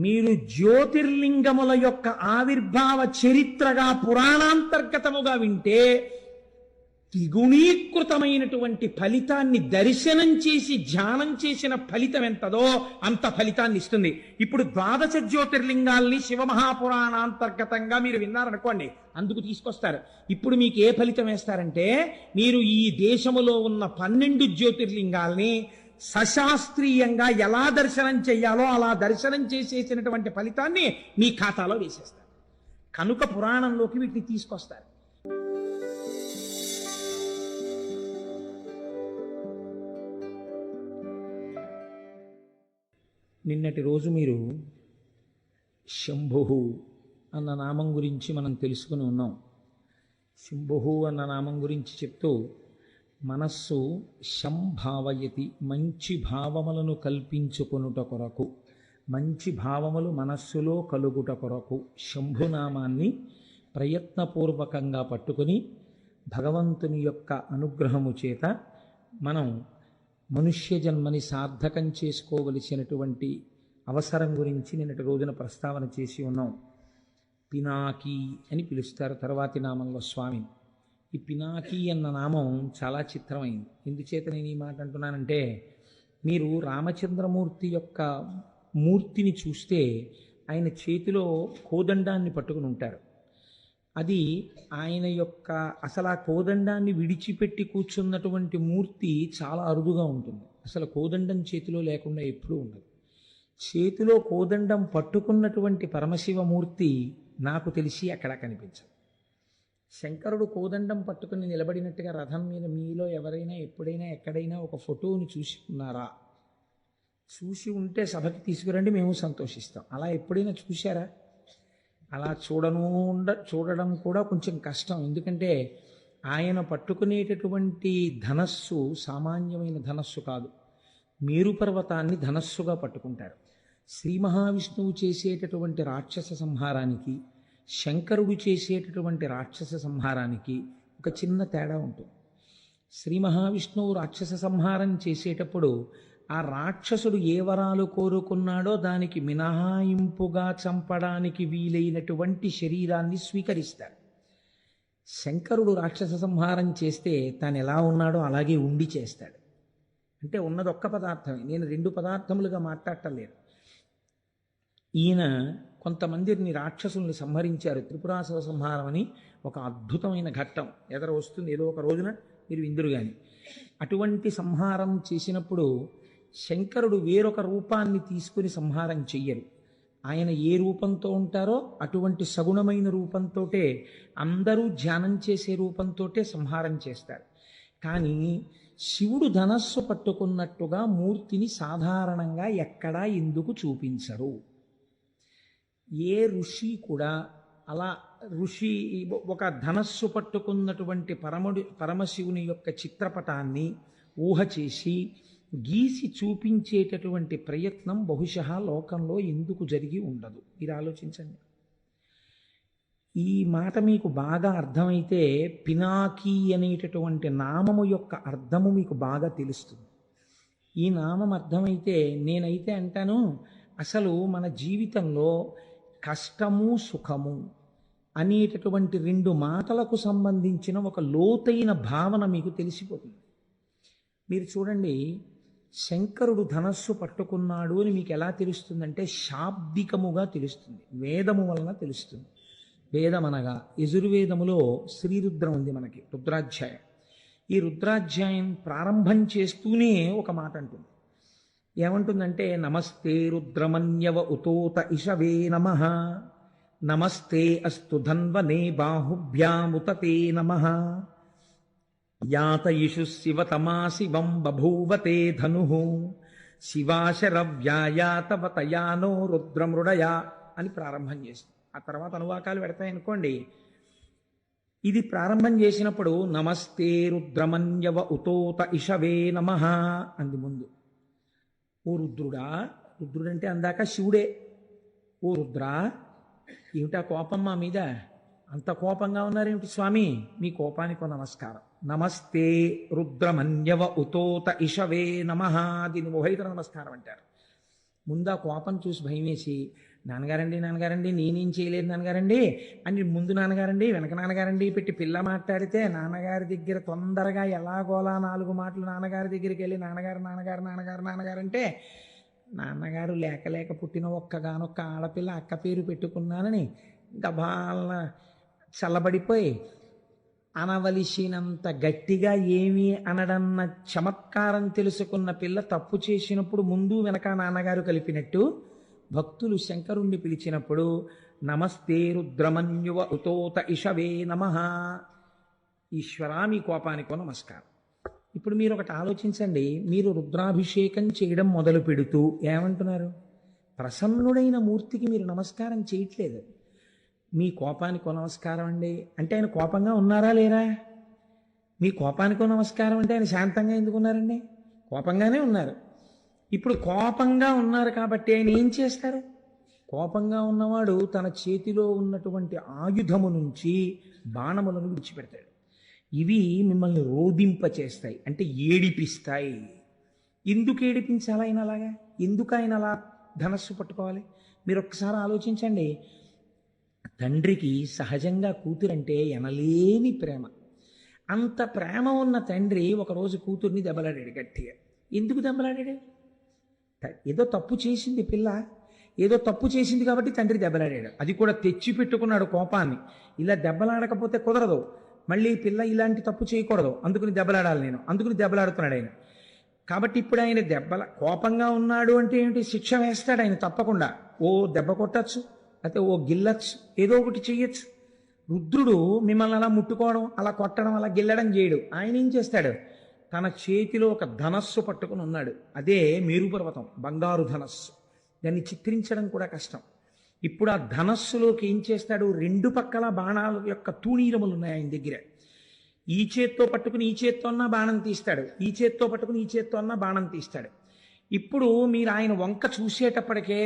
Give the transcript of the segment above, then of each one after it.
మీరు జ్యోతిర్లింగముల యొక్క ఆవిర్భావ చరిత్రగా పురాణాంతర్గతముగా వింటే ద్విగుణీకృతమైనటువంటి ఫలితాన్ని దర్శనం చేసి ధ్యానం చేసిన ఫలితం ఎంతదో అంత ఫలితాన్ని ఇస్తుంది. ఇప్పుడు ద్వాదశ జ్యోతిర్లింగాల్ని శివమహాపురాణాంతర్గతంగా మీరు విన్నారనుకోండి, అందుకు తీసుకొస్తారు. ఇప్పుడు మీకు ఏ ఫలితం వేస్తారంటే, మీరు ఈ దేశములో ఉన్న 12 జ్యోతిర్లింగాల్ని సశాస్త్రీయంగా ఎలా దర్శనం చెయ్యాలో అలా దర్శనం చేసేసినటువంటి ఫలితాన్ని మీ ఖాతాలో వేసేస్తారు. కనుక పురాణంలోకి వీటిని తీసుకొస్తారు. నిన్నటి రోజు మీరు శంభు అన్న నామం గురించి మనం తెలుసుకుని ఉన్నాం. శంభు అన్న నామం గురించి చెప్తూ, మనస్సు శంభావయతి, మంచి భావములను కల్పించుకొనుట కొరకు, మంచి భావములు మనస్సులో కలుగుట కొరకు శంభునామాన్ని ప్రయత్నపూర్వకంగా పట్టుకొని భగవంతుని యొక్క అనుగ్రహము చేత మనం మనుష్య జన్మని సార్థకం చేసుకోవలసినటువంటి అవసరం గురించి నిన్నటి రోజున ప్రస్తావన చేసి ఉన్నాం. పినాకి అని పిలుస్తారు తర్వాతి నామంలో స్వామిని. ఈ పినాకి అన్న నామం చాలా చిత్రమైంది. ఎందుచేత నేను ఈ మాట అంటున్నానంటే, మీరు రామచంద్రమూర్తి యొక్క మూర్తిని చూస్తే ఆయన చేతిలో కోదండాన్ని పట్టుకుని ఉంటారు. అది ఆయన యొక్క అసలు ఆ కోదండాన్ని విడిచిపెట్టి కూర్చున్నటువంటి మూర్తి చాలా అరుదుగా ఉంటుంది. అసలు కోదండం చేతిలో లేకుండా ఎప్పుడూ ఉండదు. చేతిలో కోదండం పట్టుకున్నటువంటి పరమశివమూర్తి నాకు తెలిసి అక్కడ కనిపించదు. శంకరుడు కోదండం పట్టుకుని నిలబడినట్టుగా రథం మీద మీలో ఎవరైనా ఎప్పుడైనా ఎక్కడైనా ఒక ఫోటోని చూసి ఉన్నారా? చూసి ఉంటే సభకి తీసుకురండి, మేము సంతోషిస్తాం. అలా ఎప్పుడైనా చూశారా? అలా చూడడం కూడా కొంచెం కష్టం. ఎందుకంటే ఆయన పట్టుకునేటటువంటి ధనస్సు సామాన్యమైన ధనస్సు కాదు. మేరు పర్వతాన్ని ధనస్సుగా పట్టుకుంటారు. శ్రీ మహావిష్ణువు చేసేటటువంటి రాక్షస సంహారానికి, శంకరుడు చేసేటటువంటి రాక్షస సంహారానికి ఒక చిన్న తేడా ఉంటుంది. శ్రీ మహావిష్ణువు రాక్షస సంహారం చేసేటప్పుడు ఆ రాక్షసుడు ఏ వరాలు కోరుకున్నాడో దానికి మినహాయింపుగా చంపడానికి వీలైనటువంటి శరీరాన్ని స్వీకరిస్తాడు. శంకరుడు రాక్షస సంహారం చేస్తే తాను ఎలా ఉన్నాడో అలాగే ఉండి చేస్తాడు. అంటే ఉన్నది ఒక్క పదార్థమే, నేను 2 పదార్థములుగా మాట్లాడటం లేదు. ఈయన కొంతమందిని రాక్షసుల్ని సంహరించారు. త్రిపురాసుర సంహారం అని ఒక అద్భుతమైన ఘట్టం ఎదర వస్తుంది, ఏదో ఒక రోజున మీరు విందురు కానీ. అటువంటి సంహారం చేసినప్పుడు శంకరుడు వేరొక రూపాన్ని తీసుకుని సంహారం చెయ్యరు. ఆయన ఏ రూపంతో ఉంటారో అటువంటి సగుణమైన రూపంతోటే, అందరూ ధ్యానం చేసే రూపంతోటే సంహారం చేస్తారు. కానీ శివుడు ధనస్సు పట్టుకున్నట్టుగా మూర్తిని సాధారణంగా ఎక్కడా ఎందుకు చూపించరు? ఏ ఋషి కూడా అలా ఒక ధనస్సు పట్టుకున్నటువంటి పరమశివుని యొక్క చిత్రపటాన్ని ఊహ చేసి గీసి చూపించేటటువంటి ప్రయత్నం బహుశా లోకంలో ఎందుకు జరిగి ఉండదు? మీరు ఆలోచించండి. ఈ మాట మీకు బాగా అర్థమైతే పినాకి అనేటటువంటి నామము యొక్క అర్థము మీకు బాగా తెలుస్తుంది. ఈ నామం అర్థమైతే నేనైతే అంటాను, అసలు మన జీవితంలో కష్టము సుఖము అనేటటువంటి 2 మాటలకు సంబంధించిన ఒక లోతైన భావన మీకు తెలిసిపోతుంది. మీరు చూడండి, శంకరుడు ధనస్సు పట్టుకున్నాడు అని మీకు ఎలా తెలుస్తుందంటే శాబ్దికముగా తెలుస్తుంది, వేదము వలన తెలుస్తుంది. వేదం అనగా యజుర్వేదములో శ్రీరుద్రం ఉంది మనకి, రుద్రాధ్యాయం. ఈ రుద్రాధ్యాయం ప్రారంభం చేస్తూనే ఒక మాట అంటుంది. ఏమంటుందంటే, నమస్తే రుద్రమన్యవ ఉతోత ఇషవే నమః, నమస్తే అస్తు ధన్వనే బాహుభ్యాముతతే నమః, యాతయిషు శివతమా శివం బభూవతే ధనుః, శివాశరవ్యాయాతవతయానో రుద్రమృడయా అని ప్రారంభం చేసింది. ఆ తర్వాత అనువాకాలు పెడతాయనుకోండి. ఇది ప్రారంభం చేసినప్పుడు నమస్తే రుద్రమన్యవ ఉతోత ఇషవే నమః అంది ముందు. ఓ రుద్రుడా, రుద్రుడంటే అందాక శివుడే. ఓ రుద్రా, ఏమిటా కోపం మా మీద? అంత కోపంగా ఉన్నారేమిటి స్వామి? మీ కోపానికి నమస్కారం. నమస్తే రుద్రమన్యవ ఉతోత ఇషవే నమః, దీన్ని ఉభయతర నమస్కారం అంటారు. ముందు ఆ కోపం చూసి భయం వేసి, నాన్నగారండి నాన్నగారండి నేనేం చేయలేదు నాన్నగారండి అని ముందు నాన్నగారండి వెనక నాన్నగారండి పెట్టి పిల్ల మాట్లాడితే నాన్నగారి దగ్గర తొందరగా ఎలాగోలా 4 మాటలు నాన్నగారి దగ్గరికి వెళ్ళి నాన్నగారు నాన్నగారు నాన్నగారు నాన్నగారు అంటే, నాన్నగారు లేక లేక పుట్టిన ఒక్కగానొక్క ఆడపిల్ల అక్క పేరు పెట్టుకున్నానని గబాలన చల్లబడిపోయి అనవలసినంత గట్టిగా ఏమీ అనడన్న చమత్కారం తెలుసుకున్న పిల్ల తప్పు చేసినప్పుడు ముందు వెనక నాన్నగారు కలిపినట్టు భక్తులు శంకరుణ్ణి పిలిచినప్పుడు నమస్తే రుద్రమన్యువ ఉతోత ఇషవే నమః, ఈశ్వరా మీ కోపానికో నమస్కారం. ఇప్పుడు మీరు ఒకటి ఆలోచించండి, మీరు రుద్రాభిషేకం చేయడం మొదలు పెడుతూ ఏమంటున్నారు? ప్రసన్నుడైన మూర్తికి మీరు నమస్కారం చేయట్లేదు. మీ కోపానికో నమస్కారం అండి అంటే ఆయన కోపంగా ఉన్నారా లేరా? మీ కోపానికో నమస్కారం అంటే ఆయన శాంతంగా ఎందుకు ఉన్నారండి? కోపంగానే ఉన్నారు. ఇప్పుడు కోపంగా ఉన్నారు కాబట్టి ఆయన ఏం చేస్తారు? కోపంగా ఉన్నవాడు తన చేతిలో ఉన్నటువంటి ఆయుధము నుంచి బాణములను విడిచిపెడతాడు. ఇవి మిమ్మల్ని రోధింపచేస్తాయి, అంటే ఏడిపిస్తాయి. ఎందుకు ఏడిపించాలి ఆయన అలాగా? ఎందుకు ఆయన అలా ధనస్సు పట్టుకోవాలి? మీరు ఒక్కసారి ఆలోచించండి. తండ్రికి సహజంగా కూతురంటే ఎనలేని ప్రేమ. అంత ప్రేమ ఉన్న తండ్రి ఒకరోజు కూతుర్ని దెబ్బలాడాడు గట్టిగా. ఎందుకు దెబ్బలాడాడు? ఏదో తప్పు చేసింది పిల్ల, ఏదో తప్పు చేసింది కాబట్టి తండ్రి దెబ్బలాడాడు. అది కూడా తెచ్చి పెట్టుకున్నాడు కోపాన్ని. ఇలా దెబ్బలాడకపోతే కుదరదు, మళ్ళీ పిల్ల ఇలాంటి తప్పు చేయకూడదు, అందుకుని దెబ్బలాడాలి నేను, అందుకుని దెబ్బలాడుతున్నాడు ఆయన. కాబట్టి ఇప్పుడు ఆయన కోపంగా ఉన్నాడు అంటే ఏమిటి? శిక్ష వేస్తాడు ఆయన తప్పకుండా. ఓ దెబ్బ కొట్టచ్చు, అయితే ఓ గిల్లచ్చు, ఏదో ఒకటి చెయ్యొచ్చు. రుద్రుడు మిమ్మల్ని అలా ముట్టుకోవడం, అలా కొట్టడం, అలా గిల్లడం చేయడు. ఆయన ఏం చేస్తాడు? తన చేతిలో ఒక ధనస్సు పట్టుకుని ఉన్నాడు. అదే మేరుపర్వతం, బంగారు ధనస్సు. దాన్ని చిత్రించడం కూడా కష్టం. ఇప్పుడు ఆ ధనస్సులోకి ఏం చేస్తాడు? 2 పక్కల బాణాల యొక్క తూణీరములు ఉన్నాయి ఆయన దగ్గర. ఈ చేత్తో పట్టుకుని ఈ చేత్తో అన్నా బాణం తీస్తాడు, ఈ చేత్తో పట్టుకుని ఈ చేత్తో అన్నా బాణం తీస్తాడు. ఇప్పుడు మీరు ఆయన వంక చూసేటప్పటికే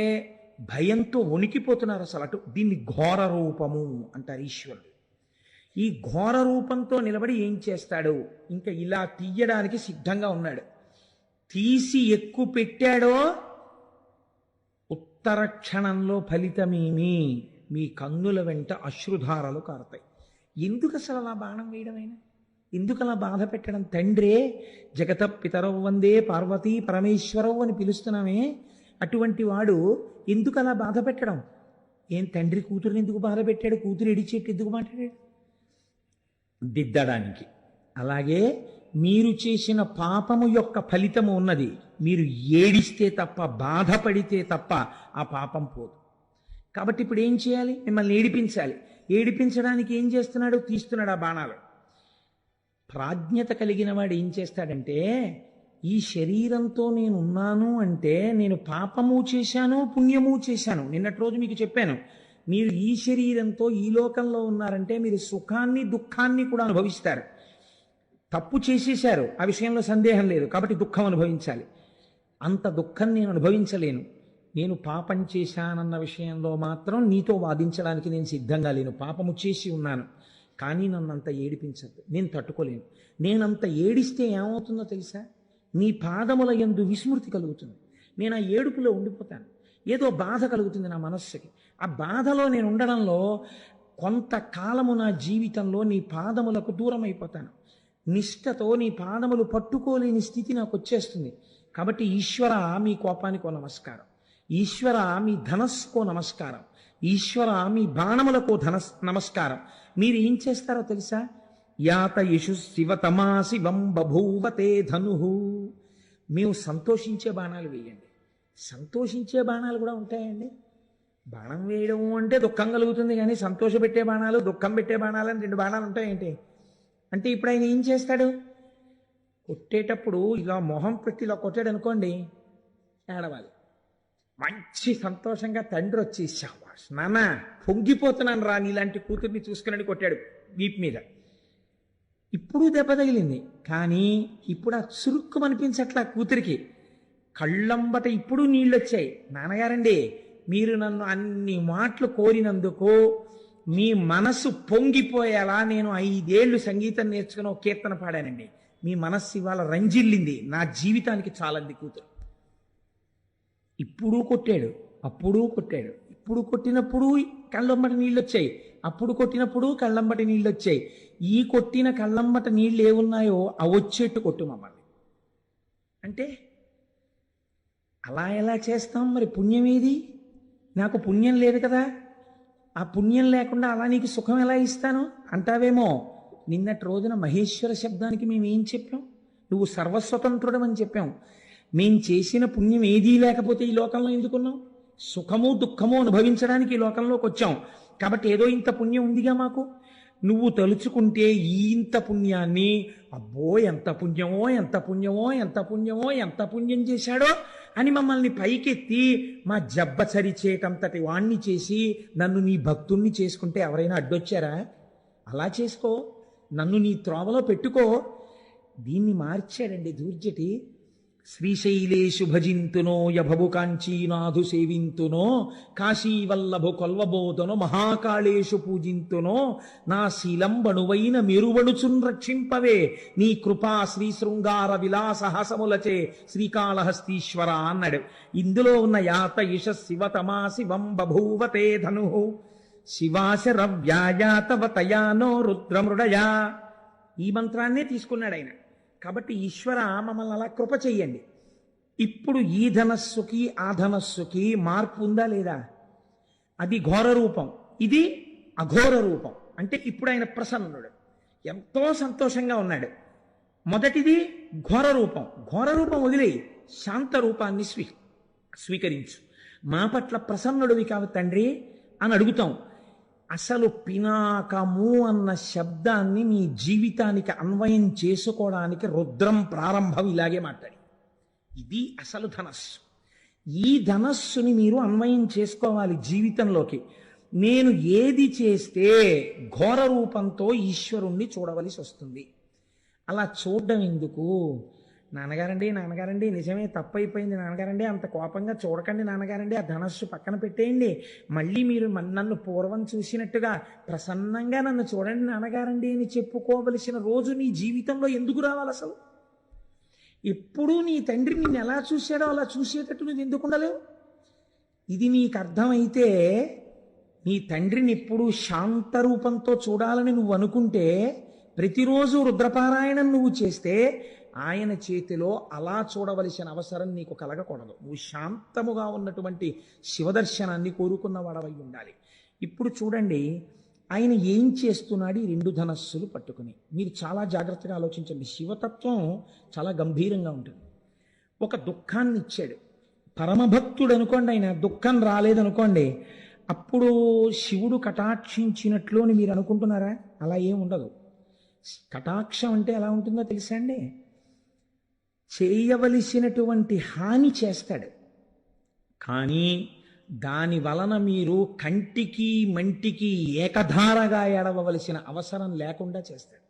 భయంతో వణికిపోతున్నారు అసలు. అటు దీన్ని ఘోర రూపము అంటారు ఈశ్వరుడు. ఈ ఘోర రూపంతో నిలబడి ఏం చేస్తాడు? ఇంకా ఇలా తీయడానికి సిద్ధంగా ఉన్నాడు. తీసి ఎక్కువ పెట్టాడో ఉత్తర క్షణంలో ఫలితమేమి? మీ కన్నుల వెంట అశ్రుధారలు కారుతాయి. ఎందుకు అసలు అలా బాణం వేయడమైనా? ఎందుకు అలా బాధ పెట్టడం? తండ్రే జగత పితరవు వందే పార్వతీ పరమేశ్వరవు అని పిలుస్తున్నామే, అటువంటి వాడు ఎందుకు అలా బాధ పెట్టడం? ఏం తండ్రి కూతురుని ఎందుకు బాధ పెట్టాడు? కూతురు ఎడిచేట్టు ఎందుకు మాట్లాడాడు? దిద్దడానికి. అలాగే మీరు చేసిన పాపము యొక్క ఫలితము ఉన్నది. మీరు ఏడిస్తే తప్ప, బాధపడితే తప్ప ఆ పాపం పోదు. కాబట్టి ఇప్పుడు ఏం చేయాలి? మిమ్మల్ని ఏడిపించాలి. ఏడిపించడానికి ఏం చేస్తున్నాడు? తీస్తున్నాడు ఆ బాణాలు. ప్రాజ్ఞత కలిగిన వాడు ఏం చేస్తాడంటే, ఈ శరీరంతో నేను ఉన్నాను అంటే నేను పాపము చేశాను, పుణ్యము చేశాను. నిన్నటి రోజు మీకు చెప్పాను, మీరు ఈ శరీరంతో ఈ లోకంలో ఉన్నారంటే మీరు సుఖాన్ని దుఃఖాన్ని కూడా అనుభవిస్తారు. తప్పు చేసేశారు, ఆ విషయంలో సందేహం లేదు, కాబట్టి దుఃఖం అనుభవించాలి. అంత దుఃఖం నేను అనుభవించలేను. నేను పాపం చేశానన్న విషయంలో మాత్రం నీతో వాదించడానికి నేను సిద్ధంగా లేను. పాపము చేసి ఉన్నాను, కానీ నన్నంత ఏడిపించద్దు, నేను తట్టుకోలేను. నేనంత ఏడిస్తే ఏమవుతుందో తెలుసా? నీ పాదముల యందు విస్మృతి కలుగుతుంది. నేను ఆ ఏడుపులో ఉండిపోతాను. ఏదో బాధ కలుగుతుంది నా మనస్సుకి. ఆ బాధలో నేను ఉండడంలో కొంతకాలము నా జీవితంలో నీ పాదములకు దూరం అయిపోతాను. నిష్ఠతో నీ పాదములు పట్టుకోలేని స్థితి నాకు వచ్చేస్తుంది. కాబట్టి ఈశ్వర మీ కోపానికో నమస్కారం, ఈశ్వర మీ ధనస్సుకో నమస్కారం, ఈశ్వర మీ బాణములకో నమస్కారం. మీరు ఏం చేస్తారో తెలుసా? యాత యశు శివతమా శివం బభూవతే ధను. మేము సంతోషించే బాణాలు వేయండి. సంతోషించే బాణాలు కూడా ఉంటాయండి. బాణం వేయడం అంటే దుఃఖం కలుగుతుంది, కానీ సంతోషపెట్టే బాణాలు, దుఃఖం పెట్టే బాణాలు అని 2 బాణాలు ఉంటాయేంటి? అంటే ఇప్పుడు ఆయన ఏం చేస్తాడు? కొట్టేటప్పుడు ఇలా మొహం పెట్టి ఇలా కొట్టాడు అనుకోండి, ఏడవాలి. మంచి సంతోషంగా తండ్రి వచ్చి, శాబాష్ నాన్న పొంగిపోతున్నాను రా నీలాంటి కూతుర్ని చూసుకుని కొట్టాడు వీపు మీద. ఇప్పుడు దెబ్బ తగిలింది, కానీ ఇప్పుడు ఆ చురుక్కు అనిపించట్లా కూతురికి. కళ్ళంబట ఇప్పుడు నీళ్ళు వచ్చాయి. నాన్నగారండి, మీరు నన్ను అన్ని మాటలు కోరినందుకు మీ మనసు పొంగిపోయేలా నేను 5 ఏళ్ళు సంగీతం నేర్చుకుని ఒక కీర్తన పాడానండి. మీ మనస్సు ఇవాళ రంజిల్లింది, నా జీవితానికి చాలంది కూతురు. ఇప్పుడు కొట్టాడు, అప్పుడు కొట్టాడు. ఇప్పుడు కొట్టినప్పుడు కళ్ళంబటి నీళ్ళు వచ్చాయి, అప్పుడు కొట్టినప్పుడు కళ్ళంబటి నీళ్ళు వచ్చాయి. ఈ కొట్టిన కళ్ళంబట నీళ్ళు ఏమున్నాయో అవి వచ్చేట్టు కొట్టు మమ్మల్ని అంటే అలా ఎలా చేస్తాం? మరి పుణ్యం ఏది? నాకు పుణ్యం లేదు కదా, ఆ పుణ్యం లేకుండా అలా నీకు సుఖం ఎలా ఇస్తాను అంటావేమో. నిన్నటి రోజున మహేశ్వర శబ్దానికి మేము ఏం చెప్పాం? నువ్వు సర్వస్వతంత్రుడమని చెప్పాం. మేం చేసిన పుణ్యం ఏదీ లేకపోతే ఈ లోకంలో ఎందుకున్నాం? సుఖము దుఃఖము అనుభవించడానికి ఈ లోకంలోకి వచ్చాం. కాబట్టి ఏదో ఇంత పుణ్యం ఉందిగా మాకు. నువ్వు తలుచుకుంటే ఈ ఇంత పుణ్యాన్ని, అబ్బో ఎంత పుణ్యమో ఎంత పుణ్యమో ఎంత పుణ్యమో ఎంత పుణ్యం చేశాడో అని మమ్మల్ని పైకెత్తి మా జబ్బ చరిచేటంతటి వాణ్ణి చేసి నన్ను నీ భక్తుణ్ణి చేసుకుంటే ఎవరైనా అడ్డొచ్చారా? అలా చేసుకో, నన్ను నీ త్రోవలో పెట్టుకో. దీన్ని మార్చాడండి దూర్జటి. శ్రీశైలేషు భజింతునో యభవు కాంచీనాథు సేవింతునో కాశీవల్లభు కొల్వబోధనో మహాకాళేషు పూజింతునో నా శీలంబణువైన మెరువణుచున్ రక్షింపవే నీ కృపా శ్రీ శృంగార విలాసహాసములచే శ్రీకాళహస్తీశ్వర అన్నాడు. ఇందులో ఉన్న యాత ఇష శివతమా శివం బభూవతే ధను శివాశరవ్యాయాతవతయానో రుద్రమృడయా. ఈ మంత్రాన్నే తీసుకున్నాడు ఆయన. కాబట్టి ఈశ్వర మమ్మల్ని అలా కృప చెయ్యండి. ఇప్పుడు ఈ ధనస్సుకి ఆ ధనస్సుకి మార్పు ఉందా లేదా? అది ఘోర రూపం, ఇది అఘోర రూపం. అంటే ఇప్పుడు ఆయన ప్రసన్నుడు, ఎంతో సంతోషంగా ఉన్నాడు. మొదటిది ఘోర రూపం. ఘోర రూపం వదిలేయి, శాంత రూపాన్ని స్వీకరించు. మా పట్ల ప్రసన్నుడివి కావు తండ్రి అని అడుగుతాం. అసలు పినాకము అన్న శబ్దాన్ని మీ జీవితానికి అన్వయం చేసుకోవడానికి రుద్రం ప్రారంభం ఇలాగే మాట్లాడి. ఇది అసలు ధనస్సు. ఈ ధనస్సుని మీరు అన్వయం చేసుకోవాలి జీవితంలోకి. నేను ఏది చేస్తే ఘోర రూపంతో ఈశ్వరుణ్ణి చూడవలసి వస్తుంది. అలా చూడడం ఎందుకు? నాన్నగారండి నిజమే తప్పైపోయింది నాన్నగారండి, అంత కోపంగా చూడకండి నాన్నగారండి, ఆ ధనస్సు పక్కన పెట్టేయండి, మళ్ళీ మీరు నన్ను పూర్వం చూసినట్టుగా ప్రసన్నంగా నన్ను చూడండి నాన్నగారండి అని చెప్పుకోవలసిన రోజు నీ జీవితంలో ఎందుకు రావాలి? అసలు ఎప్పుడూ నీ తండ్రి నిన్ను ఎలా చూశాడో అలా చూసేటట్టు నువ్వు ఎందుకు ఉండలేవు? ఇది నీకు అర్థమైతే నీ తండ్రిని ఎప్పుడూ శాంత రూపంతో చూడాలని నువ్వు అనుకుంటే ప్రతిరోజు రుద్రపారాయణం నువ్వు చేస్తే ఆయన చేతిలో అలా చూడవలసిన అవసరం నీకు కలగకూడదు. నువ్వు శాంతముగా ఉన్నటువంటి శివదర్శనాన్ని కోరుకున్నవాడవై ఉండాలి. ఇప్పుడు చూడండి ఆయన ఏం చేస్తున్నాడు ఈ రెండు ధనస్సులు పట్టుకుని. మీరు చాలా జాగ్రత్తగా ఆలోచించండి. శివతత్వం చాలా గంభీరంగా ఉంటుంది. ఒక దుఃఖాన్ని ఇచ్చాడు. పరమభక్తుడు అనుకోండి, ఆయన దుఃఖం రాలేదనుకోండి, అప్పుడు శివుడు కటాక్షించినట్లు అని మీరు అనుకుంటున్నారా? అలా ఏం ఉండదు. కటాక్షం అంటే ఎలా ఉంటుందో తెలుసా అండి? చేయవలసినటువంటి హాని చేస్తాడు, కానీ దాని వలన మీరు కంటికి మంటికి ఏకధారగా ఏడవలసిన అవసరం లేకుండా చేస్తాడు.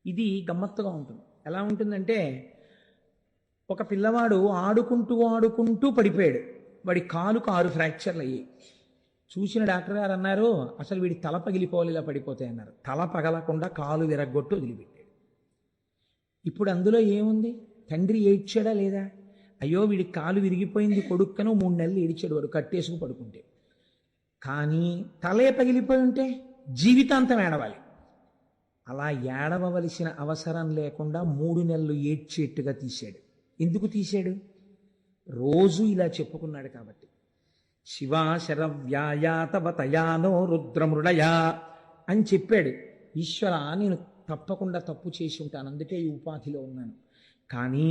ఇది గమ్మత్తుగా ఉంటుంది. ఎలా ఉంటుందంటే, ఒక పిల్లవాడు ఆడుకుంటూ పడిపోయాడు. వాడి కాలుకు 6 ఫ్రాక్చర్లు అయ్యాయి. చూసిన డాక్టర్ గారు అన్నారు, అసలు వీడి తల పగిలిపోవాలి ఇలా పడిపోతాయి అన్నారు. తల పగలకుండా కాలు విరగ్గొట్టు వదిలిపెట్టాడు. ఇప్పుడు అందులో ఏముంది? తండ్రి ఏడ్చాడా లేదా? అయ్యో వీడి కాలు విరిగిపోయింది కొడుక్కను 3 నెలలు ఏడిచాడు వాడు కట్టేసుకు పడుకుంటే. కానీ తలే పగిలిపోయి ఉంటే జీవితాంతం ఏడవాలి. అలా ఏడవలసిన అవసరం లేకుండా 3 నెలలు ఏడ్చేట్టుగా తీశాడు. ఎందుకు తీశాడు? రోజు ఇలా చెప్పుకున్నాడు కాబట్టి. శివాశరవ్యాయాతవతయానో రుద్రమృడయా అని చెప్పాడు. ఈశ్వర నేను తప్పకుండా తప్పు చేసి ఉంటాను, అందుకే ఈ ఉపాధిలో ఉన్నాను, కానీ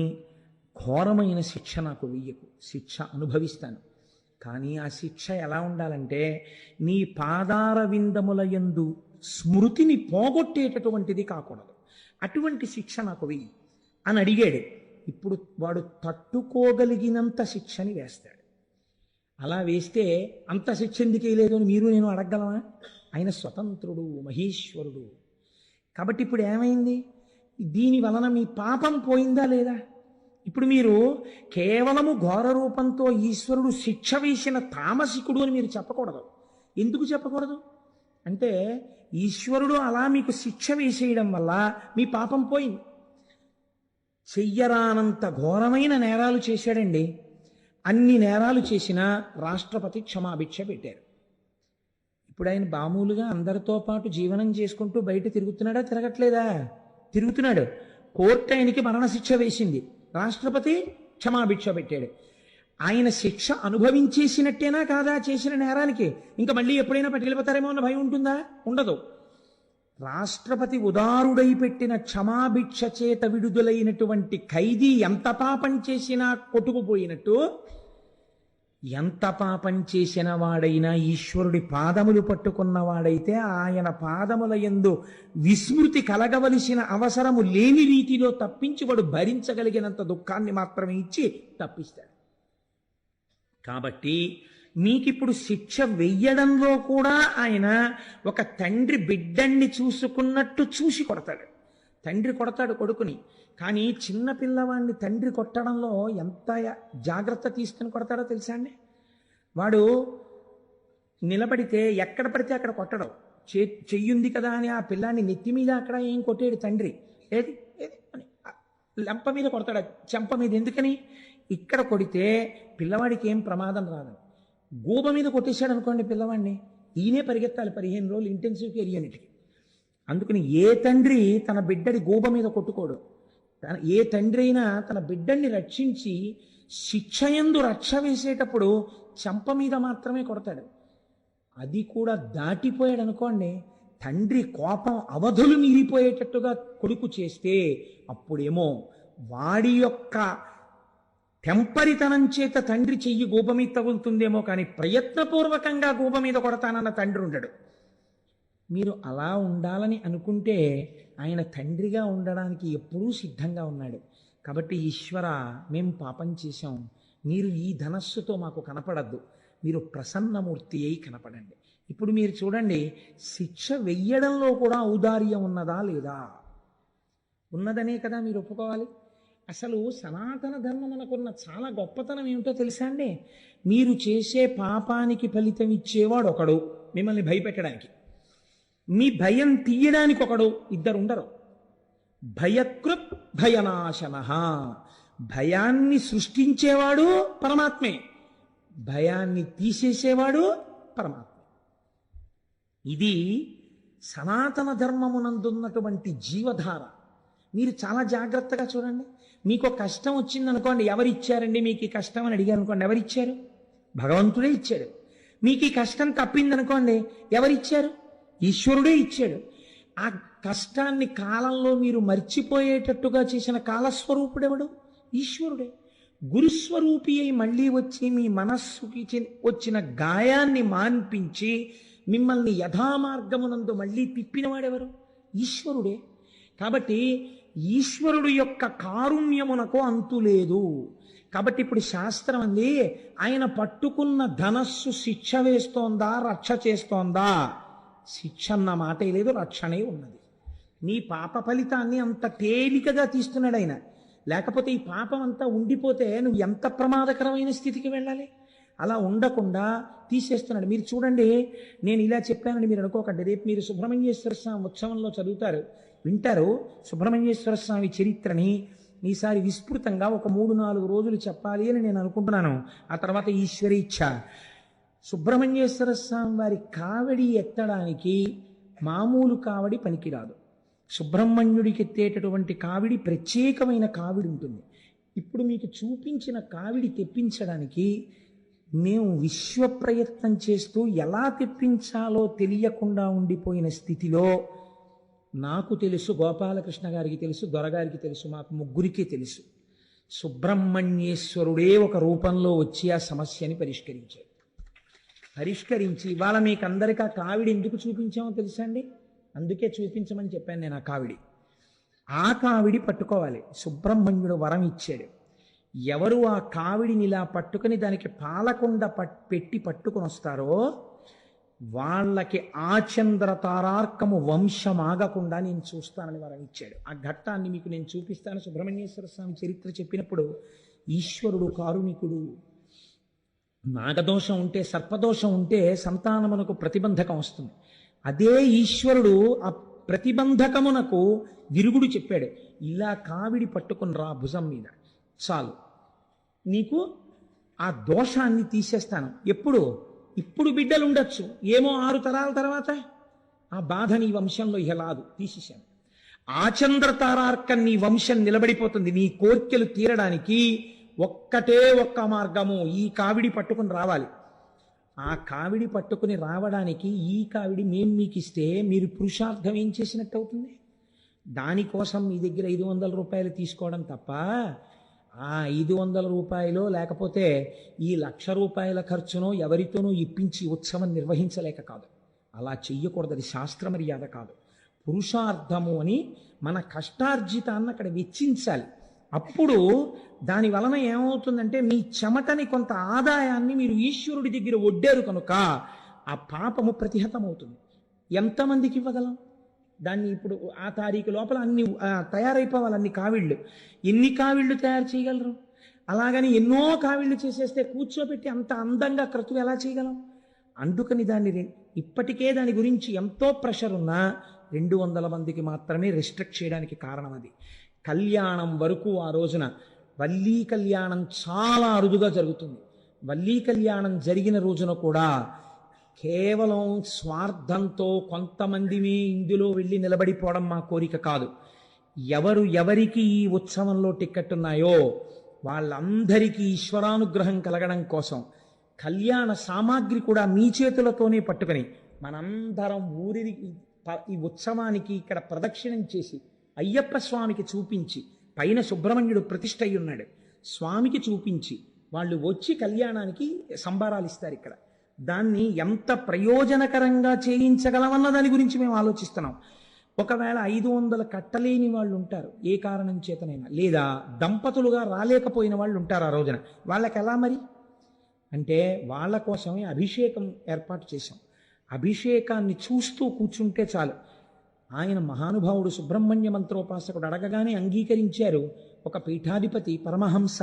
ఘోరమైన శిక్ష నాకు వెయ్యకు, శిక్ష అనుభవిస్తాను. కానీ ఆ శిక్ష ఎలా ఉండాలంటే నీ పాదార విందముల యందు స్మృతిని పోగొట్టేటటువంటిది కాకూడదు. అటువంటి శిక్ష నాకు వెయ్యి అని అడిగాడు. ఇప్పుడు వాడు తట్టుకోగలిగినంత శిక్షని వేస్తాడు. అలా వేస్తే అంత శిక్ష ఎందుకే లేదు అని మీరు నేను అడగగలమా? ఆయన స్వతంత్రుడు, మహేశ్వరుడు. కాబట్టి ఇప్పుడు ఏమైంది? దీని వలన మీ పాపం పోయిందా లేదా? ఇప్పుడు మీరు కేవలము ఘోర రూపంతో ఈశ్వరుడు శిక్ష వేసిన తామసికుడు అని మీరు చెప్పకూడదు. ఎందుకు చెప్పకూడదు అంటే, ఈశ్వరుడు అలా మీకు శిక్ష వేసేయడం వల్ల మీ పాపం పోయింది. చెయ్యరానంత ఘోరమైన నేరాలు చేశాడండి. అన్ని నేరాలు చేసినా రాష్ట్రపతి క్షమాభిక్ష పెట్టారు. ఇప్పుడు ఆయన మామూలుగా అందరితో పాటు జీవనం చేసుకుంటూ బయట తిరుగుతున్నాడా, తిరగట్లేదా? తిరుగుతున్నాడు. కోర్టు ఆయనకి మరణశిక్ష వేసింది, రాష్ట్రపతి క్షమాభిక్ష పెట్టాడు. ఆయన శిక్ష అనుభవించేసినట్టేనా కాదా చేసిన నేరానికి? ఇంకా మళ్ళీ ఎప్పుడైనా పట్టుకెళ్ళిపోతారేమో అన్న భయం ఉంటుందా? ఉండదు. రాష్ట్రపతి ఉదారుడై పెట్టిన క్షమాభిక్ష చేత విడుదలైనటువంటి ఖైదీ ఎంత పాపం చేసినా కొట్టుకుపోయినట్టు, ఎంత పాపం చేసిన వాడైనా ఈశ్వరుడి పాదములు పట్టుకున్నవాడైతే ఆయన పాదముల యందు విస్మృతి కలగవలసిన అవసరము లేని రీతిలో తప్పించి వాడు భరించగలిగినంత దుఃఖాన్ని మాత్రమే ఇచ్చి తప్పిస్తాడు. కాబట్టి మీకిప్పుడు శిక్ష వెయ్యడంలో కూడా ఆయన ఒక తండ్రి బిడ్డన్ని చూసుకున్నట్టు చూసి కొడతాడు. తండ్రి కొడతాడు కొడుకుని, కానీ చిన్న పిల్లవాడిని తండ్రి కొట్టడంలో ఎంత జాగ్రత్త తీసుకుని కొడతాడో తెలుసా అండి? వాడు నిలబడితే ఎక్కడ పడితే అక్కడ కొట్టడం, చెయ్యుంది కదా అని ఆ పిల్లాన్ని నెత్తి మీద అక్కడ ఏం కొట్టాడు తండ్రి, ఏది ఏది అని లెంప మీద కొడతాడు, చెంప మీద. ఎందుకని? ఇక్కడ కొడితే పిల్లవాడికి ఏం ప్రమాదం రాదు. గూబ మీద కొట్టేశాడు అనుకోండి పిల్లవాడిని, ఈయనే పరిగెత్తాలి 15 రోజులు ఇంటెన్సివ్ కేర్ యూనిట్కి. అందుకని ఏ తండ్రి తన బిడ్డడి గూబ మీద కొట్టుకోడు. ఏ తండ్రి అయినా తన బిడ్డని రక్షించి శిక్షయందు రక్ష వేసేటప్పుడు చెంప మీద మాత్రమే కొడతాడు. అది కూడా దాటిపోయాడు అనుకోండి, తండ్రి కోపం అవధులు మీరిపోయేటట్టుగా కొడుకు చేస్తే అప్పుడేమో వాడి యొక్క టెంపరితనం చేత తండ్రి చెయ్యి గూబ మీద తగులుతుందేమో, కానీ ప్రయత్నపూర్వకంగా గూబ మీద కొడతానన్న తండ్రి ఉండడు. మీరు అలా ఉండాలని అనుకుంటే ఆయన తండ్రిగా ఉండడానికి ఎప్పుడూ సిద్ధంగా ఉన్నాడు. కాబట్టి ఈశ్వర, మేము పాపం చేశాం, మీరు ఈ ధనస్సుతో మాకు కనపడద్దు, మీరు ప్రసన్నమూర్తి అయి కనపడండి. ఇప్పుడు మీరు చూడండి, శిక్ష వెయ్యడంలో కూడా ఔదార్యం ఉన్నదా లేదా? ఉన్నదనే కదా మీరు ఒప్పుకోవాలి. అసలు సనాతన ధర్మం మనకున్న చాలా గొప్పతనం ఏమిటో తెలుసా అండి? మీరు చేసే పాపానికి ఫలితం ఇచ్చేవాడు ఒకడు మిమ్మల్ని భయపెట్టడానికి, మీ భయం తీయడానికి ఒకడు, ఇద్దరు ఉండరు. భయకృత్ భయనాశన, భయాన్ని సృష్టించేవాడు పరమాత్మే, భయాన్ని తీసేసేవాడు పరమాత్మ. ఇది సనాతన ధర్మమునందున్నటువంటి జీవధార. మీరు చాలా జాగ్రత్తగా చూడండి. మీకు కష్టం వచ్చిందనుకోండి, ఎవరిచ్చారండి మీకు ఈ కష్టం అని అడిగారు అనుకోండి, ఎవరిచ్చారు? భగవంతుడే ఇచ్చాడు. మీకు ఈ కష్టం తప్పిందనుకోండి, ఎవరిచ్చారు? ఈశ్వరుడే ఇచ్చాడు. ఆ కష్టాన్ని కాలంలో మీరు మర్చిపోయేటట్టుగా చేసిన కాలస్వరూపుడెవడు? ఈశ్వరుడే. గురుస్వరూపి అయి మళ్ళీ వచ్చి మీ మనస్సుకి వచ్చిన గాయాన్ని మాన్పించి మిమ్మల్ని యథామార్గమునందు మళ్ళీ తిప్పినవాడెవరు? ఈశ్వరుడే. కాబట్టి ఈశ్వరుడు యొక్క కారుణ్యమునకు అంతులేదు. కాబట్టి ఇప్పుడు శాస్త్రం అంది, ఆయన పట్టుకున్న ధనస్సు శిక్ష వేస్తోందా రక్ష చేస్తోందా? శిక్ష అన్న మాటే లేదు, రక్షణే ఉన్నది. నీ పాప ఫలితాన్ని అంత తేలికగా తీస్తున్నాడు ఆయన. లేకపోతే ఈ పాపం అంతా ఉండిపోతే నువ్వు ఎంత ప్రమాదకరమైన స్థితికి వెళ్ళాలి. అలా ఉండకుండా తీసేస్తున్నాడు. మీరు చూడండి, నేను ఇలా చెప్పానని మీరు అనుకోకండి. రేపు మీరు సుబ్రహ్మణ్యేశ్వర స్వామి ఉత్సవంలో చదువుతారు, వింటారు. సుబ్రహ్మణ్యేశ్వర స్వామి చరిత్రని ఈసారి విస్తృతంగా ఒక 3-4 రోజులు చెప్పాలి అని నేను అనుకుంటున్నాను. ఆ తర్వాత ఈశ్వరీచ్ఛ. సుబ్రహ్మణ్యేశ్వర స్వామి వారి కావడి ఎత్తడానికి మామూలు కావడి పనికిరాదు. సుబ్రహ్మణ్యుడికి ఎత్తేటటువంటి కావిడి ప్రత్యేకమైన కావిడి ఉంటుంది. ఇప్పుడు మీకు చూపించిన కావిడి తెప్పించడానికి మేము విశ్వ ప్రయత్నం చేస్తూ ఎలా తెప్పించాలో తెలియకుండా ఉండిపోయిన స్థితిలో నాకు తెలుసు, గోపాలకృష్ణ గారికి తెలుసు, దొరగారికి తెలుసు, మాకు ముగ్గురికే తెలుసు. సుబ్రహ్మణ్యేశ్వరుడే ఒక రూపంలో వచ్చి ఆ సమస్యని పరిష్కరించి ఇవాళ మీకు అందరికీ ఆ కావిడి ఎందుకు చూపించామో తెలుసా అండి? అందుకే చూపించమని చెప్పాను నేను. ఆ కావిడి, ఆ కావిడి పట్టుకోవాలి. సుబ్రహ్మణ్యుడు వరం ఇచ్చాడు. ఎవరు ఆ కావిడిని ఇలా పట్టుకుని దానికి పాలకుండ పెట్టి పట్టుకుని వస్తారో వాళ్ళకి ఆచంద్ర తారార్కము వంశమాగకుండా నేను చూస్తానని వరం ఇచ్చాడు. ఆ ఘట్టాన్ని మీకు నేను చూపిస్తాను. సుబ్రహ్మణ్యేశ్వర స్వామి చరిత్ర చెప్పినప్పుడు ఈశ్వరుడు కారుణికుడు. నాగదోషం ఉంటే, సర్పదోషం ఉంటే సంతానమునకు ప్రతిబంధకం వస్తుంది. అదే ఈశ్వరుడు ఆ ప్రతిబంధకమునకు విరుగుడు చెప్పాడు. ఇలా కావిడి పట్టుకుని రా భుజం మీద, చాలు నీకు ఆ దోషాన్ని తీసేస్తాను. ఎప్పుడు? ఇప్పుడు బిడ్డలు ఉండొచ్చు, ఏమో 6 తరాల తర్వాత ఆ బాధ నీ వంశంలో ఇహలాదు, తీసేశాను. ఆచంద్రతారార్కం నీ వంశం నిలబడిపోతుంది. నీ కోర్కెలు తీరడానికి ఒక్కటే ఒక్క మార్గము, ఈ కావిడి పట్టుకుని రావాలి. ఆ కావిడి పట్టుకుని రావడానికి ఈ కావిడి మేము మీకు ఇస్తే మీరు పురుషార్థం ఏం చేసినట్టు అవుతుంది? దానికోసం మీ దగ్గర 500 రూపాయలు తీసుకోవడం తప్ప ఆ 500 రూపాయలు లేకపోతే ఈ 1,00,000 రూపాయల ఖర్చునో ఎవరితోనో ఇప్పించి ఉత్సవం నిర్వహించలేక కాదు. అలా చెయ్యకూడదు, అది శాస్త్ర మర్యాద కాదు. పురుషార్థము అని మన కష్టార్జితాన్ని అక్కడ వెచ్చించాలి. అప్పుడు దాని వలన ఏమవుతుందంటే మీ చెమటని కొంత ఆదాయాన్ని మీరు ఈశ్వరుడి దగ్గర ఒడ్డారు కనుక ఆ పాపము ప్రతిహతమవుతుంది. ఎంతమందికి ఇవ్వగలం దాన్ని? ఇప్పుడు ఆ తారీఖు లోపల అన్ని తయారైపోవాలి, అన్ని కావిళ్ళు. ఎన్ని కావిళ్ళు తయారు చేయగలరు? అలాగని ఎన్నో కావిళ్ళు చేసేస్తే కూర్చోబెట్టి అంత అందంగా క్రతువు ఎలా చేయగలం? అందుకని దాన్ని ఇప్పటికే దాని గురించి ఎంతో ప్రెషర్ ఉన్నా 200 మందికి మాత్రమే రిస్ట్రిక్ట్ చేయడానికి కారణం అది. కళ్యాణం వరకు ఆ రోజున వల్లీ కళ్యాణం చాలా అరుదుగా జరుగుతుంది. వల్లీ కళ్యాణం జరిగిన రోజున కూడా కేవలం స్వార్థంతో కొంతమందిని ఇందులో వెళ్ళి నిలబడిపోవడం మా కోరిక కాదు. ఎవరికి ఈ ఉత్సవంలో టిక్కెట్ ఉన్నాయో వాళ్ళందరికీ ఈశ్వరానుగ్రహం కలగడం కోసం కళ్యాణ సామాగ్రి కూడా మీ చేతులతోనే పట్టుకొని మనందరం ఊరి ఈ ఉత్సవానికి ఇక్కడ ప్రదక్షిణం చేసి అయ్యప్ప స్వామికి చూపించి, పైన సుబ్రహ్మణ్యుడు ప్రతిష్ఠ అయి ఉన్నాడు, స్వామికి చూపించి వాళ్ళు వచ్చి కళ్యాణానికి సంబరాలు ఇస్తారు. ఇక్కడ దాన్ని ఎంత ప్రయోజనకరంగా చేయించగలమన్న దాని గురించి మేము ఆలోచిస్తున్నాం. ఒకవేళ 500 కట్టలేని వాళ్ళు ఉంటారు, ఏ కారణం చేతనైనా, లేదా దంపతులుగా రాలేకపోయిన వాళ్ళు ఉంటారు ఆ రోజున. వాళ్ళకి ఎలా మరి అంటే వాళ్ళ కోసమే అభిషేకం ఏర్పాటు చేశాం. అభిషేకాన్ని చూస్తూ కూర్చుంటే చాలు. ఆయన మహానుభావుడు సుబ్రహ్మణ్య మంత్రోపాసకుడు అడగగానే అంగీకరించారు. ఒక పీఠాధిపతి పరమహంస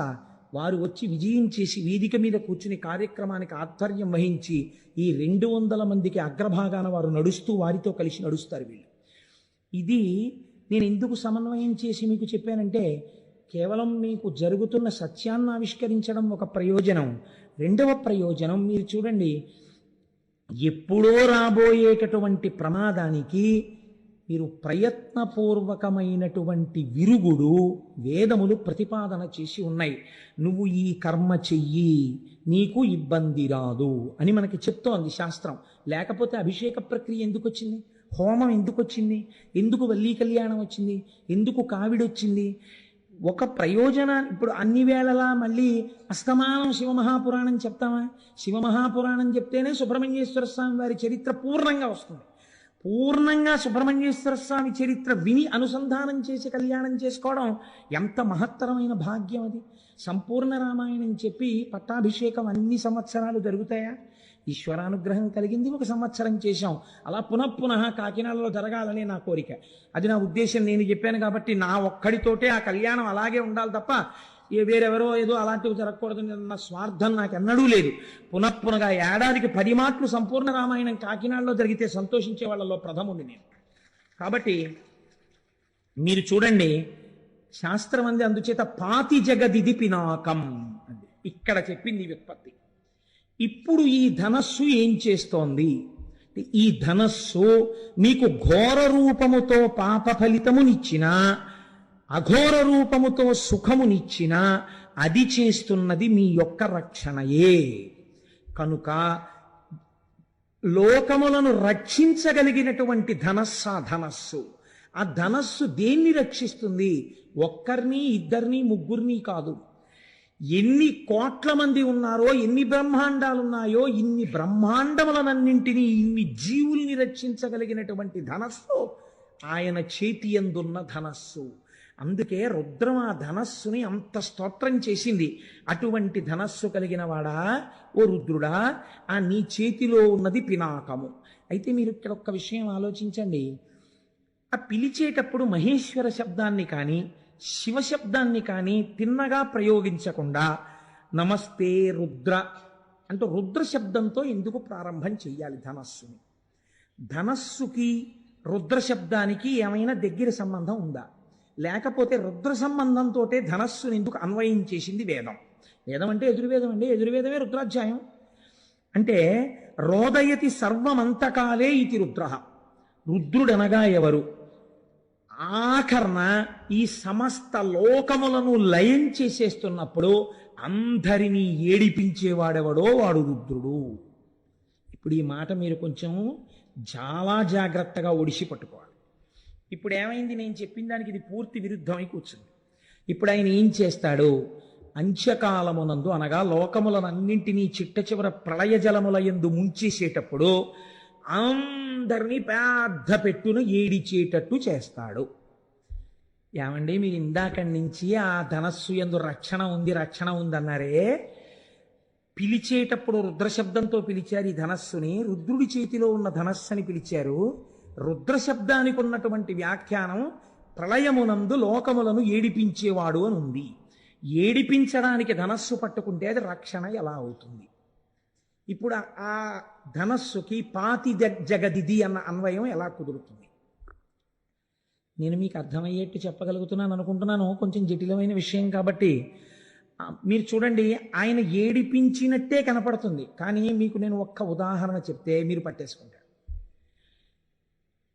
వారు వచ్చి విజయం చేసి వేదిక మీద కూర్చుని కార్యక్రమానికి ఆధ్వర్యం వహించి ఈ 200 మందికి అగ్రభాగాన వారు నడుస్తూ వారితో కలిసి నడుస్తారు వీళ్ళు. ఇది నేను ఎందుకు సమన్వయం చేసి మీకు చెప్పానంటే కేవలం మీకు జరుగుతున్న సత్యాన్ని ఆవిష్కరించడం ఒక ప్రయోజనం. రెండవ ప్రయోజనం మీరు చూడండి, ఎప్పుడో రాబోయేటటువంటి ప్రమాదానికి మీరు ప్రయత్నపూర్వకమైనటువంటి విరుగుడు వేదములు ప్రతిపాదన చేసి ఉన్నాయి. నువ్వు ఈ కర్మ చెయ్యి, నీకు ఇబ్బంది రాదు అని మనకి చెప్తోంది శాస్త్రం. లేకపోతే అభిషేక ప్రక్రియ ఎందుకు వచ్చింది? హోమం ఎందుకు వచ్చింది? ఎందుకు వల్లీ కళ్యాణం వచ్చింది? ఎందుకు కావిడొచ్చింది? ఒక ప్రయోజనాన్ని ఇప్పుడు అన్ని వేళలా మళ్ళీ అస్తమానం శివమహాపురాణం చెప్తామా? శివమహాపురాణం చెప్తేనే సుబ్రహ్మణ్యేశ్వర స్వామి వారి చరిత్ర పూర్ణంగా వస్తుంది. పూర్ణంగా సుబ్రహ్మణ్యేశ్వర స్వామి చరిత్ర విని అనుసంధానం చేసి కళ్యాణం చేసుకోవడం ఎంత మహత్తరమైన భాగ్యం అది. సంపూర్ణ రామాయణం చెప్పి పట్టాభిషేకం అన్ని సంవత్సరాలు జరుగుతాయా? ఈశ్వరానుగ్రహం కలిగింది, 1 సంవత్సరం చేశాం. అలా పునఃపునః కాకినాడలో జరగాలనే నా కోరిక. అది నా ఉద్దేశం. నేను చెప్పాను కాబట్టి నా ఒక్కడితోటే ఆ కళ్యాణం అలాగే ఉండాలి తప్ప వేరెవరో ఏదో అలాంటివి జరగకూడదు అన్న స్వార్థం నాకు ఎన్నడూ లేదు. పునఃపునగా ఏడాదికి 10 మాటలు సంపూర్ణ రామాయణం కాకినాడలో జరిగితే సంతోషించే వాళ్ళలో ప్రథముండి నేను. కాబట్టి మీరు చూడండి, శాస్త్రం అంది అందుచేత పాతి జగదిది పినాకం అంది. ఇక్కడ చెప్పింది వ్యుత్పత్తి. ఇప్పుడు ఈ ధనస్సు ఏం చేస్తోంది? ఈ ధనస్సు మీకు ఘోర రూపముతో పాప ఫలితమునిచ్చినా అఘోర రూపముతో సుఖమునిచ్చినా అది చేస్తున్నది మీ యొక్క రక్షణయే. కనుక లోకములను రక్షించగలిగినటువంటి ధనస్సు ఆ ధనస్సు. ఆ ధనస్సు దేన్ని రక్షిస్తుంది? ఒక్కరిని, ఇద్దరిని, ముగ్గురిని కాదు. ఎన్ని కోట్ల మంది ఉన్నారో, ఎన్ని బ్రహ్మాండాలు ఉన్నాయో, ఇన్ని బ్రహ్మాండములనన్నింటినీ, ఇన్ని జీవుల్ని రక్షించగలిగినటువంటి ధనస్సు ఆయన చేతి యందున్న ధనస్సు. అందుకే రుద్రం ఆ ధనస్సుని అంత స్తోత్రం చేసింది. అటువంటి ధనస్సు కలిగిన వాడా ఓ రుద్రుడా, ఆ నీ చేతిలో ఉన్నది పినాకము. అయితే మీరు ఇక్కడ ఒక్క విషయం ఆలోచించండి. ఆ పిలిచేటప్పుడు మహేశ్వర శబ్దాన్ని కానీ శివశబ్దాన్ని కానీ తిన్నగా ప్రయోగించకుండా నమస్తే రుద్ర అంటూ రుద్ర శబ్దంతో ఎందుకు ప్రారంభం చెయ్యాలి ధనస్సుని? ధనస్సుకి రుద్ర శబ్దానికి ఏమైనా దగ్గర సంబంధం ఉందా? లేకపోతే రుద్ర సంబంధంతో ధనస్సుని ఎందుకు అన్వయం చేసింది వేదం? వేదం అంటే ఎదుర్వేదం అండి, ఎదుర్వేదమే రుద్రాధ్యాయం. అంటే రోదయతి సర్వమంతకాలే ఇది రుద్ర. రుద్రుడనగా ఎవరు? ఆఖరణ ఈ సమస్త లోకములను లయం చేసేస్తున్నప్పుడు అందరినీ ఏడిపించేవాడెవడో వాడు రుద్రుడు. ఇప్పుడు ఈ మాట మీరు కొంచెం చాలా జాగ్రత్తగా ఒడిసి పట్టుకోవాలి. ఇప్పుడు ఏమైంది? నేను చెప్పిన దానికి ఇది పూర్తి విరుద్ధమై కూర్చుంది. ఇప్పుడు ఆయన ఏం చేస్తాడు? అంత్యకాలమునందు అనగా లోకములనన్నింటినీ చిట్ట చివర ప్రళయ జలముల యందు ముంచేసేటప్పుడు అందరినీ పెద్ద పెట్టును ఏడిచేటట్టు చేస్తాడు. ఏమండి, మీరు ఇందాకడి నుంచి ఆ ధనస్సు యందు రక్షణ ఉంది రక్షణ ఉంది అన్నారే, పిలిచేటప్పుడు రుద్రశబ్దంతో పిలిచారు ఈ ధనస్సుని, రుద్రుడి చేతిలో ఉన్న ధనస్సు అని పిలిచారు. రుద్రశబ్దానికి ఉన్నటువంటి వ్యాఖ్యానం ప్రళయమునందు లోకములను ఏడిపించేవాడు అని ఉంది. ఏడిపించడానికి ధనస్సు పట్టుకుంటే అది రక్షణ ఎలా అవుతుంది? ఇప్పుడు ఆ ధనస్సుకి పాతి జగదిది అన్న అన్వయం ఎలా కుదురుతుంది? నేను మీకు అర్థమయ్యేట్టు చెప్పగలుగుతున్నాను అనుకుంటున్నాను. కొంచెం జటిలమైన విషయం కాబట్టి మీరు చూడండి, ఆయన ఏడిపించినట్టే కనపడుతుంది. కానీ మీకు నేను ఒక్క ఉదాహరణ చెప్తే మీరు పట్టేసుకుంటారు.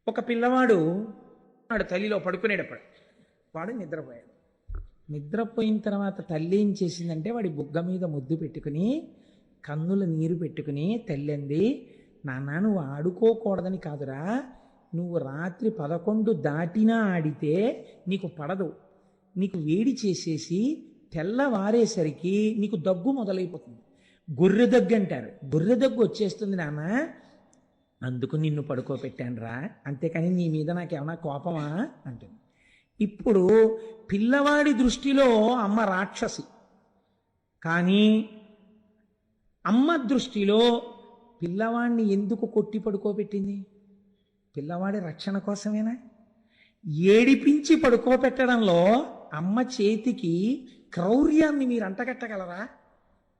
ఒక పిల్లవాడు వాడు తల్లిలో పడుకునేటప్పుడు వాడు నిద్రపోయాడు. నిద్రపోయిన తర్వాత తల్లి ఏం చేసిందంటే వాడి బుగ్గ మీద ముద్దు పెట్టుకుని కన్నుల నీరు పెట్టుకుని తల్లి అంది, నాన్న నువ్వు ఆడుకోకూడదని కాదురా, నువ్వు రాత్రి 11 దాటినా ఆడితే నీకు పడదు, నీకు వేడి చేసేసి తెల్లవారేసరికి నీకు దగ్గు మొదలైపోతుంది. గొర్రె దగ్గు అంటారు, గొర్రె దగ్గు వచ్చేస్తుంది నాన్న, అందుకు నిన్ను పడుకోబెట్టాను రా, అంతేకాని నీ మీద నాకేమన్నా కోపమా అంటుంది. ఇప్పుడు పిల్లవాడి దృష్టిలో అమ్మ రాక్షసి, కానీ అమ్మ దృష్టిలో పిల్లవాడిని ఎందుకు కొట్టి పడుకోబెట్టింది? పిల్లవాడి రక్షణ కోసమేనా? ఏడిపించి పడుకోబెట్టడంలో అమ్మ చేతికి క్రౌర్యాన్ని మీరు అంటగట్టగలరా?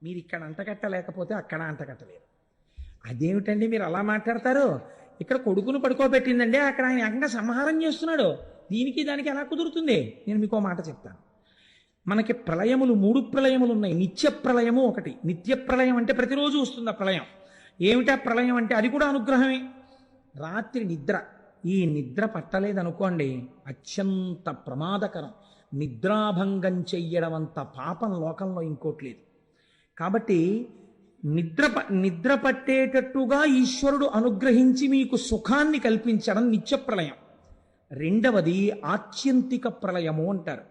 మీరు ఇక్కడ అంటగట్టలేకపోతే అక్కడ అంటగట్టలేరు. అదేమిటండి మీరు అలా మాట్లాడతారు? ఇక్కడ కొడుకును పడుకోబెట్టిందండి, అక్కడ ఆయన ఏకంగా సంహారం చేస్తున్నాడు. దీనికి దానికి ఎలా కుదురుతుంది? నేను మీకు మాట చెప్తాను. మనకి ప్రళయములు 3 ప్రళయములు ఉన్నాయి. నిత్య ప్రళయము ఒకటి. నిత్య ప్రళయం అంటే ప్రతిరోజు వస్తుంది ఆ ప్రళయం. ఏమిటా ప్రళయం అంటే అది కూడా అనుగ్రహమే. రాత్రి నిద్ర, ఈ నిద్ర పట్టలేదనుకోండి అత్యంత ప్రమాదకరం. నిద్రాభంగం చెయ్యడం అంత పాపం లోకంలో ఇంకోటి లేదు. కాబట్టి నిద్ర పట్టేటట్టుగా ఈశ్వరుడు అనుగ్రహించి మీకు సుఖాన్ని కల్పించడం నిత్య ప్రళయం. రెండవది ఆత్యంతిక ప్రళయము అంటారు.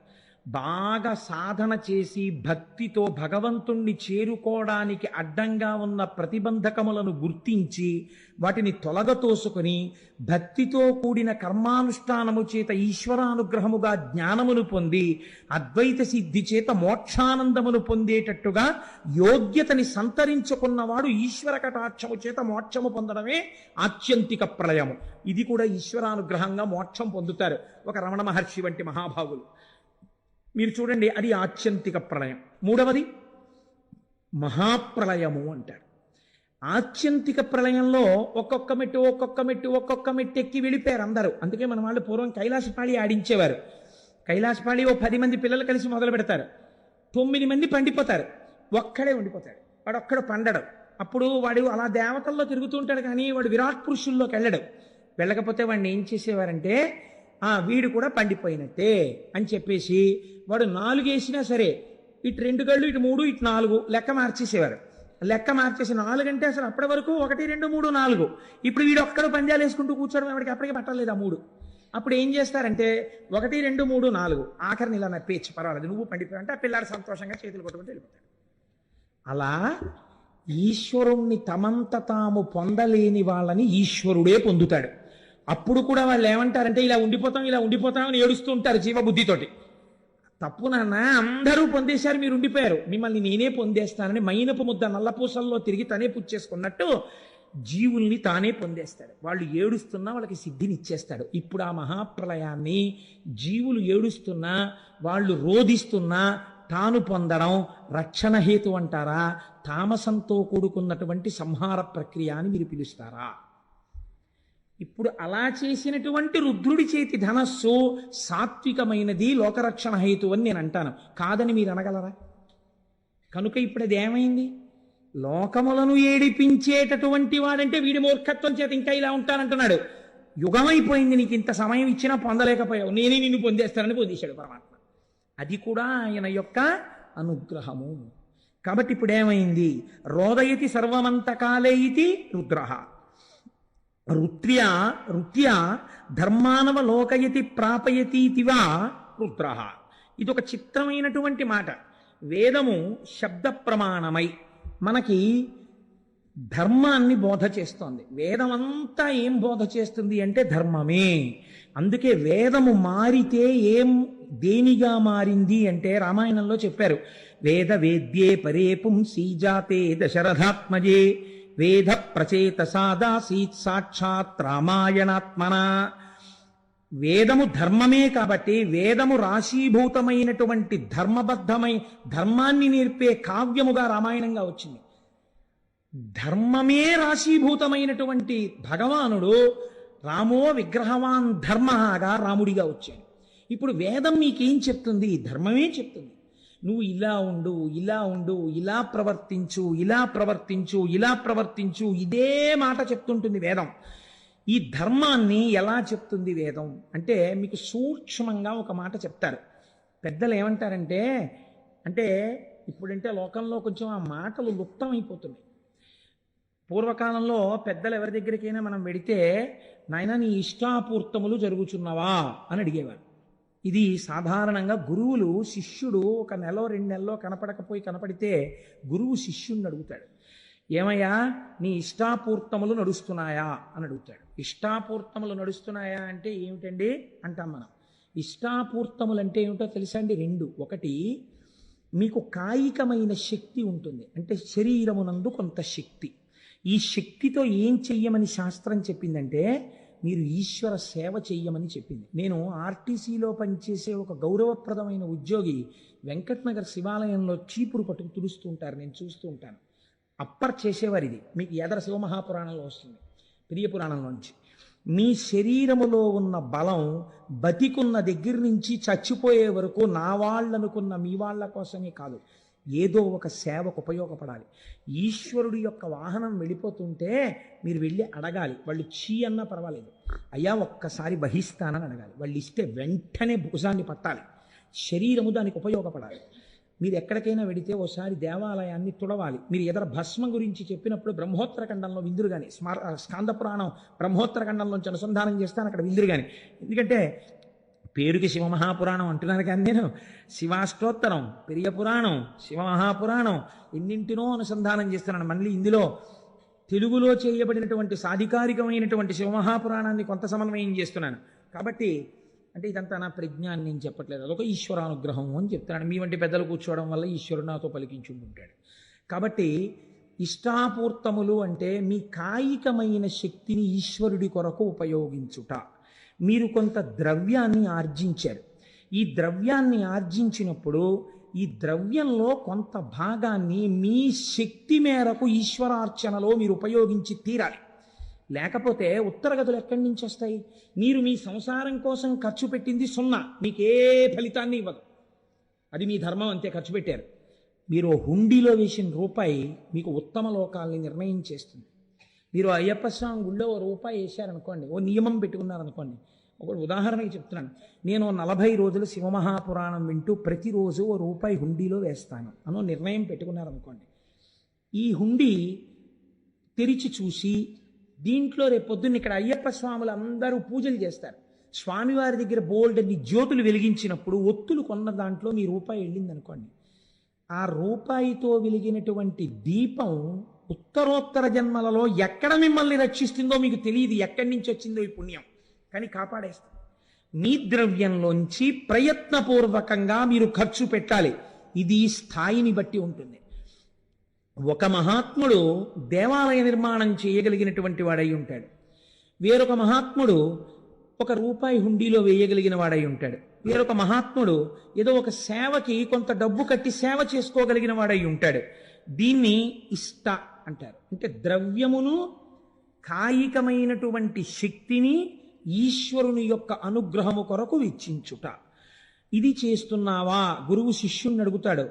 బాగా సాధన చేసి భక్తితో భగవంతుణ్ణి చేరుకోవడానికి అడ్డంగా ఉన్న ప్రతిబంధకములను గుర్తించి వాటిని తొలగతోసుకొని భక్తితో కూడిన కర్మానుష్ఠానము చేత ఈశ్వరానుగ్రహముగా జ్ఞానమును పొంది అద్వైత సిద్ధి చేత మోక్షానందమును పొందేటట్టుగా యోగ్యతని సంతరించుకున్నవాడు ఈశ్వర కటాక్షము చేత మోక్షము పొందడమే ఆత్యంతిక ప్రళయము. ఇది కూడా ఈశ్వరానుగ్రహంగా మోక్షం పొందుతారు ఒక రమణ మహర్షి వంటి మహాభాగులు. మీరు చూడండి, అది ఆత్యంతిక ప్రళయం. మూడవది మహాప్రళయము అంటారు. ఆత్యంతిక ప్రళయంలో ఒక్కొక్క మెట్టు ఎక్కి వెళ్ళిపోయారు అందరూ. అందుకే మన వాళ్ళు పూర్వం కైలాసపాళి ఆడించేవారు. కైలాసపాళి 10 మంది పిల్లలు కలిసి మొదలు పెడతారు. 9 మంది పండిపోతారు, ఒక్కడే ఉండిపోతాడు. వాడు ఒక్కడు పండడు. అప్పుడు వాడు అలా దేవతల్లో తిరుగుతూ ఉంటాడు, కానీ వాడు విరాట్ పురుషుల్లోకి వెళ్ళడు. వెళ్ళకపోతే వాడిని ఏం చేసేవారంటే వీడు కూడా పండిపోయినట్టే అని చెప్పేసి వాడు 4 వేసినా సరే ఇటు 2 గళ్ళు ఇటు 3 ఇటు 4 లెక్క మార్చేసేవారు. లెక్క మార్చేసి 4 అంటే అసలు అప్పటి వరకు 1 2 3 4. ఇప్పుడు వీడు ఒక్కడు పందాలు వేసుకుంటూ కూర్చోవడం వాడికి అప్పటికే పట్టలేదు ఆ 3. అప్పుడు ఏం చేస్తారంటే 1 2 3 4 ఆఖరిని ఇలా నప్పేచ్చు, పర్వాలేదు నువ్వు పండిపోయావు అంటే ఆ పిల్లాడు సంతోషంగా చేతులు కొట్టుకుంటూ వెళ్ళిపోతాడు. అలా ఈశ్వరుణ్ణి తమంత తాము పొందలేని వాళ్ళని ఈశ్వరుడే పొందుతాడు. అప్పుడు కూడా వాళ్ళు ఏమంటారంటే ఇలా ఉండిపోతాం అని ఏడుస్తూ ఉంటారు జీవబుద్ధితోటి. తప్పు నాన్న, అందరూ పొందేశారు, మీరు ఉండిపోయారు, మిమ్మల్ని నేనే పొందేస్తానని మైనపు ముద్ద నల్లపూసల్లో తిరిగి తనే పుచ్చేసుకున్నట్టు జీవుల్ని తానే పొందేస్తాడు. వాళ్ళు ఏడుస్తున్నా వాళ్ళకి సిద్ధిని ఇచ్చేస్తాడు. ఇప్పుడు ఆ మహాప్రళయాన్ని జీవులు ఏడుస్తున్నా వాళ్ళు రోధిస్తున్నా తాను పొందడం రక్షణ హేతు అంటారా, తామసంతో కూడుకున్నటువంటి సంహార ప్రక్రియ అని మీరు పిలుస్తారా? ఇప్పుడు అలా చేసినటువంటి రుద్రుడి చేతి ధనస్సు సాత్వికమైనది, లోకరక్షణ హేతు అని నేను అంటాను. కాదని మీరు అనగలరా? కనుక ఇప్పుడు అది ఏమైంది? లోకములను ఏడిపించేటటువంటి వాడంటే వీడి మూర్ఖత్వం చేత ఇంకా ఇలా ఉంటానంటున్నాడు. యుగమైపోయింది, నీకు ఇంత సమయం ఇచ్చినా పొందలేకపోయావు, నేనే నిన్ను పొందేస్తానని పొందేశాడు పరమాత్మ. అది కూడా ఆయన యొక్క అనుగ్రహము. కాబట్టి ఇప్పుడు ఏమైంది? రోదయతి సర్వమంతకాలే ఇది రుద్రః రుత్యా ధర్మానవ లోకయతి ప్రాపయతీతివా రుద్రః. ఇది ఒక చిత్రమైనటువంటి మాట. వేదము శబ్ద ప్రమాణమై మనకి ధర్మాన్ని బోధ చేస్తోంది. వేదమంతా ఏం బోధ చేస్తుంది అంటే ధర్మమే. అందుకే వేదము మారితే దేనిగా మారింది అంటే రామాయణంలో చెప్పారు. వేద వేద్యే పరే పుంసీ జాతే దశరథాత్మజే వేద ప్రచేత సాదాసీత్ సాక్షాత్ రామాయణాత్మన. వేదము ధర్మమే కాబట్టి వేదము రాశీభూతమైనటువంటి ధర్మాన్ని నేర్పే కావ్యముగా రామాయణంగా వచ్చింది. ధర్మమే రాశీభూతమైనటువంటి భగవానుడు రామో విగ్రహవాన్ ధర్మగా రాముడిగా వచ్చాడు. ఇప్పుడు వేదం నీకేం చెప్తుంది? ధర్మమే చెప్తుంది. నువ్వు ఇలా ఉండు, ఇలా ఉండు, ఇలా ప్రవర్తించు, ఇలా ప్రవర్తించు, ఇలా ప్రవర్తించు, ఇదే మాట చెప్తుంటుంది వేదం. ఈ ధర్మాన్ని ఎలా చెప్తుంది వేదం అంటే మీకు సూక్ష్మంగా ఒక మాట చెప్తారు. పెద్దలు ఏమంటారంటే, అంటే ఇప్పుడంటే లోకంలో కొంచెం ఆ మాటలు లుప్తమైపోతున్నాయి. పూర్వకాలంలో పెద్దలు ఎవరి దగ్గరికైనా మనం వెడితే, నాయన నీ ఇష్టాపూర్తములు జరుగుచున్నవా అని అడిగేవారు. ఇది సాధారణంగా గురువులు శిష్యుడు ఒక నెల 2 నెలల్లో కనపడితే గురువు శిష్యుణ్ణి అడుగుతాడు, ఏమయ్యా నీ ఇష్టాపూర్తములు నడుస్తున్నాయా అని అడుగుతాడు. ఇష్టాపూర్తములు నడుస్తున్నాయా అంటే ఏమిటండి అంటాం మనం. ఇష్టాపూర్తములు అంటే ఏమిటో తెలుసా అండి? 2. ఒకటి, మీకు కాయికమైన శక్తి ఉంటుంది, అంటే శరీరమునందు కొంత శక్తి. ఈ శక్తితో ఏం చెయ్యమని శాస్త్రం చెప్పిందంటే మీరు ఈశ్వర సేవ చెయ్యమని చెప్పింది. నేను ఆర్టీసీలో పనిచేసే ఒక గౌరవప్రదమైన ఉద్యోగి వెంకట్నగర్ శివాలయంలో చీపురు పట్టుకు తుడుస్తూ ఉంటారు, నేను చూస్తూ ఉంటాను. అప్పర్ చేసేవారు. ఇది మీకు ఎదర శివమహాపురాణంలో వస్తుంది, ప్రియ పురాణంలోంచి. మీ శరీరములో ఉన్న బలం బతికున్న దగ్గర నుంచి చచ్చిపోయే వరకు నా వాళ్ళనుకున్న మీ వాళ్ళ కోసమే కాదు, ఏదో ఒక సేవకు ఉపయోగపడాలి. ఈశ్వరుడి యొక్క వాహనం వెళ్ళిపోతుంటే మీరు వెళ్ళి అడగాలి. వాళ్ళు చీ అన్నా పర్వాలేదు, అయ్యా ఒక్కసారి వహిస్తానని అడగాలి. వాళ్ళు ఇస్తే వెంటనే భుజాన్ని పట్టాలి. శరీరము దానికి ఉపయోగపడాలి. మీరు ఎక్కడికైనా వెడితే ఓసారి దేవాలయాన్ని తుడవాలి. మీరు ఎదర భస్మ గురించి చెప్పినప్పుడు బ్రహ్మోత్తర ఖండంలో విందురు కానీ, స్కాంద పురాణం బ్రహ్మోత్తర ఖండంలోంచి అనుసంధానం చేస్తాను, అక్కడ విందురు కానీ. ఎందుకంటే పేరుకి శివమహాపురాణం అంటున్నాను కానీ నేను శివాష్టోత్తరం, పెరియ పురాణం, శివమహాపురాణం ఎన్నింటినో అనుసంధానం చేస్తున్నాను. మళ్ళీ ఇందులో తెలుగులో చేయబడినటువంటి సాధికారికమైనటువంటి శివమహాపురాణాన్ని కొంత సమన్వయం చేస్తున్నాను. కాబట్టి అంటే ఇదంతా నా ప్రజ్ఞాన్ని నేను చెప్పట్లేదు, అదొక ఈశ్వరానుగ్రహం అని చెప్తున్నాను. మీ వంటి పెద్దలు కూర్చోవడం వల్ల ఈశ్వరుడు నాతో పలికించుంటుంటాడు. కాబట్టి ఇష్టాపూర్తములు అంటే మీ కాయికమైన శక్తిని ఈశ్వరుడి కొరకు ఉపయోగించుట. మీరు కొంత ద్రవ్యాన్ని ఆర్జించారు. ఈ ద్రవ్యాన్ని ఆర్జించినప్పుడు ఈ ద్రవ్యంలో కొంత భాగాన్ని మీ శక్తి మేరకు ఈశ్వరార్చనలో మీరు ఉపయోగించి తీరాలి. లేకపోతే ఉత్తరగతులు ఎక్కడి నుంచి వస్తాయి? మీరు మీ సంసారం కోసం ఖర్చు పెట్టింది 0, మీకే ఫలితాన్ని ఇవ్వదు. అది మీ ధర్మం, అంతే. ఖర్చు పెట్టారు. మీరు హుండీలో వేసిన రూపాయి మీకు ఉత్తమ లోకాలని నిర్ణయం చేస్తుంది. మీరు అయ్యప్ప స్వామి గుళ్ళో ₹1 వేశారనుకోండి, ఓ నియమం పెట్టుకున్నారనుకోండి. ఒక ఉదాహరణకి చెప్తున్నాను, నేను 40 రోజులు శివమహాపురాణం వింటూ ప్రతిరోజు ₹1 హుండీలో వేస్తాను అనో నిర్ణయం పెట్టుకున్నారనుకోండి. ఈ హుండీ తెరిచి చూసి దీంట్లో రేపొద్దున్న ఇక్కడ అయ్యప్ప స్వాములు అందరూ పూజలు చేస్తారు. స్వామివారి దగ్గర బోల్డన్ని జ్యోతులు వెలిగించినప్పుడు ఒత్తులు కొన్న దాంట్లో మీ ₹1 వెళ్ళిందనుకోండి. ఆ రూపాయితో వెలిగినటువంటి దీపం ఉత్తరోత్తర జన్మలలో ఎక్కడ మిమ్మల్ని రక్షిస్తుందో మీకు తెలియదు, ఎక్కడి నుంచి వచ్చిందో ఈ పుణ్యం, కానీ కాపాడేస్తుంది. మీ ద్రవ్యంలోంచి ప్రయత్నపూర్వకంగా మీరు ఖర్చు పెట్టాలి. ఇది స్థాయిని బట్టి ఉంటుంది. ఒక మహాత్ముడు దేవాలయ నిర్మాణం చేయగలిగినటువంటి వాడై ఉంటాడు. వేరొక మహాత్ముడు ₹1 హుండీలో వేయగలిగిన వాడై ఉంటాడు. వేరొక మహాత్ముడు ఏదో ఒక సేవకి కొంత డబ్బు కట్టి సేవ చేసుకోగలిగిన వాడై ఉంటాడు. దీన్ని ఇష్ట అంటారు. అంటే ద్రవ్యమును, కాయికమైనటువంటి శక్తిని ఈశ్వరుని యొక్క అనుగ్రహము కొరకు వెచ్చించుట. ఇది చేస్తున్నావా? గురువు శిష్యుణ్ణి అడుగుతాడు,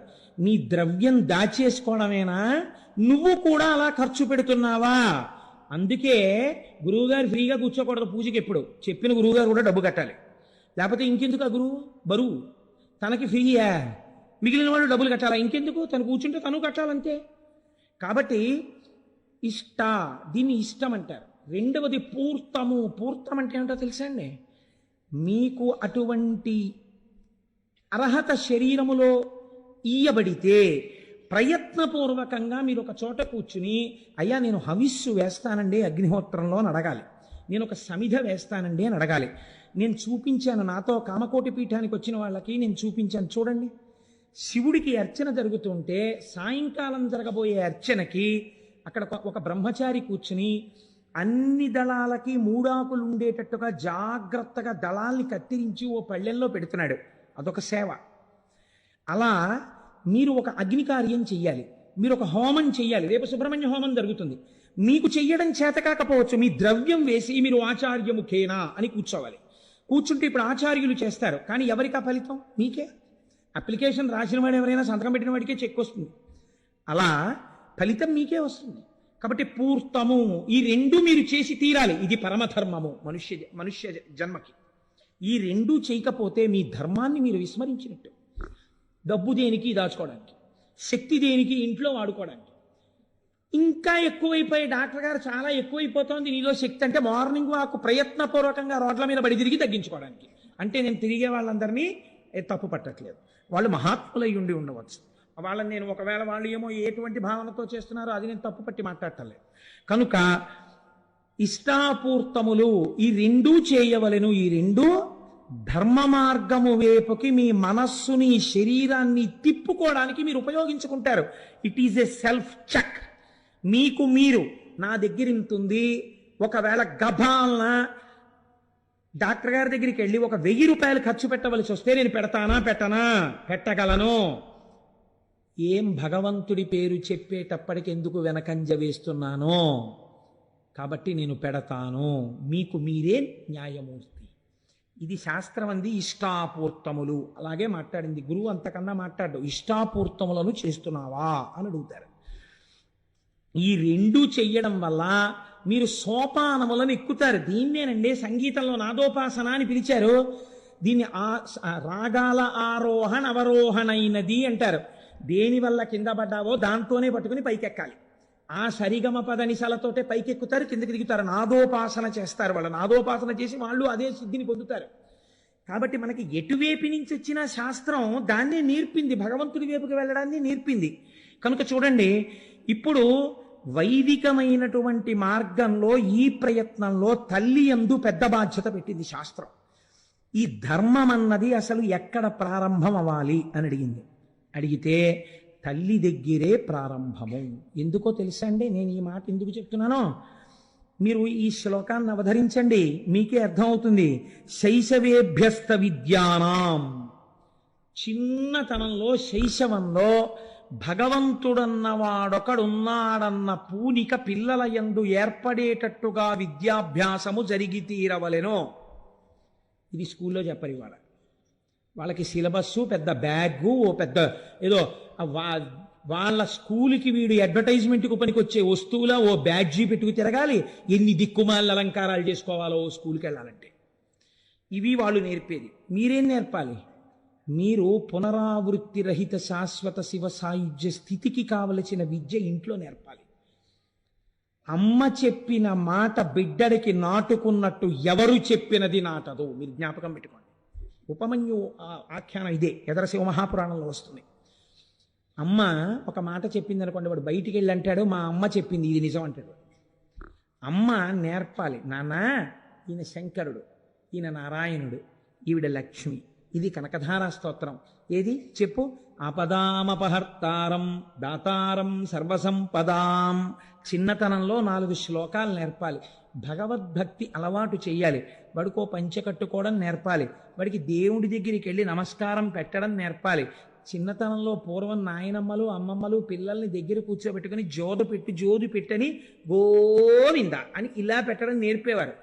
నీ ద్రవ్యం దాచేసుకోవడమేనా, నువ్వు కూడా అలా ఖర్చు పెడుతున్నావా? అందుకే గురువుగారు ఫ్రీగా కూర్చోకూడదు పూజకి. ఎప్పుడు చెప్పిన గురువుగారు కూడా డబ్బు కట్టాలి, లేకపోతే ఇంకెందుకు ఆ గురువు బరువు? తనకి ఫ్రీయా, మిగిలిన వాళ్ళు డబ్బులు కట్టాలా? ఇంకెందుకు, తను కూర్చుంటే తను కట్టాలంతే. కాబట్టి ఇష్ట, దీన్ని ఇష్టం అంటారు. రెండవది పూర్తము. పూర్తం అంటే ఏమిటో తెలుసా అండి? మీకు అటువంటి అర్హత శరీరములో ఇయ్యబడితే ప్రయత్నపూర్వకంగా మీరు ఒక చోట కూర్చుని, అయ్యా నేను హవిస్సు వేస్తానండి అగ్నిహోత్రంలో అని అడగాలి, నేను ఒక సమిధ వేస్తానండి అని అడగాలి. నేను చూపించాను, నాతో కామకోటి పీఠానికి వచ్చిన వాళ్ళకి నేను చూపించాను, చూడండి. శివుడికి అర్చన జరుగుతుంటే సాయంకాలం జరగబోయే అర్చనకి అక్కడ ఒక బ్రహ్మచారి కూర్చుని అన్ని దళాలకి మూడాకులు ఉండేటట్టుగా జాగ్రత్తగా దళాల్ని కత్తిరించి ఓ పళ్ళెంలో పెడుతున్నాడు. అదొక సేవ. అలా మీరు ఒక అగ్ని కార్యం చెయ్యాలి, మీరు ఒక హోమం చెయ్యాలి. రేపు సుబ్రహ్మణ్య హోమం జరుగుతుంది. మీకు చెయ్యడం చేత కాకపోవచ్చు, మీ ద్రవ్యం వేసి మీరు ఆచార్యముఖేనా అని కూర్చోవాలి. కూర్చుంటే ఇప్పుడు ఆచార్యులు చేస్తారు, కానీ ఎవరికి ఆ ఫలితం? మీకే. అప్లికేషన్ రాసిన వాడు ఎవరైనా సంతకం పెట్టిన వాడికే చెక్ వస్తుంది. అలా ఫలితం మీకే వస్తుంది. కాబట్టి పూర్తము, ఈ రెండు మీరు చేసి తీరాలి. ఇది పరమధర్మము మనుష్య జన్మకి. ఈ రెండు చేయకపోతే మీ ధర్మాన్ని మీరు విస్మరించినట్టు. డబ్బు దేనికి? దాచుకోవడానికి. శక్తి దేనికి? ఇంట్లో వాడుకోవడానికి. ఇంకా ఎక్కువైపోయి డాక్టర్ గారు చాలా ఎక్కువైపోతుంది నీలో శక్తి అంటే మార్నింగ్ వాక్ ప్రయత్నపూర్వకంగా రోడ్ల మీద బడి తిరిగి తగ్గించుకోవడానికి. అంటే నేను తిరిగే వాళ్ళందరినీ తప్పు పట్టట్లేదు, వాళ్ళు మహాత్ములై ఉండి ఉండవచ్చు. వాళ్ళని నేను ఒకవేళ వాళ్ళు ఏమో ఎటువంటి భావనతో చేస్తున్నారో అది నేను తప్పు పట్టి మాట్లాడటలేదు. కనుక ఇష్టాపూర్తములు ఈ రెండూ చేయవలెను. ఈ రెండు ధర్మ మార్గము వైపుకి మీ మనస్సుని శరీరాన్ని తిప్పుకోవడానికి మీరు ఉపయోగించుకుంటారు. It is a self check. మీకు మీరు, నా దగ్గర ఇంతుంది, ఒకవేళ గభాలన డాక్టర్ గారి దగ్గరికి వెళ్ళి ఒక 1000 రూపాయలు ఖర్చు పెట్టవలసి వస్తే నేను పెడతానా పెట్టనా? పెట్టగలను. ఏం భగవంతుడి పేరు చెప్పేటప్పటికి ఎందుకు వెనకంజ వేస్తున్నానో, కాబట్టి నేను పెడతాను. మీకు మీరే న్యాయమూర్తి. ఇది శాస్త్రం అంది ఇష్టాపూర్తములు. అలాగే మాట్లాడింది గురువు, అంతకన్నా మాట్లాడు. ఇష్టాపూర్తములను చేస్తున్నావా అని అడుగుతారు. ఈ రెండు చెయ్యడం వల్ల మీరు సోపానములను ఎక్కుతారు. దీన్నేనండి సంగీతంలో నాదోపాసన అని పిలిచారు. దీన్ని రాగాల ఆరోహణ అవరోహణైనది అంటారు. దేనివల్ల కింద పడ్డావో దాంతోనే పట్టుకుని పైకెక్కాలి. ఆ సరిగమ పదనిసలతోటే పైకెక్కుతారు, కిందకి దిగుతారు. నాదోపాసన చేస్తారు. వాళ్ళు నాదోపాసన చేసి వాళ్ళు అదే సిద్ధిని పొందుతారు. కాబట్టి మనకి ఎటువైపు నుంచి వచ్చిన శాస్త్రం దాన్నే నేర్పింది, భగవంతుడి వైపుకి వెళ్ళడాన్ని నేర్పింది. కనుక చూడండి, ఇప్పుడు వైదికమైనటువంటి మార్గంలో ఈ ప్రయత్నంలో తల్లి యందు పెద్ద బాధ్యత పెట్టింది శాస్త్రం. ఈ ధర్మం అన్నది అసలు ఎక్కడ ప్రారంభం అవ్వాలి అని అడిగింది. అడిగితే తల్లి దగ్గరే ప్రారంభము. ఎందుకో తెలుసా అండి? నేను ఈ మాట ఎందుకు చెప్తున్నానో మీరు ఈ శ్లోకాన్ని అవధరించండి, మీకే అర్థమవుతుంది. శైశవేభ్యస్త విద్యానాం, చిన్నతనంలో శైశవంలో భగవంతుడన్నవాడొకడున్నాడన్న పూనిక పిల్లల యందు ఏర్పడేటట్టుగా విద్యాభ్యాసము జరిగి తీరవలెను. ఇది స్కూల్లో చెప్పరు ఇవాళ. వాళ్ళకి సిలబస్సు, పెద్ద బ్యాగు, ఓ పెద్ద ఏదో వాళ్ళ స్కూల్కి వీడు అడ్వర్టైజ్మెంట్కి పనికి వచ్చే వస్తువుల ఓ బ్యాడ్జీ పెట్టుకు తిరగాలి, ఎన్ని దిక్కుమాల అలంకారాలు చేసుకోవాలో ఓ స్కూల్కి వెళ్ళాలంటే. ఇవి వాళ్ళు నేర్పేది. మీరేం నేర్పాలి? మీరు పునరావృత్తి రహిత శాశ్వత శివ సాయుధ్య స్థితికి కావలసిన విద్య ఇంట్లో నేర్పాలి. అమ్మ చెప్పిన మాట బిడ్డడికి నాటుకున్నట్టు ఎవరు చెప్పినది నాటదు. మీరు జ్ఞాపకం పెట్టుకోండి. ఉపమన్యు ఆఖ్యానం ఇదే, ఎదర శివ మహాపురాణంలో వస్తుంది. అమ్మ ఒక మాట చెప్పింది అనుకోండి, వాడు బయటికి వెళ్ళి అంటాడు మా అమ్మ చెప్పింది ఇది నిజం అంటాడు. అమ్మ నేర్పాలి, నాన్న ఈయన శంకరుడు, ఈయన నారాయణుడు, ఈవిడ లక్ష్మి, ఇది కనకధారా స్తోత్రం. ఏది చెప్పు? ఆపదామపహర్తారం దాతారం సర్వసంపదాం. చిన్నతనంలో 4 శ్లోకాలు నేర్పాలి. భగవద్భక్తి అలవాటు చెయ్యాలి. వాడికో పంచె కట్టుకోవడం నేర్పాలి. వాడికి దేవుడి దగ్గరికి వెళ్ళి నమస్కారం పెట్టడం నేర్పాలి. చిన్నతనంలో పూర్వం నాయనమ్మలు అమ్మమ్మలు పిల్లల్ని దగ్గర కూర్చోబెట్టుకుని జోదు పెట్టని గోవింద అని ఇలా పెట్టడం నేర్పేవారు.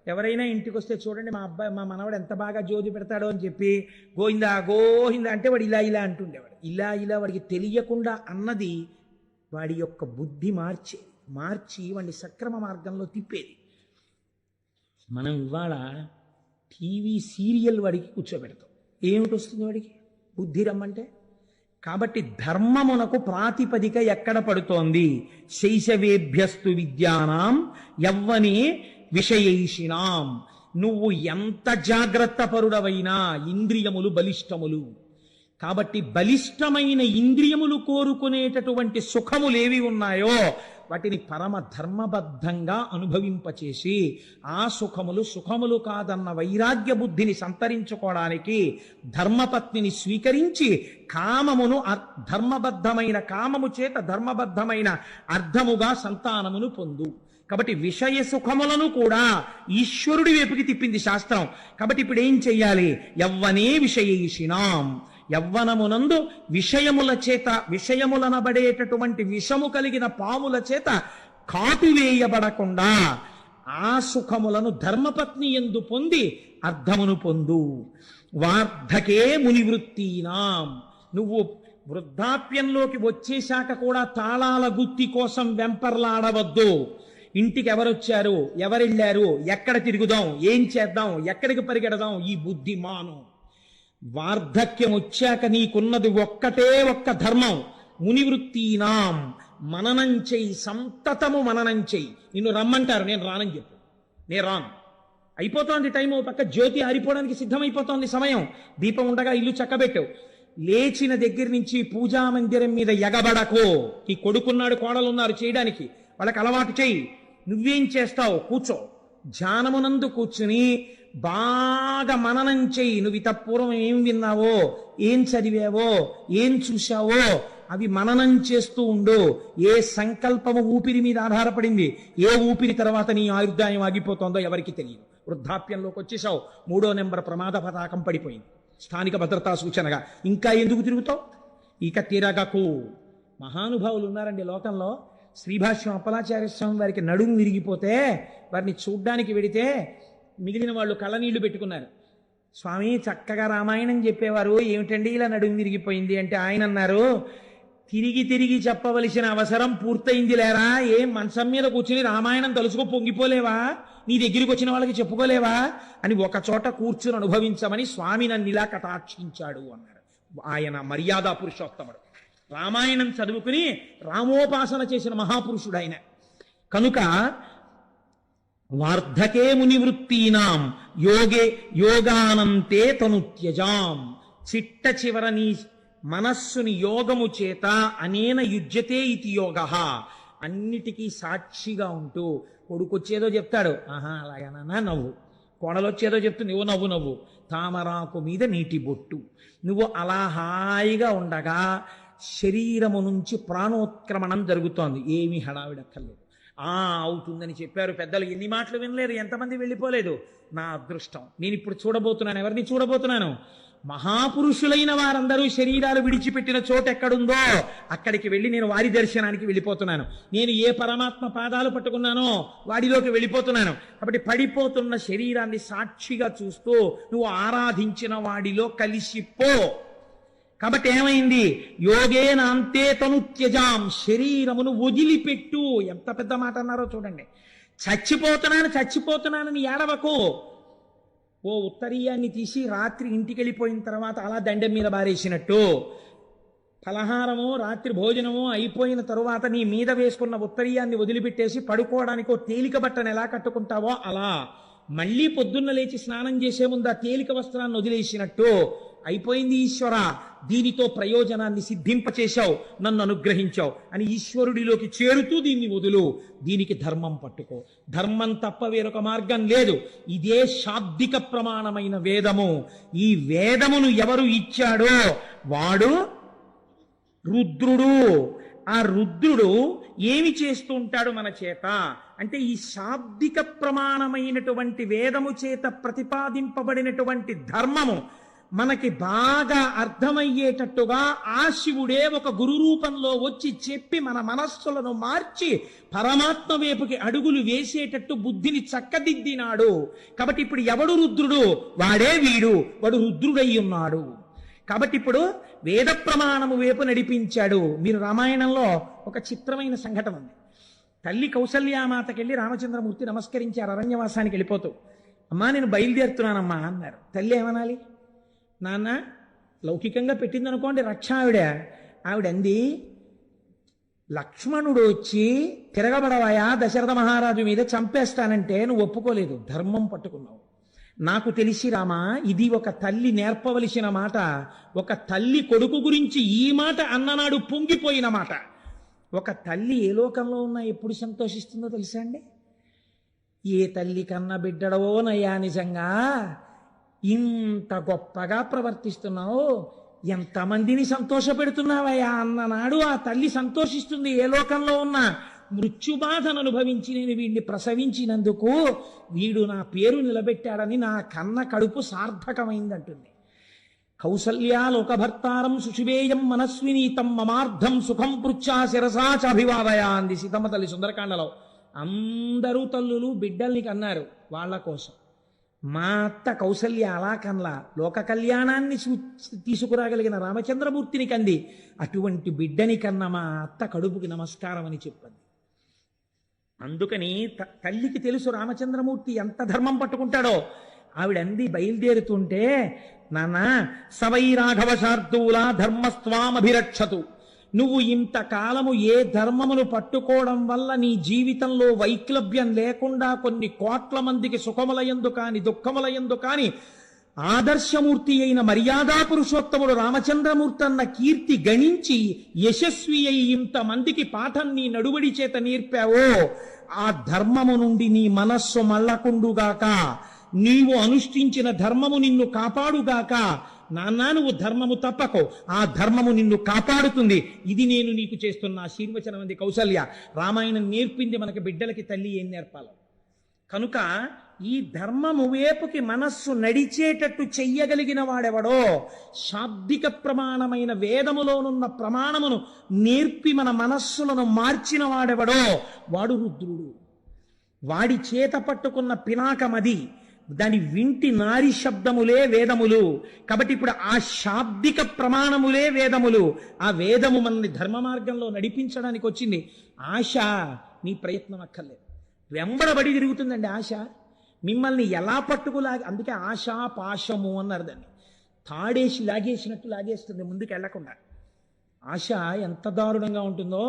ఎవరైనా ఇంటికి వస్తే చూడండి మా అబ్బాయి మా మనవడు ఎంత బాగా జోది పెడతాడో అని చెప్పి గోయిందా గోహిందా అంటే వాడు ఇలా ఇలా అంటుండేవాడు. ఇలా ఇలా వాడికి తెలియకుండా అన్నది వాడి యొక్క బుద్ధి మార్చి వాడిని సక్రమ మార్గంలో తిప్పేది. మనం ఇవాళ టీవీ సీరియల్ వాడికి కూర్చోబెడతాం. ఏమిటి వస్తుంది వాడికి బుద్ధి రమ్మంటే? కాబట్టి ధర్మమునకు ప్రాతిపదిక ఎక్కడ పడుతోంది? శైశవేభ్యస్తు విద్యానాం యవ్వనే విషయైషిణాం. నువ్వు ఎంత జాగ్రత్త పరుడవైనా ఇంద్రియములు బలిష్టములు. కాబట్టి బలిష్టమైన ఇంద్రియములు కోరుకునేటటువంటి సుఖములేవి ఉన్నాయో వాటిని పరమ ధర్మబద్ధంగా అనుభవింపచేసి ఆ సుఖములు కాదన్న వైరాగ్య బుద్ధిని సంతరించుకోవడానికి ధర్మపత్నిని స్వీకరించి కామమును ధర్మబద్ధమైన కామము చేత ధర్మబద్ధమైన అర్థముగా సంతానమును పొందు. కాబట్టి విషయ సుఖములను కూడా ఈశ్వరుడి వైపుకి తిప్పింది శాస్త్రం. కాబట్టి ఇప్పుడు ఏం చెయ్యాలి? యవ్వనే విషయేషిణాం. యవ్వనమునందు విషయముల చేత విషయములనబడేటటువంటి విషము కలిగిన పాముల చేత కాటువేయబడకుండా ఆ సుఖములను ధర్మపత్ని యందు పొంది అర్థమును పొందు. వార్ధకే మునివృత్తీనాం. నువ్వు వృద్ధాప్యంలోకి వచ్చేశాక కూడా తాళాల గుత్తి కోసం వెంపర్లాడవద్దు. ఇంటికి ఎవరొచ్చారు, ఎవరెళ్ళారు, ఎక్కడ తిరుగుదాం, ఏం చేద్దాం, ఎక్కడికి పరిగెడదాం, ఈ బుద్ధి మాను. వార్ధక్యం వచ్చాక నీకున్నది ఒక్కటే ఒక్క ధర్మం. మునివృత్తీనాం. మననం చెయ్యి, సంతతము మననం చెయ్యి. నిన్ను రమ్మంటారు, నేను రానని చెప్పు. నేను రాను. అయిపోతోంది టైం. పక్క జ్యోతి ఆరిపోవడానికి సిద్ధమైపోతోంది సమయం. దీపం ఉండగా ఇల్లు చక్కబెట్టావు. లేచిన దగ్గర నుంచి పూజా మందిరం మీద ఎగబడకో. ఈ కొడుకున్నాడు, కోడలున్నారు చేయడానికి, వాళ్ళకి అలవాటు చెయ్యి. నువ్వేం చేస్తావు? కూర్చో. ధ్యానమునందు కూర్చుని బాగా మననం చెయ్యి. నువ్వు ఇతపూర్వం ఏం విన్నావో, ఏం చదివావో, ఏం చూశావో అవి మననం చేస్తూ ఉండు. ఏ సంకల్పము ఊపిరి మీద ఆధారపడింది, ఏ ఊపిరి తర్వాత నీ ఆయుర్దాయం ఆగిపోతుందో ఎవరికి తెలియదు. వృద్ధాప్యంలోకి వచ్చేసావు, 3వ నెంబర్ ప్రమాద పతాకం పడిపోయింది, స్థానిక భద్రతా సూచనగా. ఇంకా ఎందుకు తిరుగుతావు? ఇక తిరగకు. మహానుభావులు ఉన్నారండి లోకంలో. శ్రీభాష్యం అప్పలాచార్య స్వామి వారికి నడుము విరిగిపోతే వారిని చూడ్డానికి వెడితే మిగిలిన వాళ్ళు కళ్ళనీళ్లు పెట్టుకున్నారు. స్వామి చక్కగా రామాయణం చెప్పేవారు, ఏమిటండి ఇలా నడుము విరిగిపోయింది అంటే ఆయన అన్నారు, తిరిగి తిరిగి చెప్పవలసిన అవసరం పూర్తయింది లేరా? ఏం మంచం మీద కూర్చుని రామాయణం తలుచుకో పొంగిపోలేవా? నీ దగ్గరికి వచ్చిన వాళ్ళకి చెప్పుకోలేవా అని ఒక చోట కూర్చుని అనుభవించమని స్వామి నన్ను ఇలా కటాక్షించాడు అన్నారు. ఆయన మర్యాదా పురుషోత్తముడు. రామాయణం చదువుకుని రామోపాసన చేసిన మహాపురుషుడు ఆయన. కనుక వార్ధకే మునివృత్తీనాం యోగానంతే తను త్యజాం. చిట్ట చివర నీ మనస్సుని యోగము చేత అనేన యుజ్యతే ఇతి యోగః. అన్నిటికీ సాక్షిగా ఉంటూ కొడుకొచ్చేదో చెప్తాడు, ఆహా అలాగేనా నవ్వు. కోడలొచ్చేదో చెప్తుంది, ఓ నవ్వు. తామరాకు మీద నీటి బొట్టు. నువ్వు అలా హాయిగా ఉండగా శరీరము నుంచి ప్రాణోత్క్రమణం జరుగుతోంది. ఏమీ హడావిడక్కర్లేదు. అవుతుందని చెప్పారు పెద్దలు, ఎన్ని మాటలు వినలేరు, ఎంతమంది వెళ్ళిపోలేదు. నా అదృష్టం. నేను ఇప్పుడు చూడబోతున్నాను. ఎవరిని చూడబోతున్నాను? మహాపురుషులైన వారందరూ శరీరాలు విడిచిపెట్టిన చోటు ఎక్కడుందో అక్కడికి వెళ్ళి నేను వారి దర్శనానికి వెళ్ళిపోతున్నాను. నేను ఏ పరమాత్మ పాదాలు పట్టుకున్నానో వాడిలోకి వెళ్ళిపోతున్నాను. కాబట్టి పడిపోతున్న శరీరాన్ని సాక్షిగా చూస్తూ నువ్వు ఆరాధించిన వాడిలో కలిసిపో. కాబట్టి ఏమైంది? యోగేనాంతే తను త్యజాం. శరీరమును వదిలిపెట్టు. ఎంత పెద్ద మాట అన్నారో చూడండి. చచ్చిపోతున్నానని ఏడవకు. ఓ ఉత్తరీయాన్ని తీసి రాత్రి ఇంటికి వెళ్ళిపోయిన తర్వాత అలా దండెం మీద బారేసినట్టు ఫలహారమో రాత్రి భోజనమో అయిపోయిన తరువాత నీ మీద వేసుకున్న ఉత్తరీయాన్ని వదిలిపెట్టేసి పడుకోవడానికి ఓ తేలిక బట్టను ఎలా కట్టుకుంటావో అలా మళ్ళీ పొద్దున్న లేచి స్నానం చేసే ముందు ఆ తేలిక వస్త్రాన్ని వదిలేసినట్టు అయిపోయింది. ఈశ్వర, దీనితో ప్రయోజనాన్ని సిద్ధింపచేశావు, నన్ను అనుగ్రహించావు అని ఈశ్వరుడిలోకి చేరుతూ దీన్ని వదులు. దీనికి ధర్మం పట్టుకో. ధర్మం తప్ప వేరొక మార్గం లేదు. ఇదే శాబ్దిక ప్రమాణమైన వేదము. ఈ వేదమును ఎవరు ఇచ్చాడో వాడు రుద్రుడు. ఆ రుద్రుడు ఏమి చేస్తూ ఉంటాడు మన చేత అంటే ఈ శాబ్దిక ప్రమాణమైనటువంటి వేదము చేత ప్రతిపాదింపబడినటువంటి ధర్మము మనకి బాగా అర్థమయ్యేటట్టుగా ఆ శివుడే ఒక గురు రూపంలో వచ్చి చెప్పి మన మనస్సులను మార్చి పరమాత్మ వైపుకి అడుగులు వేసేటట్టు బుద్ధిని చక్కదిద్దినాడు. కాబట్టి ఇప్పుడు ఎవడు రుద్రుడు? వాడే వీడు, వాడు రుద్రుడై ఉన్నాడు. కాబట్టి ఇప్పుడు వేద ప్రమాణము వైపు నడిపించాడు. మీరు రామాయణంలో ఒక చిత్రమైన సంఘటన ఉంది. తల్లి కౌసల్యామాతకెళ్ళి రామచంద్రమూర్తి నమస్కరించారు అరణ్యవాసానికి వెళ్ళిపోతూ. అమ్మా నేను బయలుదేరుతున్నానమ్మా అన్నారు. తల్లి ఏమనాలి? నాన్న లౌకికంగా పెట్టిందనుకోండి రక్ష ఆవిడంది, లక్ష్మణుడు వచ్చి తిరగబడవాయా దశరథ మహారాజు మీద, చంపేస్తానంటే నువ్వు ఒప్పుకోలేదు, ధర్మం పట్టుకున్నావు. నాకు తెలిసి రామా, ఇది ఒక తల్లి నేర్పవలసిన మాట. ఒక తల్లి కొడుకు గురించి ఈ మాట అన్ననాడు పొంగిపోయిన మాట. ఒక తల్లి ఏ లోకంలో ఉన్నా ఎప్పుడు సంతోషిస్తుందో తెలుసా అండి? ఏ తల్లి కన్న బిడ్డడవో నయ్యా, నిజంగా ఇంత గొప్పగా ప్రవర్తిస్తున్నావు, ఎంతమందిని సంతోషపెడుతున్నావయ్యా అన్ననాడు ఆ తల్లి సంతోషిస్తుంది. ఏ లోకంలో ఉన్నా మృత్యుబాధను అనుభవించి నేను వీడిని ప్రసవించినందుకు వీడు నా పేరు నిలబెట్టాడని నా కన్న కడుపు సార్థకమైందంటుంది. కౌసల్యా లోకభర్తారం సుషివేయం మనస్వినీతం మమార్థం సుఖం పృచ్ఛా శిరసా చాభివాదయా అంది సీతమ్మ తల్లి సుందరకాండలో. అందరూ తల్లులు బిడ్డల్ని కన్నారు వాళ్ళ కోసం. మా అత్త కౌసల్య అలా కన్లా, లోక కళ్యాణాన్ని తీసుకురాగలిగిన రామచంద్రమూర్తిని కంది. అటువంటి బిడ్డని కన్న మా అత్త కడుపుకి నమస్కారం అని చెప్పింది. అందుకని తల్లికి తెలుసు రామచంద్రమూర్తి ఎంత ధర్మం పట్టుకుంటాడో. ఆవిడంది బయలుదేరుతుంటే, నాన్న సవై రాఘవ శార్దూల ధర్మస్వామభిరక్షతు, నువ్వు ఇంతకాలము ఏ ధర్మమును పట్టుకోవడం వల్ల నీ జీవితంలో వైక్లభ్యం లేకుండా కొన్ని కోట్ల మందికి సుఖములయందు కాని దుఃఖములయందు కాని ఆదర్శమూర్తి అయిన మర్యాదా పురుషోత్తముడు రామచంద్రమూర్తి అన్న కీర్తి గణించి యశస్వి అయి ఇంతమందికి పాఠం నీ నడువడి చేత నేర్పావో, ఆ ధర్మము నుండి నీ మనస్సు మళ్ళకుండుగాక, నీవు అనుష్ఠించిన ధర్మము నిన్ను కాపాడుగాక. నాన్న నువ్వు ధర్మము తప్పకో, ఆ ధర్మము నిన్ను కాపాడుతుంది. ఇది నేను నీకు చేస్తున్న ఆశీర్వచనం అంది కౌసల్య. రామాయణం నేర్పింది మనకి బిడ్డలకి తల్లి ఏం నేర్పాలో. కనుక ఈ ధర్మము వైపుకి మనస్సు నడిచేటట్టు చెయ్యగలిగిన వాడెవడో, శాబ్దిక ప్రమాణమైన వేదములోనున్న ప్రమాణమును నేర్పి మన మనస్సులను మార్చిన వాడెవడో వాడు రుద్రుడు. వాడి చేత పట్టుకున్న పినాకమది, దాని వింటి నారి శబ్దములే వేదములు. కాబట్టి ఇప్పుడు ఆ శాబ్దిక ప్రమాణములే వేదములు. ఆ వేదము మనల్ని ధర్మ మార్గంలో నడిపించడానికి వచ్చింది. ఆశ నీ ప్రయత్నం అక్కర్లేదు, వెంబడబడి తిరుగుతుందండి ఆశ. మిమ్మల్ని ఎలా పట్టుకులాగి, అందుకే ఆశా పాశము అన్నారు దాన్ని. తాడేసి లాగేసినట్టు లాగేస్తుంది ముందుకు వెళ్లకుండా. ఆశ ఎంత దారుణంగా ఉంటుందో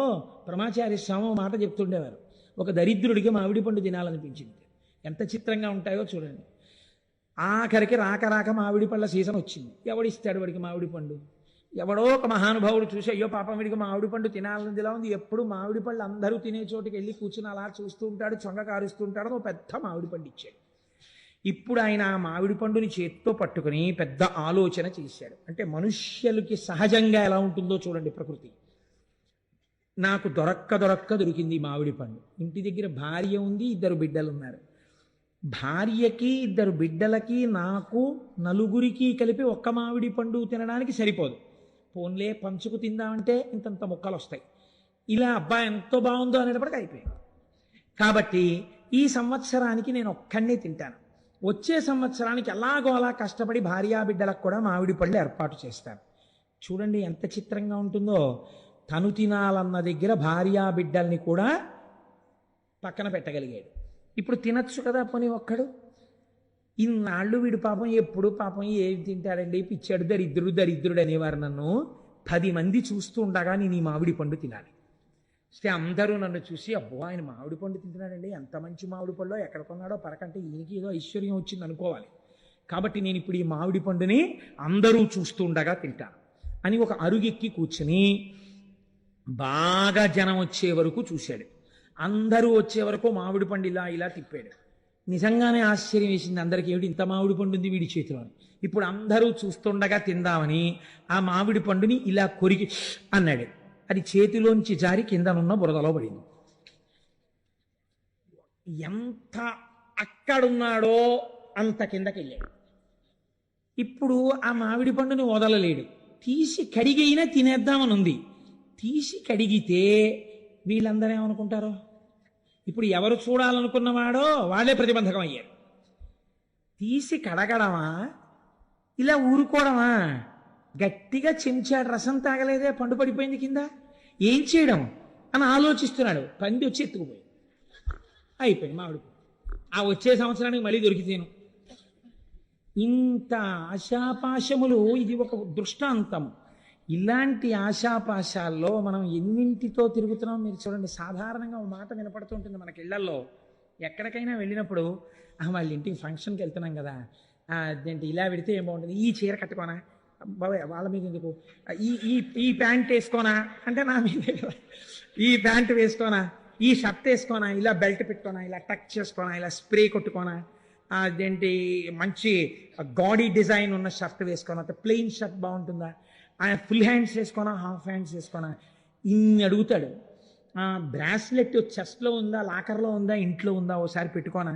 పరమాచార్య స్వామి మాట చెప్తుండేవారు. ఒక దరిద్రుడికి మామిడి పండు తినాలనిపించింది. ఎంత చిత్రంగా ఉంటాయో చూడండి. ఆఖరికి రాక మామిడి పళ్ళ సీజన్ వచ్చింది. ఎవడిస్తాడు వాడికి మామిడి పండు? ఎవడో ఒక మహానుభావుడు చూసి, అయ్యో పాపం వీడికి మామిడి పండు తినాలనిదిలా ఉంది, ఎప్పుడు మామిడి పళ్ళు అందరూ తినే చోటుకి వెళ్ళి కూర్చుని అలా చూస్తూ ఉంటాడు, చొంగ కారుస్తూ ఉంటాడు. ఒక పెద్ద మామిడి పండు ఇచ్చాడు. ఇప్పుడు ఆయన ఆ మామిడి పండుని చేత్తో పట్టుకుని పెద్ద ఆలోచన చేశాడు. అంటే మనుష్యులకి సహజంగా ఎలా ఉంటుందో చూడండి ప్రకృతి. నాకు దొరక్క దొరికింది మామిడి పండు. ఇంటి దగ్గర భార్య ఉంది, 2 బిడ్డలు ఉన్నారు. భార్యకి 2 బిడ్డలకి నాకు నలుగురికి కలిపి ఒక్క మామిడి పండు తినడానికి సరిపోదు. పోన్లే పంచుకు తిందామంటే ఇంతంత ముక్కలు వస్తాయి. ఇలా అబ్బా ఎంతో బాగుందో అనేటప్పటికి అయిపోయింది. కాబట్టి ఈ సంవత్సరానికి నేను ఒక్కడే తింటాను. వచ్చే సంవత్సరానికి ఎలాగో అలా కష్టపడి భార్యా బిడ్డలకు కూడా మామిడి పళ్ళు ఏర్పాటు చేస్తాను. చూడండి ఎంత చిత్రంగా ఉంటుందో. తను తినాలన్న దగ్గర భార్యా బిడ్డల్ని కూడా పక్కన పెట్టగలిగాడు. ఇప్పుడు తినచ్చు కదా పోనీ ఒక్కడు. ఇన్నాళ్ళు వీడు పాపం ఎప్పుడు పాపం ఏమి తింటాడండి, పిచ్చాడు, దరిద్రుడు అనేవారు నన్ను. 10 మంది చూస్తూ ఉండగా నేను ఈ మామిడి పండు తినాలి. అంటే అందరూ నన్ను చూసి, అబ్బో ఆయన మామిడి పండు తింటున్నాడండి, ఎంత మంచి మామిడి పండు, ఎక్కడ కొన్నాడో పరకంటే ఈయనకి ఏదో ఐశ్వర్యం వచ్చింది అనుకోవాలి. కాబట్టి నేను ఇప్పుడు ఈ మామిడి పండుని అందరూ చూస్తూ ఉండగా తింటాను అని ఒక అరుగెక్కి కూర్చుని బాగా జనం వచ్చే వరకు చూశాడు. అందరూ వచ్చే వరకు మామిడి పండు ఇలా తిప్పాడు. నిజంగానే ఆశ్చర్యం వేసింది అందరికీ, ఏమిటి ఇంత మామిడి పండు ఉంది వీడి చేతిలో. ఇప్పుడు అందరూ చూస్తుండగా తిందామని ఆ మామిడి పండుని ఇలా కొరికి అన్నాడు. అది చేతిలోంచి జారి కిందనున్న బురదలో పడింది. ఎంత అక్కడున్నాడో అంత కిందకి వెళ్ళాడు. ఇప్పుడు ఆ మామిడి పండుని వదలలేడు. తీసి కడిగైనా తినేద్దామని ఉంది. తీసి కడిగితే వీళ్ళందరూ ఏమనుకుంటారు? ఇప్పుడు ఎవరు చూడాలనుకున్నవాడో వాళ్ళే ప్రతిబంధకం అయ్యారు. తీసి కడగడమా, ఇలా ఊరుకోవడమా? గట్టిగా చెంచాడు రసం తాగలేదే, పండు పడిపోయింది కింద, ఏం చేయడం అని ఆలోచిస్తున్నాడు. పంది వచ్చి ఎత్తుకుపోయి అయిపోయింది మామిడి. ఆ వచ్చే సంవత్సరానికి మళ్ళీ దొరికితేను. ఇంత ఆశాపాశములు, ఇది ఒక దృష్టాంతం. ఇలాంటి ఆశాపాశాల్లో మనం ఎన్నింటితో తిరుగుతున్నాం మీరు చూడండి. సాధారణంగా ఒక మాట వినపడుతుంటుంది మనకి ఇళ్లల్లో. ఎక్కడికైనా వెళ్ళినప్పుడు వాళ్ళ ఇంటికి ఫంక్షన్కి వెళ్తున్నాం కదా, అదేంటి ఇలా పెడితే ఏం బాగుంటుంది, ఈ చీర కట్టుకోనా బాబాయ్, వాళ్ళ మీద ఎందుకు, ఈ ఈ ఈ ప్యాంట్ వేసుకోనా అంటే నా మీదే కదా, ఈ ప్యాంట్ వేసుకోనా, ఈ షర్ట్ వేసుకోనా, ఇలా బెల్ట్ పెట్టుకోనా, ఇలా టక్ చేసుకోనా, ఇలా స్ప్రే కొట్టుకోనా, అదేంటి మంచి గాడీ డిజైన్ ఉన్న షర్ట్ వేసుకోనా, ప్లెయిన్ షర్ట్ బాగుంటుందా, ఫుల్ హ్యాండ్స్ వేసుకోనా, హాఫ్ హ్యాండ్స్ వేసుకోనా, ఇన్ని అడుగుతాడు. బ్రాస్లెట్ చెస్ట్లో ఉందా, లాకర్లో ఉందా, ఇంట్లో ఉందా, ఓసారి పెట్టుకోనా.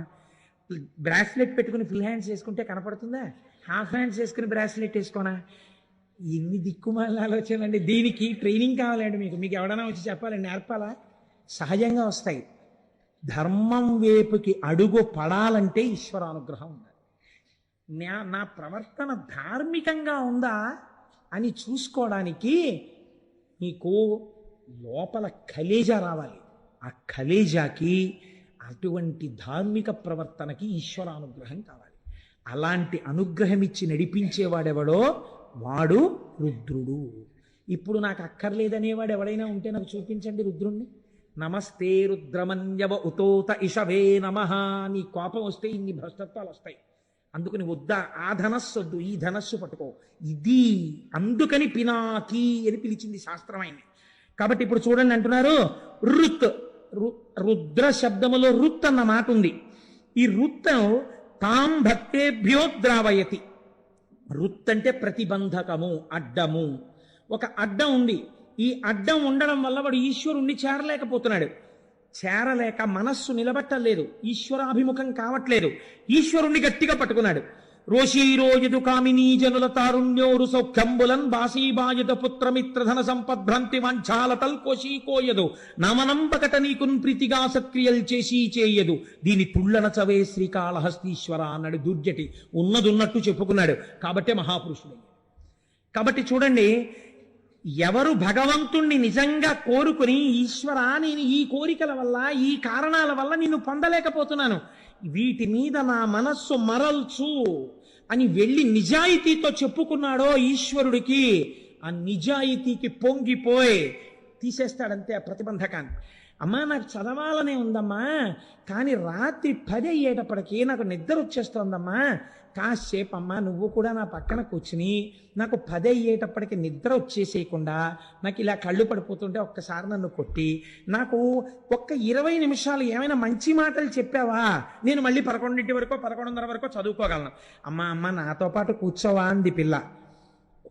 బ్రాస్లెట్ పెట్టుకుని ఫుల్ హ్యాండ్స్ వేసుకుంటే కనపడుతుందా, హాఫ్ హ్యాండ్స్ వేసుకుని బ్రాస్లెట్ వేసుకోనా. ఎన్ని దిక్కుమాల ఆలోచనండి. దీనికి ట్రైనింగ్ కావాలండి మీకు ఎవడైనా వచ్చి చెప్పాలండి, నేర్పాలా? సహజంగా వస్తాయి. ధర్మం వైపుకి అడుగు పడాలంటే ఈశ్వరానుగ్రహం ఉండాలి. నా ప్రవర్తన ధార్మికంగా ఉందా అని చూసుకోవడానికి నీకు లోపల కలేజా రావాలి. ఆ కలేజాకి, అటువంటి ధార్మిక ప్రవర్తనకి ఈశ్వరానుగ్రహం కావాలి. అలాంటి అనుగ్రహం ఇచ్చి నడిపించేవాడెవడో వాడు రుద్రుడు. ఇప్పుడు నాకు అక్కర్లేదనేవాడు ఎవడైనా ఉంటే నాకు చూపించండి రుద్రుణ్ణి. నమస్తే రుద్రమన్యవ ఉతోత ఇషవే నమః. నీ కోపం వస్తే ఇన్ని భ్రష్టత్వాలు వస్తాయి. అందుకని వద్దా, ఆ ధనస్సు వద్దు, ఈ ధనస్సు పట్టుకో, ఇది అందుకని పినాకి అని పిలిచింది శాస్త్రం ఆయన్ని. కాబట్టి ఇప్పుడు చూడండి అంటున్నారు రుత్, రుద్ర శబ్దములో రుత్ అన్న మాట ఉంది. ఈ రుత్ తాం భక్తేభ్యో ద్రావయతి. రుత్ అంటే ప్రతిబంధకము, అడ్డము. ఒక అడ్డం ఉంది. ఈ అడ్డం ఉండడం వల్ల వాడు ఈశ్వరుణ్ణి చేరలేకపోతున్నాడు. చేరలేక మనస్సు నిలబట్టలేదు, ఈశ్వరాభిముఖం కావట్లేదు. ఈశ్వరుణ్ణి గట్టిగా పట్టుకున్నాడు. రోషీరోయదు కామినీ జనుల తారుణ్యోరు సౌఖ్యంబులన్ బాసీబాయత పుత్రమిత్రధన సంపద్భ్రాంతి వంఛాలతల్ కోశీకోయదు నమనంబకట నీకున్ ప్రీతిగా సత్క్రియలు చేసి చేయదు దీని తుళ్ళన చవే శ్రీకాళహస్తీశ్వర అన్నాడు దుర్జటి. ఉన్నదున్నట్టు చెప్పుకున్నాడు కాబట్టి మహాపురుషుడయ్యాడు. కాబట్టి చూడండి, ఎవరు భగవంతుణ్ణి నిజంగా కోరుకుని ఈశ్వరా నేను ఈ కోరికల వల్ల, ఈ కారణాల వల్ల నిన్ను పొందలేకపోతున్నాను, వీటి మీద నా మనస్సు మరల్చు అని వెళ్ళి నిజాయితీతో చెప్పుకున్నాడో ఈశ్వరుడికి, ఆ నిజాయితీకి పొంగిపోయి తీసేస్తాడంతే ఆ ప్రతిబంధకాన్ని. అమ్మా నాకు చదవాలనే ఉందమ్మా, కానీ రాత్రి 10 అయ్యేటప్పటికీ నాకు నిద్ర వచ్చేస్తోందమ్మా, కాసేపు అమ్మా నువ్వు కూడా నా పక్కన కూర్చుని నాకు 10 అయ్యేటప్పటికి నిద్ర వచ్చేసేయకుండా నాకు ఇలా కళ్ళు పడిపోతుంటే ఒక్కసారి నన్ను కొట్టి నాకు ఒక్క 20 నిమిషాలు ఏమైనా మంచి మాటలు చెప్పావా, నేను మళ్ళీ 11 వరకు 11:30 వరకు చదువుకోగలను. అమ్మ నాతో పాటు కూర్చోవా అంది పిల్ల.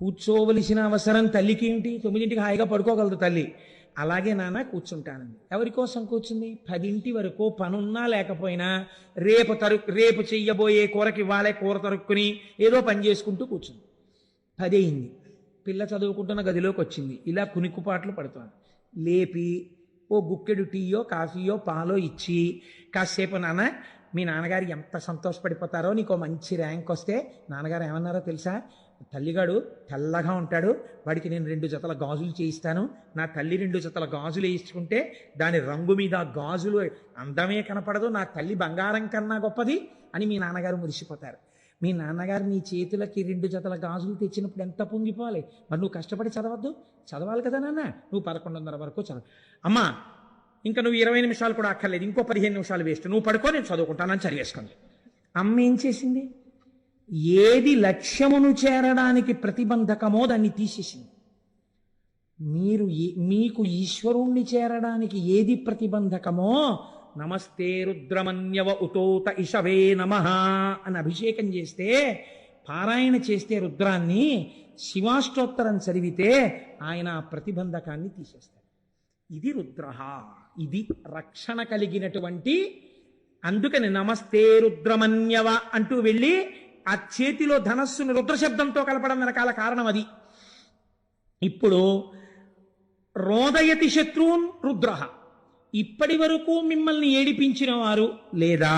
కూర్చోవలసిన అవసరం తల్లికి ఏంటి? 9ంటికి హాయిగా పడుకోగలదు తల్లి. అలాగే నాన్న కూర్చుంటానండి. ఎవరి కోసం కూర్చుంది? 10 వరకు పనున్నా లేకపోయినా రేపు చెయ్యబోయే కూరకి ఇవ్వాలే, కూర తరుక్కుని ఏదో పని చేసుకుంటూ కూర్చుంది. 10 అయింది. పిల్ల చదువుకుంటున్న గదిలోకి వచ్చింది. ఇలా కునిక్కుపాట్లు పడుతుంది. లేపి ఓ గుక్కెడు టీయో కాఫీయో పాలో ఇచ్చి, కాసేపు నాన్న మీ నాన్నగారు ఎంత సంతోషపడిపోతారో, నీకు మంచి ర్యాంక్ వస్తే నాన్నగారు ఏమన్నారో తెలుసా, తల్లిగాడు తెల్లగా ఉంటాడు, వాడికి నేను 2 జతల గాజులు చేయిస్తాను, నా తల్లి 2 జతల గాజులు వేయించుకుంటే దాని రంగు మీద గాజులు అందమే కనపడదు, నా తల్లి బంగారం కన్నా గొప్పది అని మీ నాన్నగారు మురిసిపోతారు. మీ నాన్నగారు నీ చేతులకి 2 జతల గాజులు తెచ్చినప్పుడు ఎంత పొంగిపోవాలి. మరి నువ్వు కష్టపడి చదవాలి కదా నాన్న, నువ్వు 11:30 వరకు చదవ. అమ్మా ఇంకా నువ్వు 20 నిమిషాలు కూడా అక్కర్లేదు, ఇంకో 15 నిమిషాలు వేస్ట్, నువ్వు పడుకో నేను చదువుకుంటానని చదివేసుకుంది. అమ్మ ఏం చేసింది? ఏది లక్ష్యమును చేరడానికి ప్రతిబంధకమో దాన్ని తీసేసింది. మీకు ఈశ్వరుణ్ణి చేరడానికి ఏది ప్రతిబంధకమో, నమస్తే రుద్రమన్యవ ఉతోత ఇషవే నమః అని అభిషేకం చేస్తే, పారాయణ చేస్తే రుద్రాన్ని, శివాష్టోత్తరం చదివితే ఆయన ఆ ప్రతిబంధకాన్ని తీసేస్తాడు. ఇది రుద్రః, ఇది రక్షణ కలిగినటువంటి. అందుకని నమస్తే రుద్రమన్యవ అంటూ వెళ్ళి ఆ చేతిలో ధనస్సుని రుద్రశబ్దంతో కలపడం వెనకాల కారణం అది. ఇప్పుడు రోదయతి శత్రువున్ రుద్ర, ఇప్పటి వరకు మిమ్మల్ని ఏడిపించిన వారు లేదా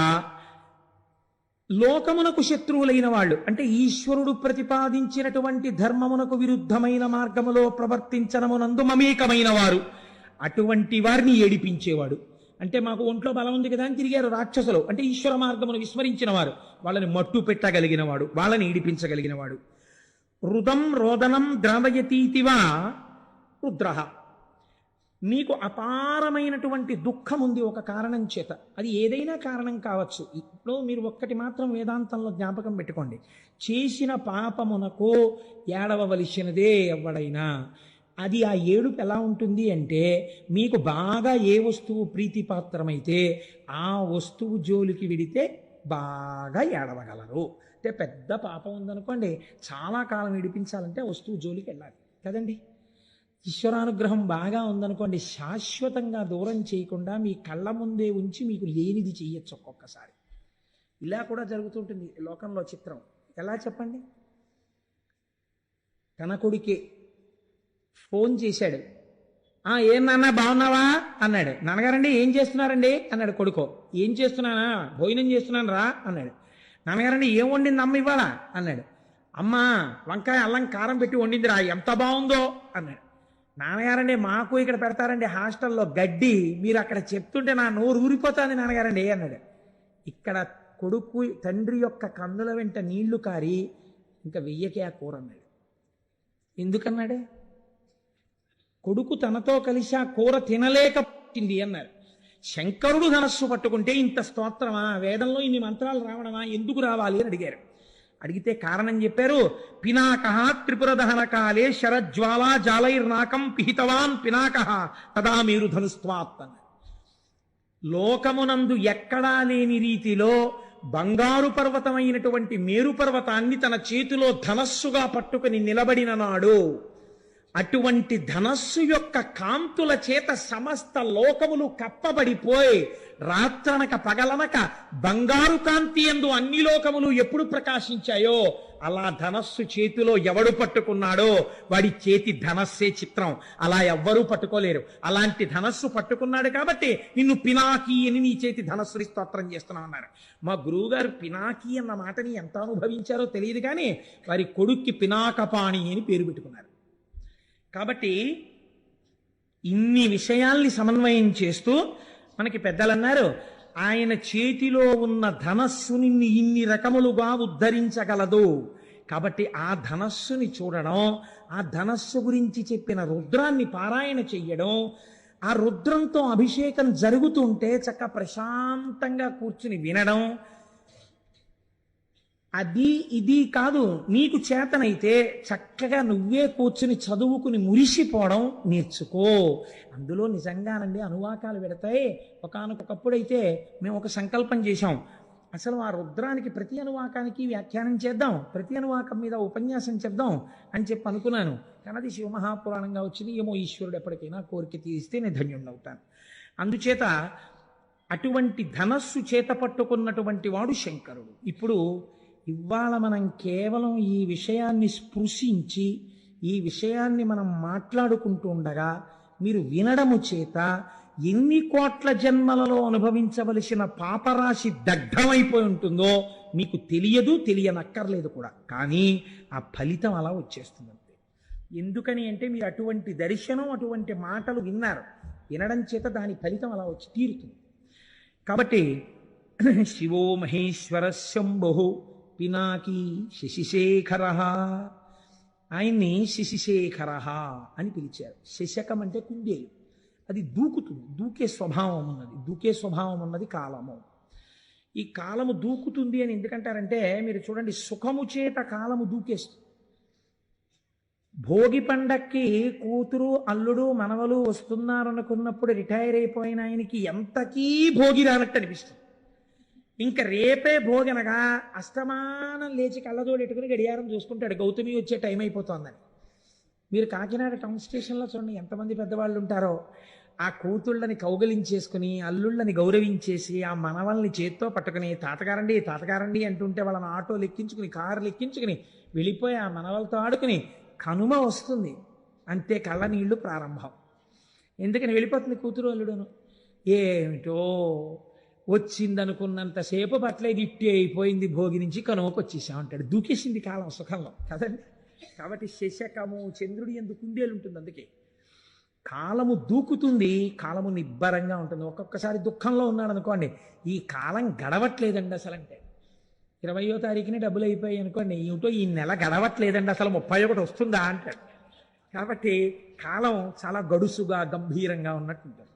లోకమునకు శత్రువులైన వాళ్ళు, అంటే ఈశ్వరుడు ప్రతిపాదించినటువంటి ధర్మమునకు విరుద్ధమైన మార్గములో ప్రవర్తించడమునందు మమేకమైన వారు, అటువంటి వారిని ఏడిపించేవాడు. అంటే మాకు ఒంట్లో బలం ఉంది కదా అని తిరిగారు రాక్షసులు, అంటే ఈశ్వర మార్గమును విస్మరించిన వారు, వాళ్ళని మట్టు పెట్టగలిగిన వాడు, వాళ్ళని ఏడిపించగలిగిన వాడు. రుదం రోదనం ద్రావయతీతివా రుద్ర, నీకు అపారమైనటువంటి దుఃఖం ఉంది ఒక కారణం చేత, అది ఏదైనా కారణం కావచ్చు. ఇప్పుడు మీరు ఒక్కటి మాత్రం వేదాంతంలో జ్ఞాపకం పెట్టుకోండి, చేసిన పాపమునకు ఏడవవలసినదే ఎవడైనా. అది ఆ ఏడుపు ఎలా ఉంటుంది అంటే, మీకు బాగా ఏ వస్తువు ప్రీతిపాత్రమైతే ఆ వస్తువు జోలికి విడితే బాగా ఏడవగలరు. అంటే పెద్ద పాపం ఉందనుకోండి, చాలా కాలం విడిపించాలంటే వస్తువు జోలికి వెళ్ళాలి కదండి. ఈశ్వరానుగ్రహం బాగా ఉందనుకోండి, శాశ్వతంగా దూరం చేయకుండా మీ కళ్ళ ముందే ఉంచి మీకు లేనిది చెయ్యొచ్చు ఒక్కొక్కసారి. ఇలా కూడా జరుగుతుంటుంది లోకంలో. చిత్రం ఎలా చెప్పండి, తన కొడుకే ఫోన్ చేశాడు. ఏం నాన్న బాగున్నావా అన్నాడు. నాన్నగారండి ఏం చేస్తున్నారండి అన్నాడు కొడుకో. ఏం చేస్తున్నానా, భోజనం చేస్తున్నాను రా అన్నాడు. నాన్నగారండి ఏం వండింది అమ్మ ఇవాళ అన్నాడు. అమ్మ వంకాయ అల్లం కారం పెట్టి వండింది రా, ఎంత బాగుందో అన్నాడు. నాన్నగారండి మాకు ఇక్కడ పెడతారండి హాస్టల్లో గడ్డి, మీరు అక్కడ చెప్తుంటే నా నోరు ఊరిపోతుంది నాన్నగారండి అన్నాడు. ఇక్కడ కొడుకు తండ్రి యొక్క కన్నుల వెంట నీళ్లు కారి ఇంకా వెయ్యకే ఆ కూర అన్నాడు. ఎందుకన్నాడు? కొడుకు తనతో కలిసి ఆ కూర తినలేకపోయింది అన్నారు. శంకరుడు ధనస్సు పట్టుకుంటే ఇంత స్తోత్రమా, వేదంలో ఇన్ని మంత్రాలు రావడమా, ఎందుకు రావాలి అని అడిగారు. అడిగితే కారణం చెప్పారు. పినాక త్రిపుర దహన కాలే శరజ్వాలా జాలైర్నాకం పిహితవాన్ పినాక తదా మీరు ధనుస్వాత్ అన్నారు. లోకమునందు ఎక్కడా లేని రీతిలో బంగారు పర్వతమైనటువంటి మేరు పర్వతాన్ని తన చేతిలో ధనస్సుగా పట్టుకుని నిలబడిన నాడు, అటువంటి ధనస్సు యొక్క కాంతుల చేత సమస్త లోకములు కప్పబడిపోయి రాత్రనక పగలనక బంగారు కాంతి యందు అన్ని లోకములు ఎప్పుడు ప్రకాశించాయో, అలా ధనస్సు చేతిలో ఎవడు పట్టుకున్నాడో వాడి చేతి ధనస్సే చిత్రం. అలా ఎవ్వరూ పట్టుకోలేరు. అలాంటి ధనస్సు పట్టుకున్నాడు కాబట్టి నిన్ను పినాకి అని నీ చేతి ధనస్సుని స్తోత్రం చేస్తున్నావు అన్నారు. మా గురువుగారు పినాకి అన్న మాటని ఎంత అనుభవించారో తెలియదు కానీ వారి కొడుక్కి పినాకపాణి అని పేరు పెట్టుకున్నారు. కాబట్టి ఇన్ని విషయాల్ని సమన్వయం చేస్తూ మనకి పెద్దలు అన్నారు, ఆయన చేతిలో ఉన్న ధనస్సుని ఇన్ని రకములుగా ఉద్ధరించగలదు. కాబట్టి ఆ ధనస్సుని చూడడం, ఆ ధనస్సు గురించి చెప్పిన రుద్రాన్ని పారాయణ చెయ్యడం, ఆ రుద్రంతో అభిషేకం జరుగుతుంటే చక్క ప్రశాంతంగా కూర్చుని వినడం, అది ఇది కాదు, నీకు చేతనైతే చక్కగా నువ్వే కూర్చుని చదువుకుని మురిసిపోవడం నేర్చుకో. అందులో నిజంగానండి అనువాకాలు పెడతాయి. ఒకానొకప్పుడైతే మేము ఒక సంకల్పం చేశాం, అసలు ఆ రుద్రానికి ప్రతి అనువాకానికి వ్యాఖ్యానం చేద్దాం, ప్రతి అనువాకం మీద ఉపన్యాసం చెప్దాం అని చెప్పి అనుకున్నాను. కానీ అది శివమహాపురాణంగా వచ్చింది. ఏమో ఈశ్వరుడు ఎప్పటికైనా కోరిక తీరిస్తే నేను ధన్యుణ్ణవుతాను. అందుచేత అటువంటి ధనస్సు చేత పట్టుకున్నటువంటి వాడు శంకరుడు. ఇప్పుడు ఇవాళ మనం కేవలం ఈ విషయాన్ని స్పృశించి ఈ విషయాన్ని మనం మాట్లాడుకుంటూ ఉండగా మీరు వినడము చేత ఎన్ని కోట్ల జన్మలలో అనుభవించవలసిన పాపరాశి దగ్ధమైపోయి ఉంటుందో మీకు తెలియదు, తెలియనక్కర్లేదు కూడా. కానీ ఆ ఫలితం అలా వచ్చేస్తుందంటే ఎందుకని అంటే మీరు అటువంటి దర్శనం, అటువంటి మాటలు విన్నారు. వినడం చేత దాని ఫలితం అలా వచ్చి తీరుతుంది. కాబట్టి శివో మహేశ్వర శంభు పినాకి శశిశేఖర, ఆయన్ని శశిశేఖర అని పిలిచారు. శశకం అంటే కుందేలు, అది దూకుతుంది, దూకే స్వభావం ఉన్నది. దూకే స్వభావం ఉన్నది కాలము. ఈ కాలము దూకుతుంది అని ఎందుకంటారంటే మీరు చూడండి, సుఖము చేత కాలము దూకేస్తుంది. భోగి పండక్కి కూతురు అల్లుడు మనవలు వస్తున్నారనుకున్నప్పుడు రిటైర్ అయిపోయిన ఆయనకి ఎంతకీ భోగి రానట్టు అనిపిస్తుంది. ఇంకా రేపే భోగనగా అస్తమానం లేచి కళ్ళజోడు ఎట్టుకుని గడియారం చూసుకుంటాడు, గౌతమి వచ్చే టైం అయిపోతుందని. మీరు కాకినాడ టౌన్ స్టేషన్లో చూడండి ఎంతమంది పెద్దవాళ్ళు ఉంటారో. ఆ కూతుళ్ళని కౌగలించేసుకుని అల్లుళ్ళని గౌరవించేసి ఆ మనవల్ని చేత్తో పట్టుకుని తాతగారండి తాతగారండి అంటుంటే వాళ్ళని ఆటోలు ఎక్కించుకుని కారులు ఎక్కించుకుని వెళ్ళిపోయి ఆ మనవలతో ఆడుకుని కనుమ వస్తుంది, అంతే కళ్ళ నీళ్లు ప్రారంభం. ఎందుకని వెళ్ళిపోతుంది కూతురు అల్లుడును. ఏమిటో వచ్చిందనుకున్నంతసేపు పట్లేదు ఇట్టి అయిపోయింది, భోగి నుంచి కనుమకు వచ్చేసామంటాడు. దూకేసింది కాలం సుఖంలో కదండి. కాబట్టి శశకము చంద్రుడి ఎందు కుందేలు ఉంటుంది. అందుకే కాలము దూకుతుంది, కాలము నిబ్బరంగా ఉంటుంది. ఒక్కొక్కసారి దుఃఖంలో ఉన్నాడు అనుకోండి, ఈ కాలం గడవట్లేదండి అసలు. అంటే 20వ తారీఖుని డబ్బులు అయిపోయాయి అనుకోండి, ఏమిటో ఈ నెల గడవట్లేదండి అసలు, 31 వస్తుందా అంటాడు. కాబట్టి కాలం చాలా గడుసుగా గంభీరంగా ఉన్నట్టుంటుంది.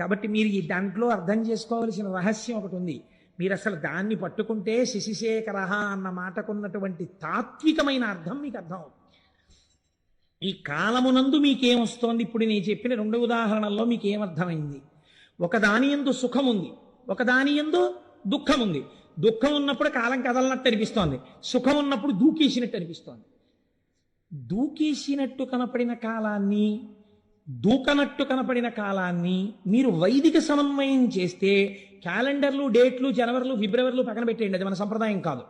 కాబట్టి మీరు ఈ దాంట్లో అర్థం చేసుకోవలసిన రహస్యం ఒకటి ఉంది. మీరు అసలు దాన్ని పట్టుకుంటే శశిశేఖర అన్న మాటకున్నటువంటి తాత్వికమైన అర్థం మీకు అర్థం అవుతుంది. ఈ కాలమునందు మీకేమొస్తోంది? ఇప్పుడు నేను చెప్పిన 2 ఉదాహరణల్లో మీకేమర్థమైంది? ఒకదాని యందు సుఖం ఉంది, ఒకదాని యందు దుఃఖం ఉంది. దుఃఖం ఉన్నప్పుడు కాలం కదలనట్టు అనిపిస్తోంది, సుఖం ఉన్నప్పుడు దూకేసినట్టు అనిపిస్తోంది. దూకేసినట్టు కనపడిన కాలాన్ని, దూకనట్టు కనపడిన కాలాన్ని మీరు వైదిక సమన్వయం చేస్తే క్యాలెండర్లు, డేట్లు, జనవరిలు, ఫిబ్రవరిలు పక్కన పెట్టేయండి, అది మన సంప్రదాయం కాదు.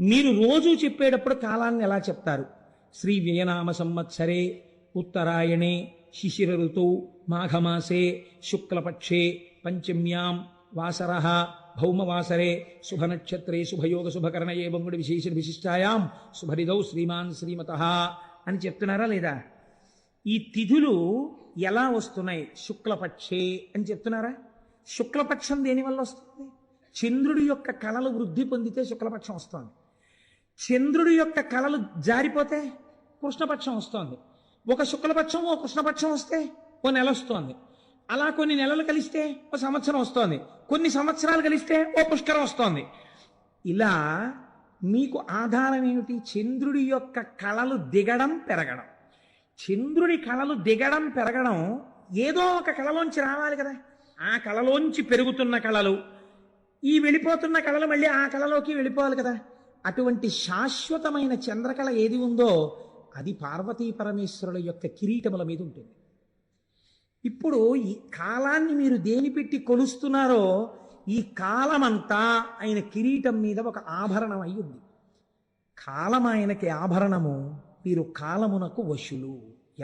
మీరు రోజు చెప్పేటప్పుడు కాలాన్ని ఎలా చెప్తారు? శ్రీ వ్యయనామ సంవత్సరే ఉత్తరాయణే శిశిర ఋతౌ మాఘమాసే శుక్లపక్షే పంచమ్యాం వాసర భౌమవాసరే శుభనక్షత్రే శుభయోగ శుభకరణయే బంగుడి విశేష విశిష్టాయాం శుభరిదౌ శ్రీమాన్ శ్రీమతః అని చెప్తున్నారా లేదా? ఈ తిథులు ఎలా వస్తున్నాయి? శుక్లపక్షే అని చెప్తున్నారా? శుక్లపక్షం దేనివల్ల వస్తుంది? చంద్రుడి యొక్క కళలు వృద్ధి పొందితే శుక్లపక్షం వస్తుంది. చంద్రుడి యొక్క కళలు జారిపోతే కృష్ణపక్షం వస్తుంది. ఒక శుక్లపక్షం ఓ కృష్ణపక్షం వస్తే ఓ నెల వస్తుంది. అలా కొన్ని నెలలు కలిస్తే ఓ సంవత్సరం వస్తుంది, కొన్ని సంవత్సరాలు కలిస్తే ఓ పుష్కరం వస్తుంది. ఇలా మీకు ఆధారం ఏమిటి? చంద్రుడి యొక్క కళలు దిగడం పెరగడం. చంద్రుడి కళలు దిగడం పెరగడం ఏదో ఒక కళలోంచి రావాలి కదా. ఆ కళలోంచి పెరుగుతున్న కళలు, ఈ వెళ్ళిపోతున్న కళలు మళ్ళీ ఆ కళలోకి వెళ్ళిపోవాలి కదా. అటువంటి శాశ్వతమైన చంద్రకళ ఏది ఉందో అది పార్వతీ పరమేశ్వరుల యొక్క కిరీటముల మీద ఉంటుంది. ఇప్పుడు ఈ కాలాన్ని మీరు దేని పెట్టి కొలుస్తున్నారో ఈ కాలమంతా ఆయన కిరీటం మీద ఒక ఆభరణం అయి ఉంది. కాలం ఆయనకి ఆభరణము, మీరు కాలమునకు వశులు.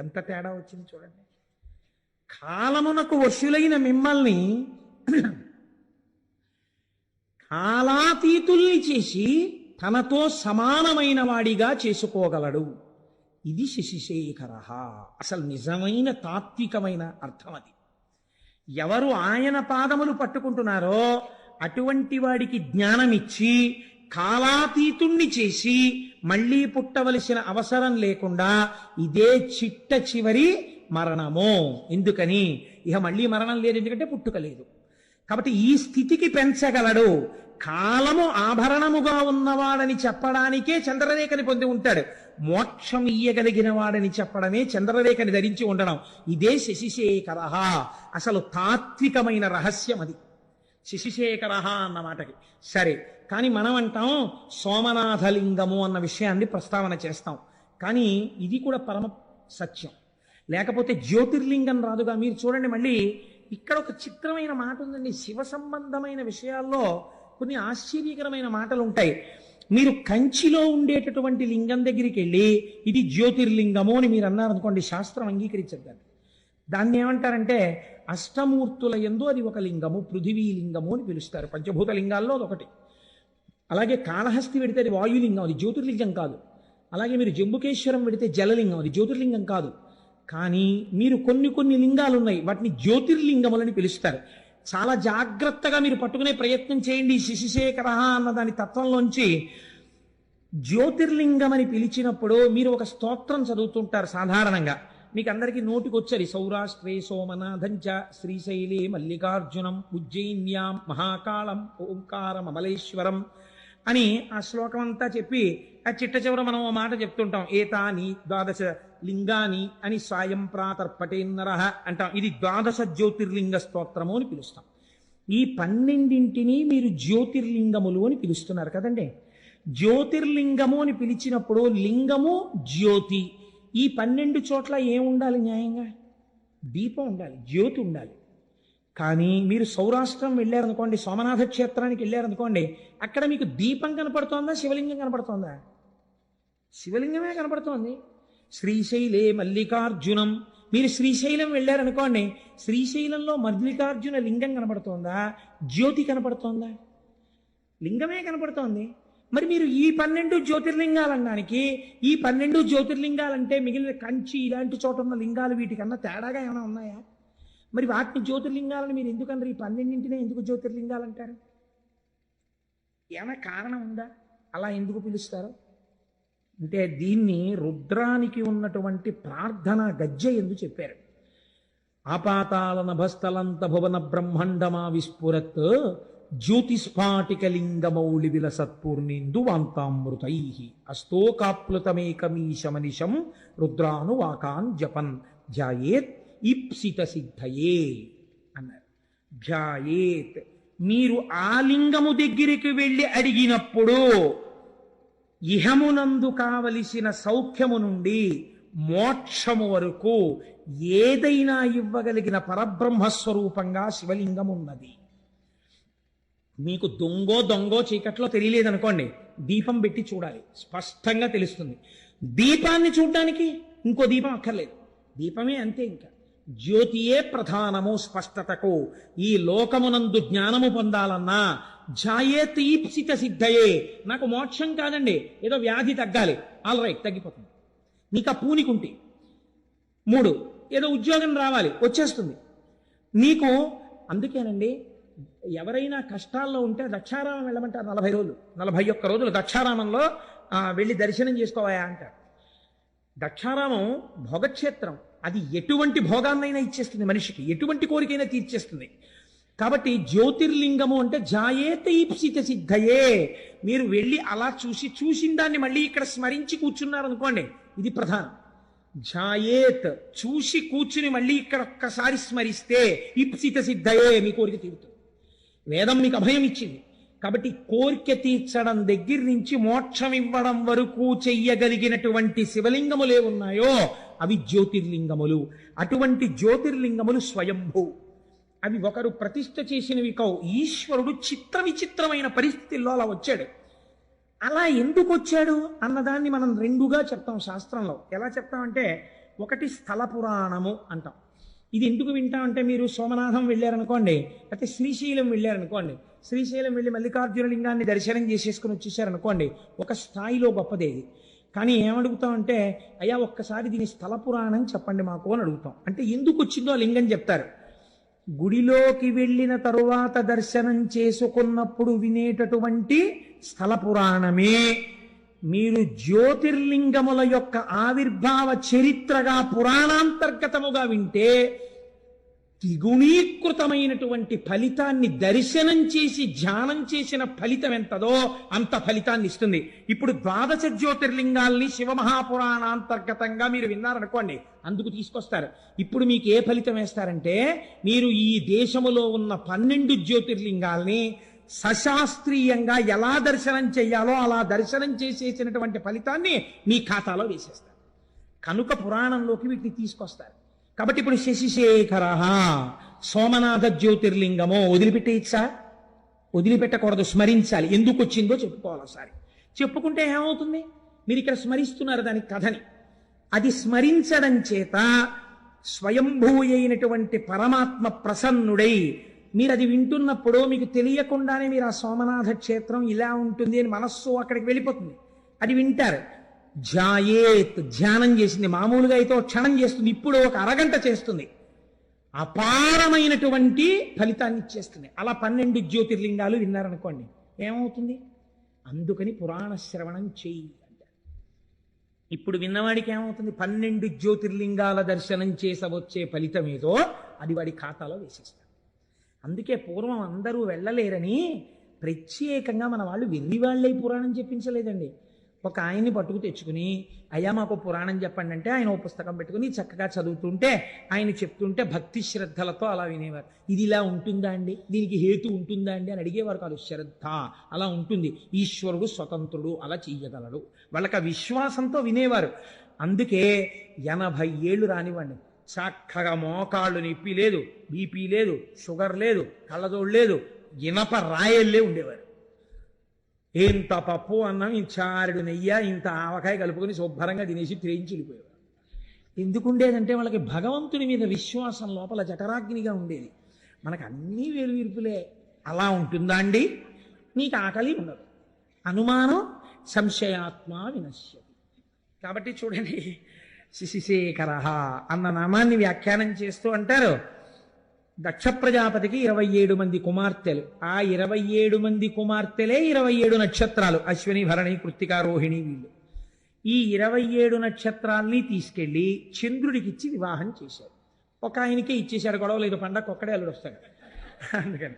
ఎంత తేడా వచ్చింది చూడండి. కాలమునకు వశులైన మిమ్మల్ని కాలాతీతుల్ని చేసి తనతో సమానమైన వాడిగా చేసుకోగలడు. ఇది శశిశేఖర. అసలు నిజమైన తాత్వికమైన అర్థం అది. ఎవరు ఆయన పాదములు పట్టుకుంటున్నారో అటువంటి వాడికి జ్ఞానమిచ్చి కాలాతీతుణ్ణి చేసి మళ్ళీ పుట్టవలసిన అవసరం లేకుండా ఇదే చిట్ట చివరి మరణము. ఎందుకని? ఇక మళ్ళీ మరణం లేదు, ఎందుకంటే పుట్టుక లేదు. కాబట్టి ఈ స్థితికి పెంచగలడు. కాలము ఆభరణముగా ఉన్నవాడని చెప్పడానికే చంద్రరేఖని పొంది ఉంటాడు. మోక్షం ఇయ్యగలిగిన వాడని చెప్పడమే చంద్రరేఖని ధరించి ఉండడం. ఇదే శశిశేఖర. అసలు తాత్వికమైన రహస్యం అది, శశిశేఖర అన్న మాటకి. సరే, కానీ మనం అంటాం సోమనాథలింగము అన్న విషయాన్ని ప్రస్తావన చేస్తాం. కానీ ఇది కూడా పరమ సత్యం. లేకపోతే జ్యోతిర్లింగం రాదుగా. మీరు చూడండి, మళ్ళీ ఇక్కడ ఒక చిత్రమైన మాట ఉందండి. శివ సంబంధమైన విషయాల్లో కొన్ని ఆశ్చర్యకరమైన మాటలు ఉంటాయి. మీరు కంచిలో ఉండేటటువంటి లింగం దగ్గరికి వెళ్ళి ఇది జ్యోతిర్లింగము అని మీరు అన్నారనుకోండి, శాస్త్రం అంగీకరించదు. దాన్ని ఏమంటారంటే అష్టమూర్తుల యందు అది ఒక లింగము, పృథివీ లింగము అని పిలుస్తారు. పంచభూత లింగాల్లో అదొకటి. అలాగే కాళహస్తి పెడితే అది వాయులింగం, అది జ్యోతిర్లింగం కాదు. అలాగే మీరు జంబుకేశ్వరం పెడితే జలలింగం, అది జ్యోతిర్లింగం కాదు. కానీ మీరు కొన్ని లింగాలు ఉన్నాయి, వాటిని జ్యోతిర్లింగములని పిలుస్తారు. చాలా జాగ్రత్తగా మీరు పట్టుకునే ప్రయత్నం చేయండి. శశిశేఖర అన్న దాని తత్వంలోంచి జ్యోతిర్లింగం అని పిలిచినప్పుడు మీరు ఒక స్తోత్రం చదువుతుంటారు సాధారణంగా. మీకు అందరికీ నోటికొచ్చరి సౌరాష్ట్రే సోమనాథంచ శ్రీశైలే మల్లికార్జునం ఉజ్జయిన్యాం మహాకాళం ఓంకారం అమలేశ్వరం అని ఆ శ్లోకం అంతా చెప్పి ఆ చిట్ట చివర మనం ఆ మాట చెప్తుంటాం, ఏతాని ద్వాదశ లింగాని అని సాయం ప్రాతర్పటేన్నర అంటాం. ఇది ద్వాదశ జ్యోతిర్లింగ స్తోత్రము అని పిలుస్తాం. ఈ 12 మీరు జ్యోతిర్లింగములు అని పిలుస్తున్నారు కదండి. జ్యోతిర్లింగము అని పిలిచినప్పుడు లింగము జ్యోతి, ఈ 12 చోట్ల ఏముండాలి న్యాయంగా? దీపం ఉండాలి, జ్యోతి ఉండాలి. కానీ మీరు సౌరాష్ట్రం వెళ్ళారనుకోండి, సోమనాథ క్షేత్రానికి వెళ్ళారనుకోండి, అక్కడ మీకు దీపం కనపడుతోందా, శివలింగం కనపడుతోందా? శివలింగమే కనపడుతోంది. శ్రీశైలే మల్లికార్జునం, మీరు శ్రీశైలం వెళ్ళారనుకోండి, శ్రీశైలంలో మల్లికార్జున లింగం కనపడుతోందా, జ్యోతి కనపడుతోందా? లింగమే కనపడుతోంది. మరి మీరు ఈ 12 జ్యోతిర్లింగాలనడానికి, ఈ 12 జ్యోతిర్లింగాలంటే మిగిలిన కంచి ఇలాంటి చోట ఉన్న లింగాలు వీటికన్నా తేడాగా ఏమైనా ఉన్నాయా? మరి వాటిని జ్యోతిర్లింగాలను మీరు ఎందుకన్నారు? ఈ 12ంటినే ఎందుకు జ్యోతిర్లింగాలు అంటారు? ఏమైనా కారణం ఉందా అలా ఎందుకు పిలుస్తారు? అంటే దీన్ని రుద్రానికి ఉన్నటువంటి ప్రార్థన గజ్జె ఎందుకు చెప్పారు. ఆపాతాల నభస్థలంత భువన బ్రహ్మాండమా విస్ఫురత్ జ్యోతిస్ఫాటికలింగమౌళి విలసత్పూర్ణేందు వాంతామృతై అస్తోకాప్లుతమేకమీశమనిశం రుద్రానువాకాన్ జపన్ ధ్యాయేత్ ఈప్సిత సిద్ధయే అన్నారు. ధ్యాయేత్, మీరు ఆ లింగము దగ్గరికి వెళ్ళి అడిగినప్పుడు ఇహమునందు కావలసిన సౌఖ్యము నుండి మోక్షము వరకు ఏదైనా ఇవ్వగలిగిన పరబ్రహ్మస్వరూపంగా శివలింగం ఉన్నది. మీకు దొంగో చీకట్లో తెలియలేదనుకోండి, దీపం పెట్టి చూడాలి, స్పష్టంగా తెలుస్తుంది. దీపాన్ని చూడడానికి ఇంకో దీపం అక్కర్లేదు, దీపమే అంతే. ఇంకా జ్యోతియే ప్రధానము స్పష్టతకు. ఈ లోకమునందు జ్ఞానము పొందాలన్నా ఝాయేత్ ఈప్సిత సిద్ధయే, నాకు మోక్షం కాదండి, ఏదో వ్యాధి తగ్గాలి, ఆల్ రైట్ తగ్గిపోతుంది. నీకు ఆ పూనికుంటే 3 ఏదో ఉద్యోగం రావాలి, వచ్చేస్తుంది నీకు. అందుకేనండి ఎవరైనా కష్టాల్లో ఉంటే దక్షారామం వెళ్ళమంటారు. 40 రోజులు 41 రోజులు దక్షారామంలో వెళ్ళి దర్శనం చేసుకోవాయా అంటారు. దక్షారామం భోగక్షేత్రం, అది ఎటువంటి భోగాన్నైనా ఇచ్చేస్తుంది, మనిషికి ఎటువంటి కోరికైనా తీర్చేస్తుంది. కాబట్టి జ్యోతిర్లింగము అంటే జాయేత ఈప్సిత సిద్ధయే. మీరు వెళ్ళి అలా చూసిన దాన్ని మళ్ళీ ఇక్కడ స్మరించి కూర్చున్నారనుకోండి, ఇది ప్రధానం. జాయేత్, చూసి కూర్చుని మళ్ళీ ఇక్కడ ఒక్కసారి స్మరిస్తే ఈప్సిత సిద్ధయే, మీ కోరిక తీరుతుంది. వేదం మీకు అభయం ఇచ్చింది. కాబట్టి కోరిక తీర్చడం దగ్గర నుంచి మోక్షం ఇవ్వడం వరకు చెయ్యగలిగినటువంటి శివలింగములు ఏమున్నాయో అవి జ్యోతిర్లింగములు. అటువంటి జ్యోతిర్లింగములు స్వయంభూ, అవి ఒకరు ప్రతిష్ఠ చేసినవి కావు. ఈశ్వరుడు చిత్ర విచిత్రమైన పరిస్థితుల్లో అలా వచ్చాడు. అలా ఎందుకు వచ్చాడు అన్నదాన్ని మనం 2గా చెప్తాం శాస్త్రంలో. ఎలా చెప్తామంటే, ఒకటి స్థల పురాణము అంటాం. ఇది ఎందుకు వింటామంటే, మీరు సోమనాథం వెళ్ళారనుకోండి, అయితే శ్రీశైలం వెళ్ళారనుకోండి, శ్రీశైలం వెళ్ళి మల్లికార్జున లింగాన్ని దర్శనం చేసేసుకుని వచ్చేసారనుకోండి, ఒక స్థాయిలో గొప్పదేది. కానీ ఏమడుగుతామంటే, అయ్యా ఒక్కసారి దీని స్థల పురాణం చెప్పండి మాకు అని అడుగుతాం. అంటే ఎందుకు వచ్చిందో ఆ లింగం చెప్తారు. గుడిలోకి వెళ్ళిన తరువాత దర్శనం చేసుకున్నప్పుడు వినేటటువంటి స్థల పురాణమే మీరు జ్యోతిర్లింగముల యొక్క ఆవిర్భావ చరిత్రగా పురాణాంతర్గతముగా వింటే ద్విగుణీకృతమైనటువంటి ఫలితాన్ని దర్శనం చేసి ధ్యానం చేసిన ఫలితం ఎంతదో అంత ఫలితాన్ని ఇస్తుంది. ఇప్పుడు 12 జ్యోతిర్లింగాల్ని శివమహాపురాణాంతర్గతంగా మీరు విన్నారనుకోండి, అందుకు తీసుకొస్తారు. ఇప్పుడు మీకు ఏ ఫలితం వేస్తారంటే, మీరు ఈ దేశములో ఉన్న 12 జ్యోతిర్లింగాల్ని సశాస్త్రీయంగా ఎలా దర్శనం చెయ్యాలో అలా దర్శనం చేసేసినటువంటి ఫలితాన్ని మీ ఖాతాలో వేసేస్తారు. కనుక పురాణంలోకి వీటిని తీసుకొస్తారు. కాబట్టి ఇప్పుడు శశిశేఖర సోమనాథ జ్యోతిర్లింగము వదిలిపెట్టేయచ్చా? వదిలిపెట్టకూడదు, స్మరించాలి. ఎందుకు వచ్చిందో చెప్పుకోవాలి. ఒకసారి చెప్పుకుంటే ఏమవుతుంది? మీరు ఇక్కడ స్మరిస్తున్నారు దాని కథని. అది స్మరించడం చేత స్వయంభూ అయినటువంటి పరమాత్మ ప్రసన్నుడై, మీరు అది వింటున్నప్పుడు మీకు తెలియకుండానే మీరు ఆ సోమనాథ క్షేత్రం ఇలా ఉంటుంది అని మనస్సు అక్కడికి వెళ్ళిపోతుంది. అది వింటారు. ధ్యాయేత్, ధ్యానం చేసింది. మామూలుగా అయితే ఒక క్షణం చేస్తుంది, ఇప్పుడు ఒక అరగంట చేస్తుంది. అపారమైనటువంటి ఫలితాన్ని ఇచ్చేస్తుంది. అలా 12 జ్యోతిర్లింగాలు విన్నారనుకోండి, ఏమవుతుంది? అందుకని పురాణ శ్రవణం చెయ్యి అంటారు. ఇప్పుడు విన్నవాడికి ఏమవుతుంది? 12 జ్యోతిర్లింగాల దర్శనం చేసవచ్చే ఫలితం ఏదో అది వాడి ఖాతాలో వేసేస్తారు. అందుకే పూర్వం అందరూ వెళ్ళలేరని ప్రత్యేకంగా మన వాళ్ళు వెర్రివాళ్ళై పురాణం చెప్పించలేదండి. ఒక ఆయన్ని పట్టుకు తెచ్చుకుని, అయ్యా మాకు పురాణం చెప్పండి అంటే ఆయన ఓ పుస్తకం పెట్టుకుని చక్కగా చదువుతుంటే, ఆయన చెప్తుంటే భక్తి శ్రద్ధలతో అలా వినేవారు. ఇది ఇలా ఉంటుందా అండి, దీనికి హేతు ఉంటుందా అండి అని అడిగేవారు కాదు. శ్రద్ధ అలా ఉంటుంది, ఈశ్వరుడు స్వతంత్రుడు, అలా చెయ్యగలడు, వాళ్ళకి ఆ విశ్వాసంతో వినేవారు. అందుకే 80 ఏళ్ళు రానివ్వండి, చక్కగా మోకాళ్ళు నొప్పి లేదు, బీపీ లేదు, షుగర్ లేదు, కళ్ళజోడు లేదు, ఇనప రాయల్లే ఉండేవారు. ఇంత పప్పు అన్నం, ఇంత చారెడు నెయ్యి, ఇంత ఆవకాయ కలుపుకొని శుభ్రంగా తినేసి త్రేయించి వెళ్ళిపోయేవారు. ఎందుకుండేదంటే వాళ్ళకి భగవంతుని మీద విశ్వాసం లోపల జఠరాగ్నిగా ఉండేది. మనకు అన్నీ వేరువిరుపులే. అలా ఉంటుందా అండి? నీకు ఆకలి ఉండదు, అనుమానం సంశయాత్మ వినశ్యతి. కాబట్టి చూడండి, శిశిశేఖర అన్న నామాన్ని వ్యాఖ్యానం చేస్తూ అంటారు, దక్ష ప్రజాపతికి 27 మంది కుమార్తెలు. ఆ 27 మంది కుమార్తెలే 27 నక్షత్రాలు, అశ్విని, భరణి, కృత్తిక, రోహిణి. వీళ్ళు ఈ 27 నక్షత్రాల్ని తీసుకెళ్లి చంద్రుడికిచ్చి వివాహం చేశారు. ఒక ఆయనకే ఇచ్చేశారు, గొడవ లేదు, పండగ ఒక్కడే అల్లుడు వస్తాడు. అందుకని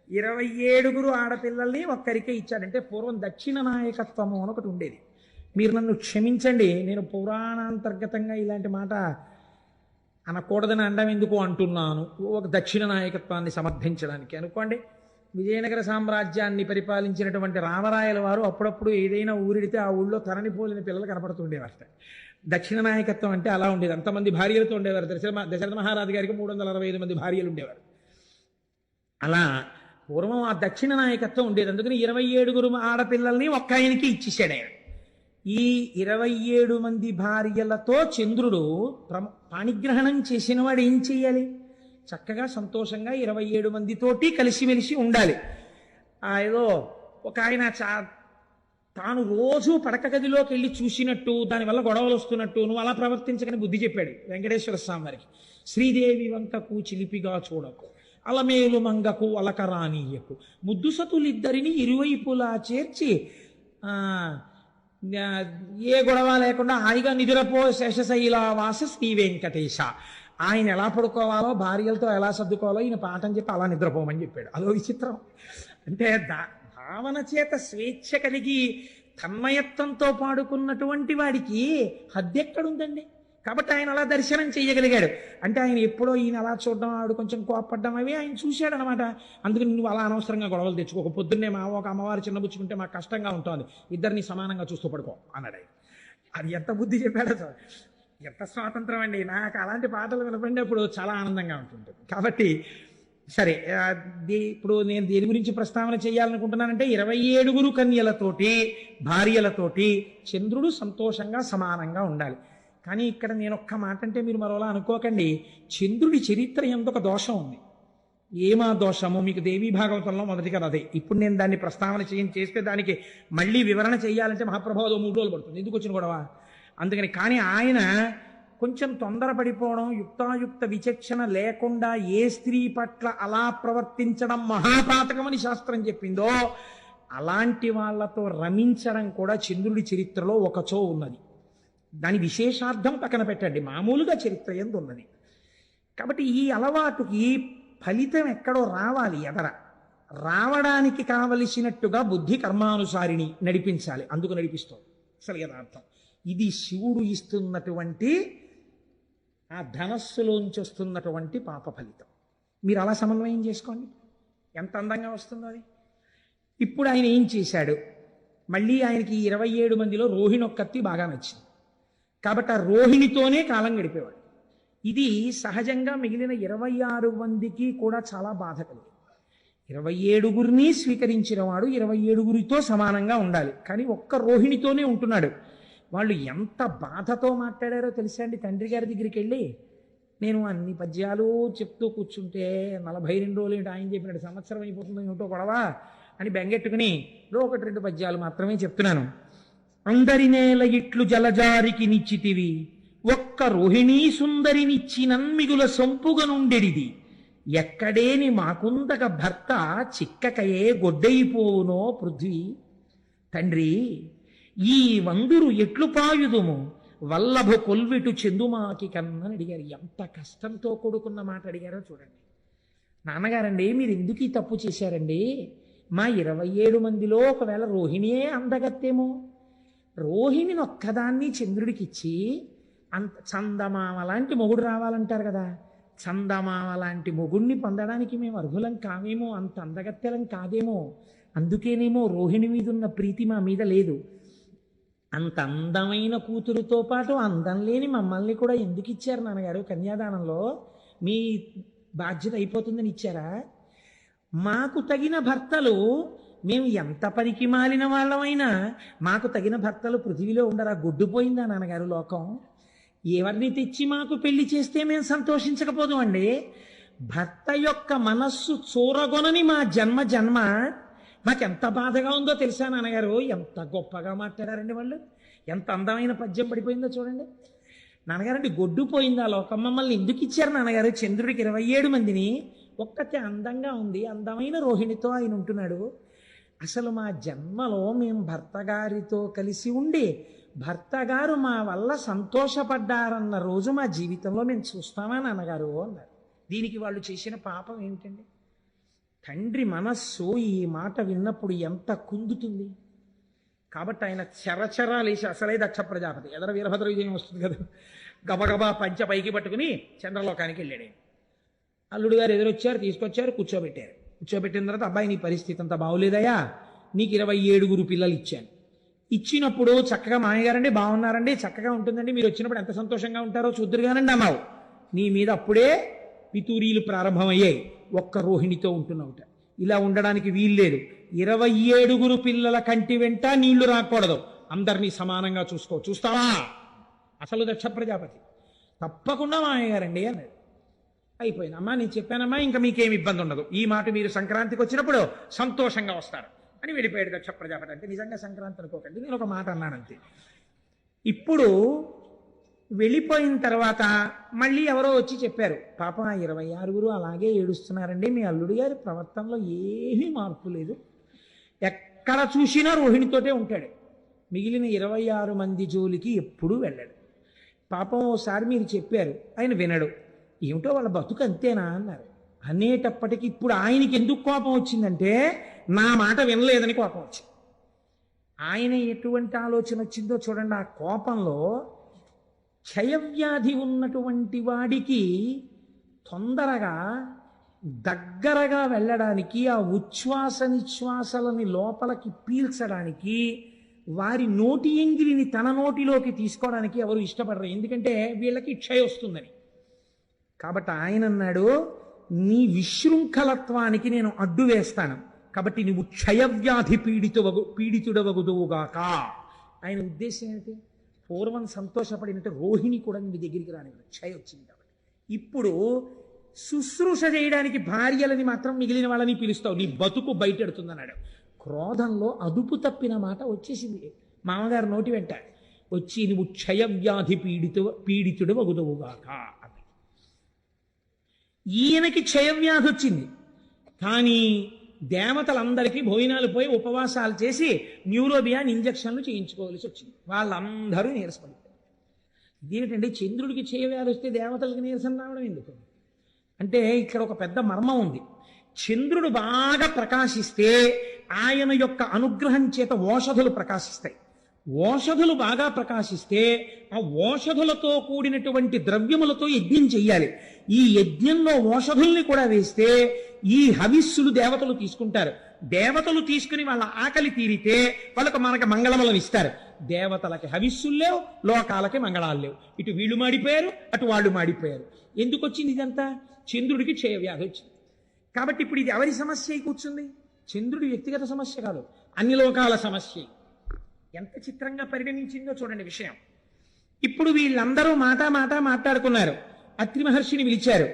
27 ఆడపిల్లల్ని ఒక్కరికే ఇచ్చాడంటే పూర్వం దక్షిణ నాయకత్వము అని ఒకటి ఉండేది. మీరు నన్ను క్షమించండి, నేను పురాణాంతర్గతంగా ఇలాంటి మాట అనకూడదని అండం ఎందుకు అంటున్నాను, ఒక దక్షిణ నాయకత్వాన్ని సమర్థించడానికి. అనుకోండి, విజయనగర సామ్రాజ్యాన్ని పరిపాలించినటువంటి రామరాయల వారు అప్పుడప్పుడు ఏదైనా ఊరిడితే ఆ ఊళ్ళో తనని పోలిన పిల్లలు కనపడుతుండేవారట. దక్షిణ నాయకత్వం అంటే అలా ఉండేది. అంతమంది భార్యలతో ఉండేవారు. దశరథ మహారాజు గారికి 365 మంది భార్యలు ఉండేవారు. అలా పూర్వం ఆ దక్షిణ నాయకత్వం ఉండేది. అందుకని 27 ఆడపిల్లల్ని ఒక్క ఆయనకి ఇచ్చేసాడు ఆయన. ఈ 27 మంది భార్యలతో చంద్రుడు పాణిగ్రహణం చేసిన వాడు ఏం చెయ్యాలి? చక్కగా సంతోషంగా 27 మందితోటి కలిసిమెలిసి ఉండాలి. ఏదో ఒక ఆయన తాను రోజు పడక గదిలోకి వెళ్ళి చూసినట్టు, దానివల్ల గొడవలు వస్తున్నట్టు నువ్వు అలా ప్రవర్తించకని బుద్ధి చెప్పాడు వెంకటేశ్వర స్వామి వారికి. శ్రీదేవి వంకకు చిలిపిగా చూడకు, అలమేలు మంగకు అలకరానీయకు, ముద్దు సతులిద్దరిని ఇరువైపులా చేర్చి ఏ గొడవ లేకుండా హాయిగా నిద్రపో శేషశైలావాస శ్రీ వెంకటేశ. ఆయన ఎలా పడుకోవాలో, భార్యలతో ఎలా సర్దుకోవాలో ఈయన పాఠం చెప్పి అలా నిద్రపోమని చెప్పాడు. అదో విచిత్రం. అంటే భావన చేత స్వేచ్ఛ కలిగి తన్మయత్వంతో పాడుకున్నటువంటి వాడికి హద్దెక్కడుందండి? కాబట్టి ఆయన అలా దర్శనం చేయగలిగాడు. అంటే ఆయన ఎప్పుడో ఈయన అలా చూడడం, ఆవిడ కొంచెం కోపడ్డం అవి ఆయన చూశాడు అనమాట. అందుకని నువ్వు అలా అనవసరంగా గొడవలు తెచ్చుకోక, పొద్దున్నే ఒక అమ్మవారు చిన్నబుచ్చుకుంటే మాకు కష్టంగా ఉంటుంది, ఇద్దరిని సమానంగా చూస్తూ పడుకో అన్నాడు ఆయన. అది ఎంత బుద్ధి చెప్పాడో, ఎంత స్వాతంత్రం అండి. నాకు అలాంటి పాటలు వినపడినప్పుడు చాలా ఆనందంగా ఉంటుంది. కాబట్టి సరే, ఇప్పుడు నేను దేని గురించి ప్రస్తావన చేయాలనుకుంటున్నానంటే 27 కన్యలతోటి భార్యలతోటి చంద్రుడు సంతోషంగా సమానంగా ఉండాలి. కానీ ఇక్కడ నేను ఒక్క మాట అంటే మీరు మరోలా అనుకోకండి, చంద్రుడి చరిత్ర ఎందొక దోషం ఉంది. ఏమా దోషము? మీకు దేవీ భాగవతంలో మొదటి కదా అదే. ఇప్పుడు నేను దాన్ని ప్రస్తావన చేస్తే దానికి మళ్ళీ వివరణ చేయాలంటే మహాప్రభావం 3 రోజులు పడుతుంది. ఎందుకు వచ్చిన గొడవ? అందుకని. కానీ ఆయన కొంచెం తొందరపడిపోవడం, యుక్తాయుక్త విచక్షణ లేకుండా ఏ స్త్రీ పట్ల అలా ప్రవర్తించడం మహాపాతకమని శాస్త్రం చెప్పిందో అలాంటి వాళ్లతో రమించడం కూడా చంద్రుడి చరిత్రలో ఒకచో ఉన్నది. దాని విశేషార్థం పక్కన పెట్టండి, మామూలుగా చరిత్ర ఎందు ఉన్నది. కాబట్టి ఈ అలవాటుకి ఫలితం ఎక్కడో రావాలి, ఎదర రావడానికి కావలసినట్టుగా బుద్ధి కర్మానుసారిని నడిపించాలి. అందుకు నడిపిస్తుంది అసలు యథార్థం. ఇది శివుడు ఇస్తున్నటువంటి ఆ ధనస్సులోంచి వస్తున్నటువంటి పాప ఫలితం. మీరు అలా సమన్వయం చేసుకోండి, ఎంత అందంగా వస్తుందో అది. ఇప్పుడు ఆయన ఏం చేశాడు? మళ్ళీ ఆయనకి 27 మందిలో రోహిణి ఒక్కత్తి బాగా నచ్చింది. కాబట్టి ఆ రోహిణితోనే కాలం గడిపేవాడు. ఇది సహజంగా మిగిలిన 26 మందికి కూడా చాలా బాధ కలిగింది. 27 స్వీకరించిన వాడు 27 సమానంగా ఉండాలి, కానీ ఒక్క రోహిణితోనే ఉంటున్నాడు. వాళ్ళు ఎంత బాధతో మాట్లాడారో తెలుసా అండి? తండ్రి గారి దగ్గరికి వెళ్ళి, నేను అన్ని పద్యాలు చెప్తూ కూర్చుంటే 42 రోజులు ఏంటి, ఆయన చెప్పినట్టు సంవత్సరం అయిపోతుందో ఏమిటో గొడవ అని బెంగెట్టుకుని 1-2 పద్యాలు మాత్రమే చెప్తున్నాను. అందరి నేల ఇట్లు జలజారికి నిచ్చితివి, ఒక్క రోహిణీ సుందరినిచ్చినన్ మిగుల సొంపుగా నుండెడిది, ఎక్కడేని మాకుందక భర్త చిక్కకయే గొడ్డైపోవునో పృథ్వీ. తండ్రి, ఈ వందురు ఎట్లు పాయుదుము, వల్లభ కొల్విటు చెందుమాకి కన్నని అడిగారు. ఎంత కష్టంతో కూడుకున్న మాట అడిగారో చూడండి. నాన్నగారండి, మీరు ఎందుకు ఈ తప్పు చేశారండి? మా 27 మందిలో ఒకవేళ రోహిణియే అందగత్తేమో, రోహిణిని ఒక్కదాన్ని చంద్రుడికిచ్చి చందమామ లాంటి మొగుడు రావాలంటారు కదా, చందమామ లాంటి మొగుడిని పొందడానికి మేము అర్హులం కావేమో, అంత అందగత్తెలం కాదేమో, అందుకేనేమో రోహిణి మీద ఉన్న ప్రీతి మా మీద లేదు అంత అందమైన కూతురుతో పాటు అందం లేని మమ్మల్ని కూడా ఎందుకు ఇచ్చారు నాన్నగారు కన్యాదానంలో? మీ బాధ్యత అయిపోతుందని ఇచ్చారా? మాకు తగిన భర్తలు, మేము ఎంత పనికి మాలిన వాళ్ళమైనా మాకు తగిన భర్తలు పృథివీలో ఉండరా? గొడ్డుపోయిందా నాన్నగారు లోకం? ఎవరిని తెచ్చి మాకు పెళ్లి చేస్తే మేము సంతోషించకపోదు అండి. భర్త యొక్క మనస్సు చూరగొనని మా జన్మ జన్మ మాకెంత బాధగా ఉందో తెలుసా నాన్నగారు? ఎంత గొప్పగా మాట్లాడారండి వాళ్ళు, ఎంత అందమైన పద్యం పడిపోయిందో చూడండి. నాన్నగారండి గొడ్డుపోయిందా లోకం? మమ్మల్ని ఎందుకు ఇచ్చారు నాన్నగారు? చంద్రుడికి 27 మందిని, ఒక్కతే అందంగా ఉంది, అందమైన రోహిణితో ఆయన ఉంటున్నాడు. అసలు మా జన్మలో మేము భర్త గారితో కలిసి ఉండి భర్త గారు మా వల్ల సంతోషపడ్డారన్న రోజు మా జీవితంలో మేము చూస్తామా నాన్నగారు అన్నారు. దీనికి వాళ్ళు చేసిన పాపం ఏమిటండి? తండ్రి మనస్సు ఈ మాట విన్నప్పుడు ఎంత కుందుతుంది. కాబట్టి ఆయన చరచరాలేసి, అసలే దక్ష ప్రజాపతి, ఎదర వీరభద్ర విజయం వస్తుంది కదా, గబగబా పంచ పైకి పట్టుకుని చంద్రలోకానికి వెళ్ళాడు. అల్లుడు గారు ఎదురొచ్చారు, తీసుకొచ్చారు, కూర్చోబెట్టారు. కూర్చోబెట్టిన తర్వాత, అబ్బాయి నీ పరిస్థితి అంత బాగోలేదయా, నీకు 27 పిల్లలు ఇచ్చాను. ఇచ్చినప్పుడు చక్కగా మామయ్యగారండి బాగున్నారండి, చక్కగా ఉంటుందండి, మీరు వచ్చినప్పుడు ఎంత సంతోషంగా ఉంటారో చూద్దురుగానండి అన్నావు. నీ మీద అప్పుడే పితూరీలు ప్రారంభమయ్యాయి. ఒక్క రోహిణితో ఉంటున్నావుట. ఇలా ఉండడానికి వీల్లేదు. 27 పిల్లల కంటి వెంట నీళ్లు రాకూడదు, అందరినీ సమానంగా చూసుకో. చూస్తావా? అసలు దక్ష ప్రజాపతి తప్పకుండా మామయ్యగారండి అన్నాడు. అయిపోయింది. అమ్మా నేను చెప్పానమ్మా, ఇంకా మీకేమి ఇబ్బంది ఉండదు, ఈ మాట మీరు సంక్రాంతికి వచ్చినప్పుడు సంతోషంగా వస్తారు అని వెళ్ళిపోయాడు దక్ష ప్రజాపతి. అంటే నిజంగా సంక్రాంతి అనుకోకండి, నేను ఒక మాట అన్నానంతే. ఇప్పుడు వెళ్ళిపోయిన తర్వాత మళ్ళీ ఎవరో వచ్చి చెప్పారు, పాపం ఆ 26 అలాగే ఏడుస్తున్నారండి, మీ అల్లుడు గారి ప్రవర్తనలో ఏమీ మార్పు లేదు, ఎక్కడ చూసినా రోహిణితోటే ఉంటాడు, మిగిలిన 26 మంది జోలికి ఎప్పుడూ వెళ్ళాడు. పాపం ఓసారి మీరు చెప్పారు, ఆయన వినడు, ఏమిటో వాళ్ళ బతుకు అంతేనా అన్నారు. అనేటప్పటికీ ఇప్పుడు ఆయనకి ఎందుకు కోపం వచ్చిందంటే, నా మాట వినలేదని కోపం వచ్చింది. ఆయన ఎటువంటి ఆలోచన వచ్చిందో చూడండి. ఆ కోపంలో క్షయవ్యాధి ఉన్నటువంటి వాడికి తొందరగా దగ్గరగా వెళ్ళడానికి, ఆ ఉచ్ఛ్వాస నిశ్వాసలని లోపలికి పీల్చడానికి, వారి నోటి ఎంగిలిని తన నోటిలోకి తీసుకోవడానికి ఎవరు ఇష్టపడరు, ఎందుకంటే వీళ్ళకి క్షయ వస్తుందని. కాబట్టి ఆయన అన్నాడు, నీ విశృంఖలత్వానికి నేను అడ్డు వేస్తాను, కాబట్టి నువ్వు క్షయవ్యాధి పీడితుడవగుదువుగాక. ఆయన ఉద్దేశం ఏమిటి? పూర్వం సంతోషపడినట్టు రోహిణి కూడా నీ దగ్గరికి రానివ్వదు, క్షయ వచ్చింది కాబట్టి. ఇప్పుడు శుశ్రూష చేయడానికి భార్యలని మాత్రం మిగిలిన వాళ్ళని పిలుస్తావు, నీ బతుకు బయటెడుతుందన్నాడు. క్రోధంలో అదుపు తప్పిన మాట వచ్చేసింది మామగారు నోటి వెంట. వచ్చి నువ్వు క్షయవ్యాధి పీడితుడు వగుదువుగాక అని. ఈయనకి క్షయవ్యాధి వచ్చింది, కానీ దేవతలందరికీ భోజనాలు పోయి ఉపవాసాలు చేసి న్యూరోబియాన్ ఇంజక్షన్లు చేయించుకోవాల్సి వచ్చింది. వాళ్ళందరూ నీరసపడిపోయారు. ఇదేంటంటే చంద్రుడికి క్షయవ్యాధి వస్తే దేవతలకి నీరసం రావడం ఎందుకు అంటే, ఇక్కడ ఒక పెద్ద మర్మం ఉంది. చంద్రుడు బాగా ప్రకాశిస్తే ఆయన యొక్క అనుగ్రహం చేత ఓషధులు ప్రకాశిస్తాయి. ఓషధులు బాగా ప్రకాశిస్తే ఆ ఓషధులతో కూడినటువంటి ద్రవ్యములతో యజ్ఞం చెయ్యాలి. ఈ యజ్ఞంలో ఓషధుల్ని కూడా వేస్తే ఈ హవిస్సులు దేవతలు తీసుకుంటారు. దేవతలు తీసుకుని వాళ్ళ ఆకలి తీరితే వాళ్ళకు మనకు మంగళములను ఇస్తారు. దేవతలకి హవిస్సులు లేవు, లోకాలకి మంగళాలు లేవు. ఇటు వీళ్ళు మాడిపోయారు, అటు వాళ్ళు మాడిపోయారు. ఎందుకు వచ్చింది ఇదంతా? చంద్రుడికి క్షయవ్యాధి వచ్చింది. కాబట్టి ఇప్పుడు ఇది ఎవరి సమస్య అయి కూర్చుంది? చంద్రుడి వ్యక్తిగత సమస్య కాదు, అన్ని లోకాల సమస్య. ఎంత చిత్రంగా పరిగణించిందో చూడండి విషయం. ఇప్పుడు వీళ్ళందరూ మాట్లాడుకున్నారు. అత్రి మహర్షిని పిలిచారు.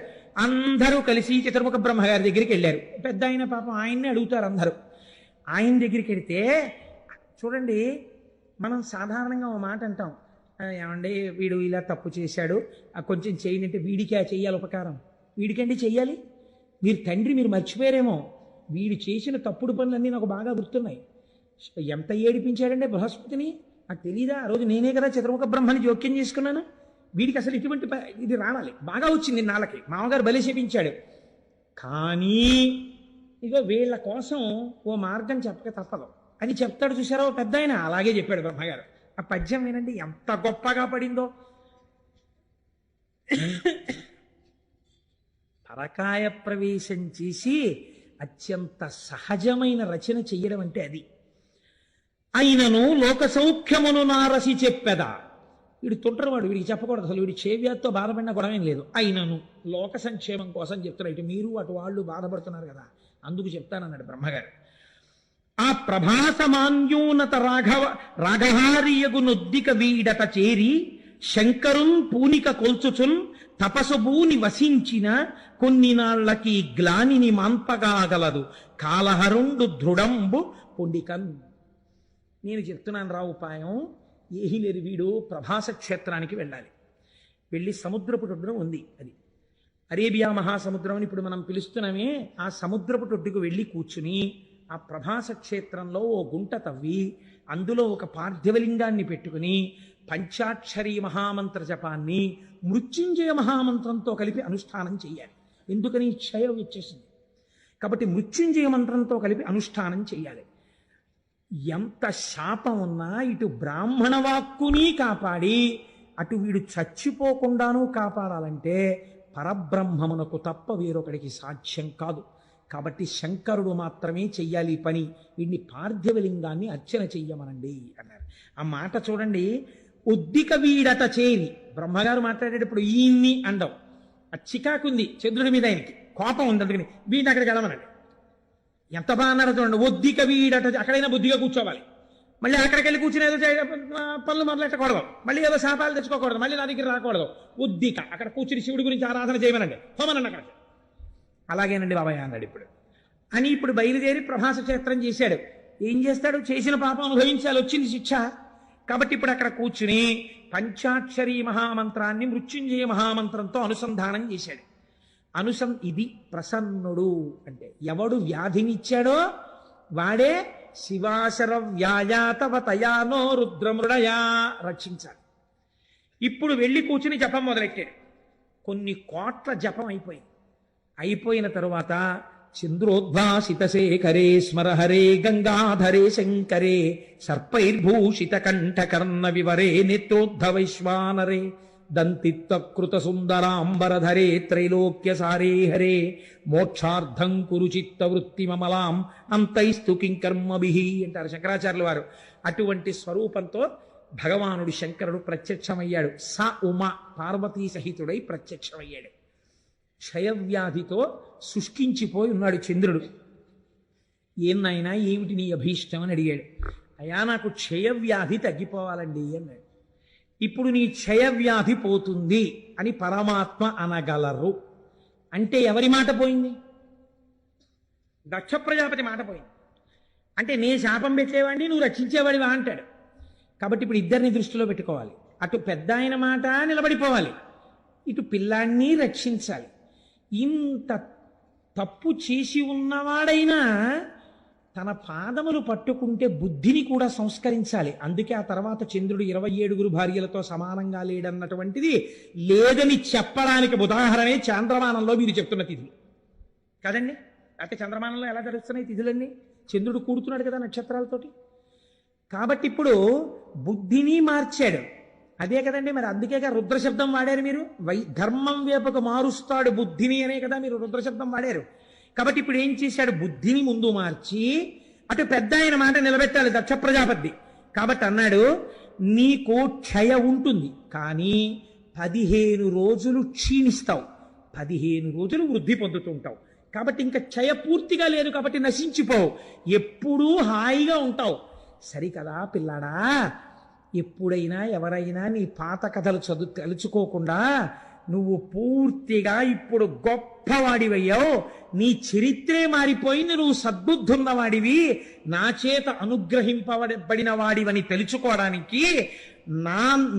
అందరూ కలిసి చతుర్ముఖ బ్రహ్మగారి దగ్గరికి వెళ్ళారు. పెద్ద ఆయన పాపం ఆయన్ని అడుగుతారు అందరూ. ఆయన దగ్గరికి వెళితే చూడండి, మనం సాధారణంగా ఒక మాట అంటాం, ఏమండి వీడు ఇలా తప్పు చేశాడు, కొంచెం చేయనంటే వీడికి చెయ్యాలి ఉపకారం. వీడికండి చెయ్యాలి? మీరు తండ్రి, మీరు మర్చిపోయారేమో, వీడు చేసిన తప్పుడు పనులన్నీ నాకు బాగా గుర్తున్నాయి. ఎంత ఏడిపించాడంటే బృహస్పతిని, నాకు తెలీదా? ఆ రోజు నేనే కదా చతుర్ముఖ బ్రహ్మని జోక్యం చేసుకున్నాను. వీడికి అసలు ఇటువంటి ఇది రావాలి, బాగా వచ్చింది నాళ్ళకి, మామగారు బలి చేపించాడు. కానీ ఇగో వీళ్ళ కోసం ఓ మార్గం చెప్పక తప్పదు అని చెప్తాడు. చూసారా ఓ పెద్ద ఆయన, అలాగే చెప్పాడు బ్రహ్మగారు. ఆ పద్యం వినండి ఎంత గొప్పగా పడిందో. పరకాయ ప్రవేశం చేసి అత్యంత సహజమైన రచన చెయ్యడం అంటే అది. అయినను లోక సౌఖ్యమును నారసి చెప్పెదా. వీడు తుంటరివాడు, వీడికి చెప్పకూడదు అసలు. వీడి చేవ్యాధితో బాధపడిన గొడవేం లేదు. అయినను లోక సంక్షేమం కోసం చెప్తున్నా. ఇటు మీరు అటు వాళ్ళు బాధపడుతున్నారు కదా, అందుకు చెప్తానన్నాడు బ్రహ్మగారు. ఆ ప్రభాసమాన్యూనత రాఘహారియగు నొద్దిక వీడట చేరి శంకరున్ పూనిక కొల్చుచున్ తపసుభూని వసించిన కొన్ని నాళ్లకి గ్లానిని మాన్పగాగలదు కాలహరుండు దృఢంబు పొండికన్. నేను చెప్తున్నాను రా ఉపాయం. ఏహి లేరు, వీడు ప్రభాస క్షేత్రానికి వెళ్ళాలి. వెళ్ళి సముద్రపు ఒడ్డున ఉంది, అది అరేబియా మహాసముద్రం అని ఇప్పుడు మనం పిలుస్తున్నామే. ఆ సముద్రపు ఒడ్డుకు వెళ్ళి కూర్చుని ఆ ప్రభాస క్షేత్రంలో ఓ గుంట తవ్వి అందులో ఒక పార్థివలింగాన్ని పెట్టుకుని పంచాక్షరీ మహామంత్ర జపాన్ని మృత్యుంజయ మహామంత్రంతో కలిపి అనుష్ఠానం చేయాలి. ఎందుకని? క్షయం ఇచ్చేసింది కాబట్టి మృత్యుంజయ మంత్రంతో కలిపి అనుష్ఠానం చేయాలి. ఎంత శాపం ఉన్నా ఇటు బ్రాహ్మణ వాక్కుని కాపాడి అటు వీడు చచ్చిపోకుండానూ కాపాడాలంటే పరబ్రహ్మమునకు తప్ప వేరొకడికి సాధ్యం కాదు. కాబట్టి శంకరుడు మాత్రమే చెయ్యాలి ఈ పని. వీడిని పార్థివలింగాన్ని అర్చన చెయ్యమనండి అన్నారు. ఆ మాట చూడండి. ఉద్దిక వీడట చేరి, బ్రహ్మగారు మాట్లాడేటప్పుడు ఈయన్ని అండవు. ఆ చికాకుంది చంద్రుడి మీద, ఆయనకి కోపం ఉంది. అందుకని వీడిని అక్కడికి వెళ్ళమనండి. ఎంత బాగా అన్నారో చూడండి. ఒద్దిక వీడట, అక్కడైనా బుద్ధిగా కూర్చోవాలి. మళ్ళీ అక్కడికి వెళ్ళి కూర్చుని ఏదో పనులు మొదలెట్టకూడదు, మళ్ళీ ఏదో శాపాలు తెచ్చుకోకూడదు, మళ్ళీ నా దగ్గర రాకూడదు. ఉద్దిక అక్కడ కూర్చుని శివుడి గురించి ఆరాధన చేయమనండి, హోమనండి అక్కడ. అలాగేనండి బాబాయ్ అన్నాడు ఇప్పుడు అని. ఇప్పుడు బయలుదేరి ప్రభాస క్షేత్రం చేశాడు. ఏం చేస్తాడు? చేసిన పాపం అనుభవించాలి, వచ్చింది శిక్ష. కాబట్టి ఇప్పుడు అక్కడ కూర్చుని పంచాక్షరీ మహామంత్రాన్ని మృత్యుంజయ మహామంత్రంతో అనుసంధానం చేశాడు. ఇది ప్రసన్నుడు అంటే ఎవడు వ్యాధినిచ్చాడో వాడే శివాశర వ్యాయాతవ తయానో రుద్రమృడయా రక్షించాలి. ఇప్పుడు వెళ్ళి కూర్చుని జపం మొదలెట్టాడు. కొన్ని కోట్ల జపం అయిపోయిన తరువాత చంద్రోద్భాసిత శేఖరే స్మరహరే గంగాధరే శంకరే సర్పైర్భూషిత కంఠకర్ణ వివరే నేత్రోద్ధవైశ్వానరే దంతిత్వకృత సుందరాంబరధరే త్రైలోక్య సారే హరే మోక్షార్థం కురు చిత్త వృత్తి మమలాం అంతైస్తు కింకర్మభిః అంటారు శంకరాచార్యుల వారు. అటువంటి స్వరూపంతో భగవానుడు శంకరుడు ప్రత్యక్షమయ్యాడు. స ఉమ పార్వతీ సహితుడై ప్రత్యక్షమయ్యాడు. క్షయవ్యాధితో శుష్కించిపోయి ఉన్నాడు చంద్రుడు. ఏనాయనా ఏమిటి నీ అభీష్టం అని అడిగాడు. అయ్యా నాకు క్షయవ్యాధి తగ్గిపోవాలండి అన్నాడు. ఇప్పుడు నీ క్షయవ్యాధి పోతుంది అని పరమాత్మ అనగలరు అంటే ఎవరి మాట పోయింది? దక్ష ప్రజాపతి మాట పోయింది. అంటే నే శాపం పెట్టేవాడిని, నువ్వు రక్షించేవాడివా అంటాడు. కాబట్టి ఇప్పుడు ఇద్దరిని దృష్టిలో పెట్టుకోవాలి. అటు పెద్ద ఆయన మాట నిలబడిపోవాలి, ఇటు పిల్లాన్ని రక్షించాలి. ఇంత తప్పు చేసి ఉన్నవాడైనా తన పాదములు పట్టుకుంటే బుద్ధిని కూడా సంస్కరించాలి. అందుకే ఆ తర్వాత చంద్రుడు 27 భార్యలతో సమానంగా లేడన్నటువంటిది లేదని చెప్పడానికి ఉదాహరణే చాంద్రమానంలో మీరు చెప్తున్న తిథులు కదండి. అంటే చంద్రమానంలో ఎలా జరుగుతున్నాయి తిథులన్నీ? చంద్రుడు కూడుతున్నాడు కదా నక్షత్రాలతోటి. కాబట్టి ఇప్పుడు బుద్ధిని మార్చాడు. అదే కదండి, మరి అందుకేగా రుద్రశబ్దం వాడారు మీరు. ధర్మం వేపకు మారుస్తాడు బుద్ధిని అనే కదా మీరు రుద్రశబ్దం వాడారు. కాబట్టి ఇప్పుడు ఏం చేశాడు? బుద్ధిని ముందు మార్చి అటు పెద్ద ఆయన మాట నిలబెట్టాలి దక్ష ప్రజాపతి. కాబట్టి అన్నాడు, నీకు క్షయ ఉంటుంది కానీ 15 రోజులు క్షీణిస్తావు, 15 రోజులు వృద్ధి పొందుతుంటావు. కాబట్టి ఇంకా క్షయ పూర్తిగా లేదు కాబట్టి నశించిపోవు, ఎప్పుడూ హాయిగా ఉంటావు. సరికదా పిల్లాడా? ఎప్పుడైనా ఎవరైనా నీ పాత కథలు తలుచుకోకుండా నువ్వు పూర్తిగా ఇప్పుడు గొప్పవాడివయ్యావు, నీ చరిత్రే మారిపోయింది, నువ్వు సద్బుద్ధున్నవాడివి, నా చేత అనుగ్రహింపబడిన వాడివని తెలుసుకోవడానికి,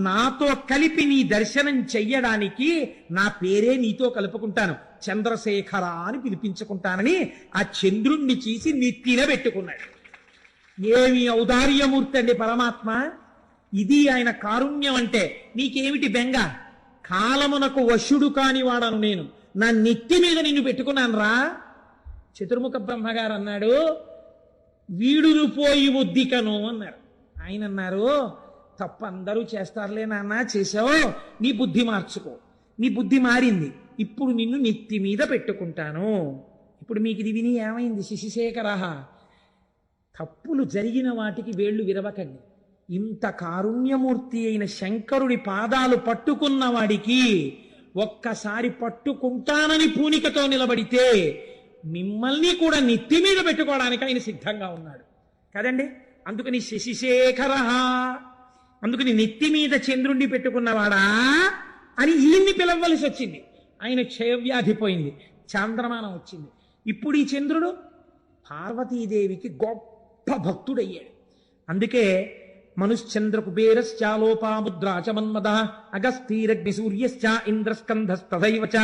నాతో కలిపి నీ దర్శనం చెయ్యడానికి నా పేరే నీతో కలుపుకుంటాను, చంద్రశేఖర అని పిలిపించుకుంటానని ఆ చంద్రుణ్ణి చేసి నెత్తిన పెట్టుకున్నాడు. ఏమి ఔదార్యమూర్తి అండి పరమాత్మ! ఇది ఆయన కారుణ్యం అంటే. నీకేమిటి బెంగ? కాలమునకు వశుడు కాని వాడను నేను, నా నెత్తి మీద నిన్ను పెట్టుకున్నాను రా. చతుర్ముఖ బ్రహ్మగారు అన్నాడు, వీడును పోయి ఉద్దికను అన్నారు. ఆయన అన్నారు, తప్పు అందరూ చేస్తారులే నాన్న, చేసావు, నీ బుద్ధి మార్చుకో. నీ బుద్ధి మారింది, ఇప్పుడు నిన్ను నెత్తి మీద పెట్టుకుంటాను. ఇప్పుడు మీకు ఇది విని ఏమైంది? శశిశేఖర తప్పులు జరిగిన వాటికి వేళ్ళు విరవకండి. ఇంత కారుణ్యమూర్తి అయిన శంకరుడి పాదాలు పట్టుకున్న వాడికి ఒక్కసారి పట్టుకుంటానని పూనికతో నిలబడితే మిమ్మల్ని కూడా నెత్తి మీద పెట్టుకోవడానికి ఆయన సిద్ధంగా ఉన్నాడు కదండి. అందుకని శశిశేఖర, అందుకని నెత్తి మీద చంద్రుణ్ణి పెట్టుకున్నవాడా అని ఈయన్ని పిలవలసి వచ్చింది. ఆయన క్షయవ్యాధి పోయింది, చాంద్రమానం వచ్చింది. ఇప్పుడు ఈ చంద్రుడు పార్వతీదేవికి గొప్ప భక్తుడయ్యాడు. అందుకే మనుశ్చంద్ర కుబేరశ్చాలోపాముద్రాచ మన్మద అగస్తీరగ్ని సూర్యశ్చ ఇంద్రస్కంధస్తథైవ చ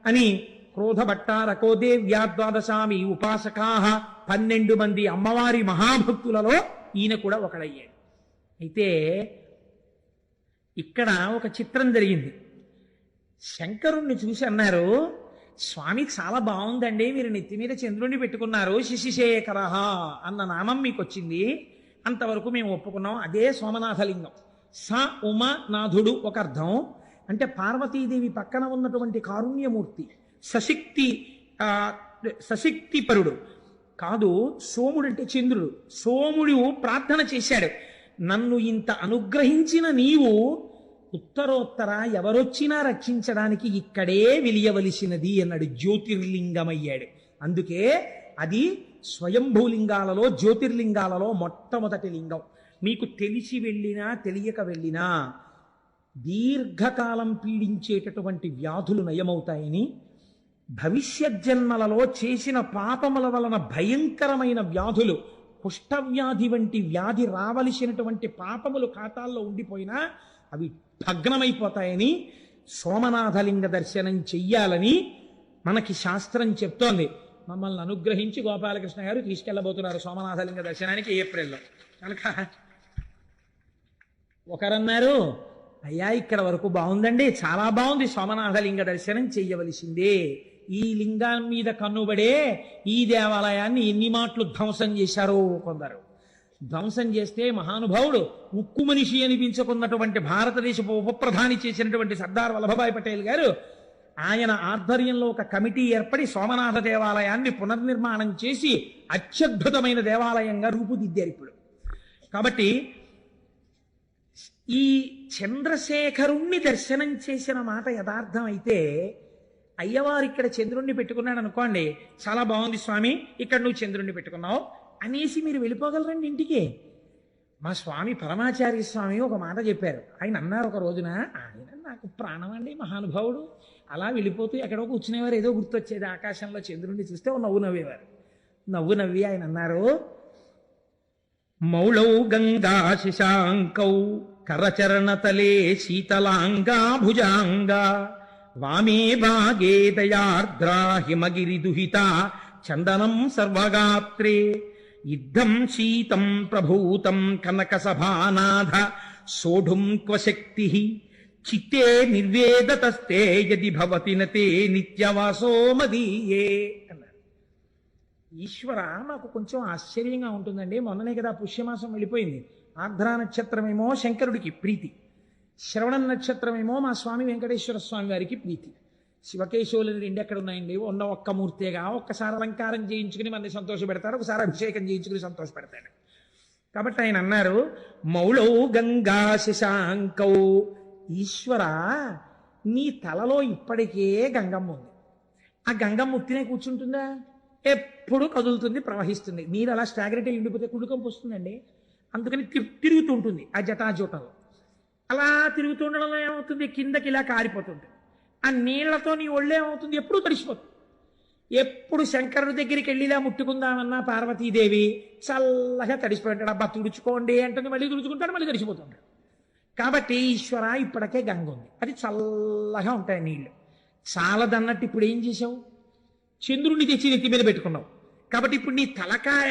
అని క్రోధభట్టారకో దేవ్యా ద్వాదశామి ఉపాసకా 12 మంది అమ్మవారి మహాభక్తులలో ఈయన కూడా ఒకడయ్యాడు. అయితే ఇక్కడ ఒక చిత్రం జరిగింది. శంకరుణ్ణి చూసి అన్నారు, స్వామి చాలా బాగుందండి, మీరు నెత్తి మీద చంద్రుణ్ణి పెట్టుకున్నారు, శశిశేఖర అన్న నామం మీకు వచ్చింది, అంతవరకు మేము ఒప్పుకున్నాం. అదే సోమనాథలింగం. స ఉమ నాథుడు ఒక అర్థం. అంటే పార్వతీదేవి పక్కన ఉన్నటువంటి కారుణ్యమూర్తి, సశక్తిపరుడు కాదు. సోముడు అంటే చంద్రుడు. సోముడు ప్రార్థన చేశాడు, నన్ను ఇంత అనుగ్రహించిన నీవు ఉత్తరోత్తర ఎవరొచ్చినా రక్షించడానికి ఇక్కడే వెలియవలసినది అన్నాడు. జ్యోతిర్లింగమయ్యాడు. అందుకే అది స్వయంభూలింగాలలో జ్యోతిర్లింగాలలో మొట్టమొదటి లింగం. మీకు తెలిసి వెళ్ళినా తెలియక వెళ్ళినా దీర్ఘకాలం పీడించేటటువంటి వ్యాధులు నయమవుతాయని, భవిష్యజ్జన్మలలో చేసిన పాపముల వలన భయంకరమైన వ్యాధులు, కుష్ఠవ్యాధి వంటి వ్యాధి రావలసినటువంటి పాపములు ఖాతాల్లో ఉండిపోయినా అవి భగ్నమైపోతాయని, సోమనాథలింగ దర్శనం చెయ్యాలని మనకి శాస్త్రం చెప్తోంది. మమ్మల్ని అనుగ్రహించి గోపాలకృష్ణ గారు తీసుకెళ్ళబోతున్నారు సోమనాథలింగ దర్శనానికి ఏప్రిల్లో. కనుక ఒకరన్నారు, అయ్యా ఇక్కడ వరకు బాగుందండి, చాలా బాగుంది, సోమనాథలింగ దర్శనం చెయ్యవలసిందే. ఈ లింగం మీద కన్నుబడే ఈ దేవాలయాన్ని ఎన్ని మాటలు ధ్వంసం చేశారో కొందరు. ధ్వంసం చేస్తే మహానుభావుడు ఉక్కు మనిషి అనిపించుకున్నటువంటి భారతదేశపు ఉప ప్రధాని చేసినటువంటి సర్దార్ వల్లభభాయ్ పటేల్ గారు, ఆయన ఆధ్వర్యంలో ఒక కమిటీ ఏర్పడి సోమనాథ దేవాలయాన్ని పునర్నిర్మాణం చేసి అత్యద్భుతమైన దేవాలయంగా రూపుదిద్దారు ఇప్పుడు. కాబట్టి ఈ చంద్రశేఖరుణ్ణి దర్శనం చేసిన మాట యథార్థం అయితే, అయ్యవారు ఇక్కడ చంద్రుణ్ణి పెట్టుకున్నాడు అనుకోండి, చాలా బాగుంది స్వామి, ఇక్కడ నువ్వు చంద్రుణ్ణి పెట్టుకున్నావు అనేసి మీరు వెళ్ళిపోగలరండి ఇంటికి. మా స్వామి పరమాచార్య స్వామి ఒక మాట చెప్పారు. ఆయన అన్నారు ఒక రోజున, ఆయన నాకు ప్రాణం అండి మహానుభావుడు, అలా వెళ్ళిపోతూ ఎక్కడో కూర్చునేవారు, ఏదో గుర్తొచ్చేది, ఆకాశంలో చంద్రుణ్ణి చూస్తే ఓ నవ్వు నవ్వేవారు. నవ్వు నవ్వి ఆయన అన్నారు, మౌళౌ గంగా శశాంకౌ కరచరణతలే శీతలాంగా భుజాంగా వామే భాగే దయార్ద్రా హిమగిరి దుహిత చందనం సర్వగాత్రే యుద్ధం శీతం ప్రభూతం కనక సభానాథ సోఢుం క్వశక్తి చిత్తే నిర్వేదతస్తే యది భవతి నతే నిత్యవాసో మదీయే అన్నారు. ఈశ్వర, నాకు కొంచెం ఆశ్చర్యంగా ఉంటుందండి. మొన్ననే కదా పుష్యమాసం వెళ్ళిపోయింది. ఆర్ద్రా నక్షత్రమేమో శంకరుడికి ప్రీతి, శ్రవణ నక్షత్రమేమో మా స్వామి వెంకటేశ్వర స్వామి వారికి ప్రీతి. శివకేశవులు రెండు ఎక్కడ ఉన్నాయండి? ఉన్న ఒక్క మూర్తిగా. ఒక్కసారి అలంకారం చేయించుకుని మనల్ని సంతోషపెడతారు, ఒకసారి అభిషేకం చేయించుకుని సంతోషపెడతాడు. కాబట్టి ఆయన అన్నారు, మౌళౌ గంగా శశాంకౌ. ఈశ్వర, నీ తలలో ఇప్పటికే గంగమ్మ ఉంది. ఆ గంగమ్మ ఉత్తినే కూర్చుంటుందా? ఎప్పుడు కదులుతుంది, ప్రవహిస్తుంది. నీరు అలా స్టాగ్నెట్ అయి ఉండిపోతే కుళ్ళుకంపు వస్తుందండి. అందుకని తిరుగుతుంటుంది ఆ జటాజూటంలో. అలా తిరుగుతుండడంలో ఏమవుతుంది, కిందకి ఇలా కారిపోతుంది. ఆ నీళ్లతో నీ ఒళ్ళేమవుతుంది, ఎప్పుడు తడిసిపోతుంది. ఎప్పుడు శంకరుడి దగ్గరికి వెళ్ళి ఇలా ముట్టుకుందామన్నా పార్వతీదేవి చల్లగా తడిసిపోయింటాడు. అబ్బా తుడుచుకోండి అంటే మళ్ళీ తుడుచుకుంటాడు, మళ్ళీ తడిసిపోతుంటాడు. కాబట్టి ఈశ్వర, ఇప్పటికే గంగ ఉంది, అది చల్లగా ఉంటాయి నీళ్లు. చాలదన్నట్టు ఇప్పుడు ఏం చేసావు? చంద్రుడిని తెచ్చి నెత్తి మీద పెట్టుకున్నావు. కాబట్టి ఇప్పుడు నీ తలకాయ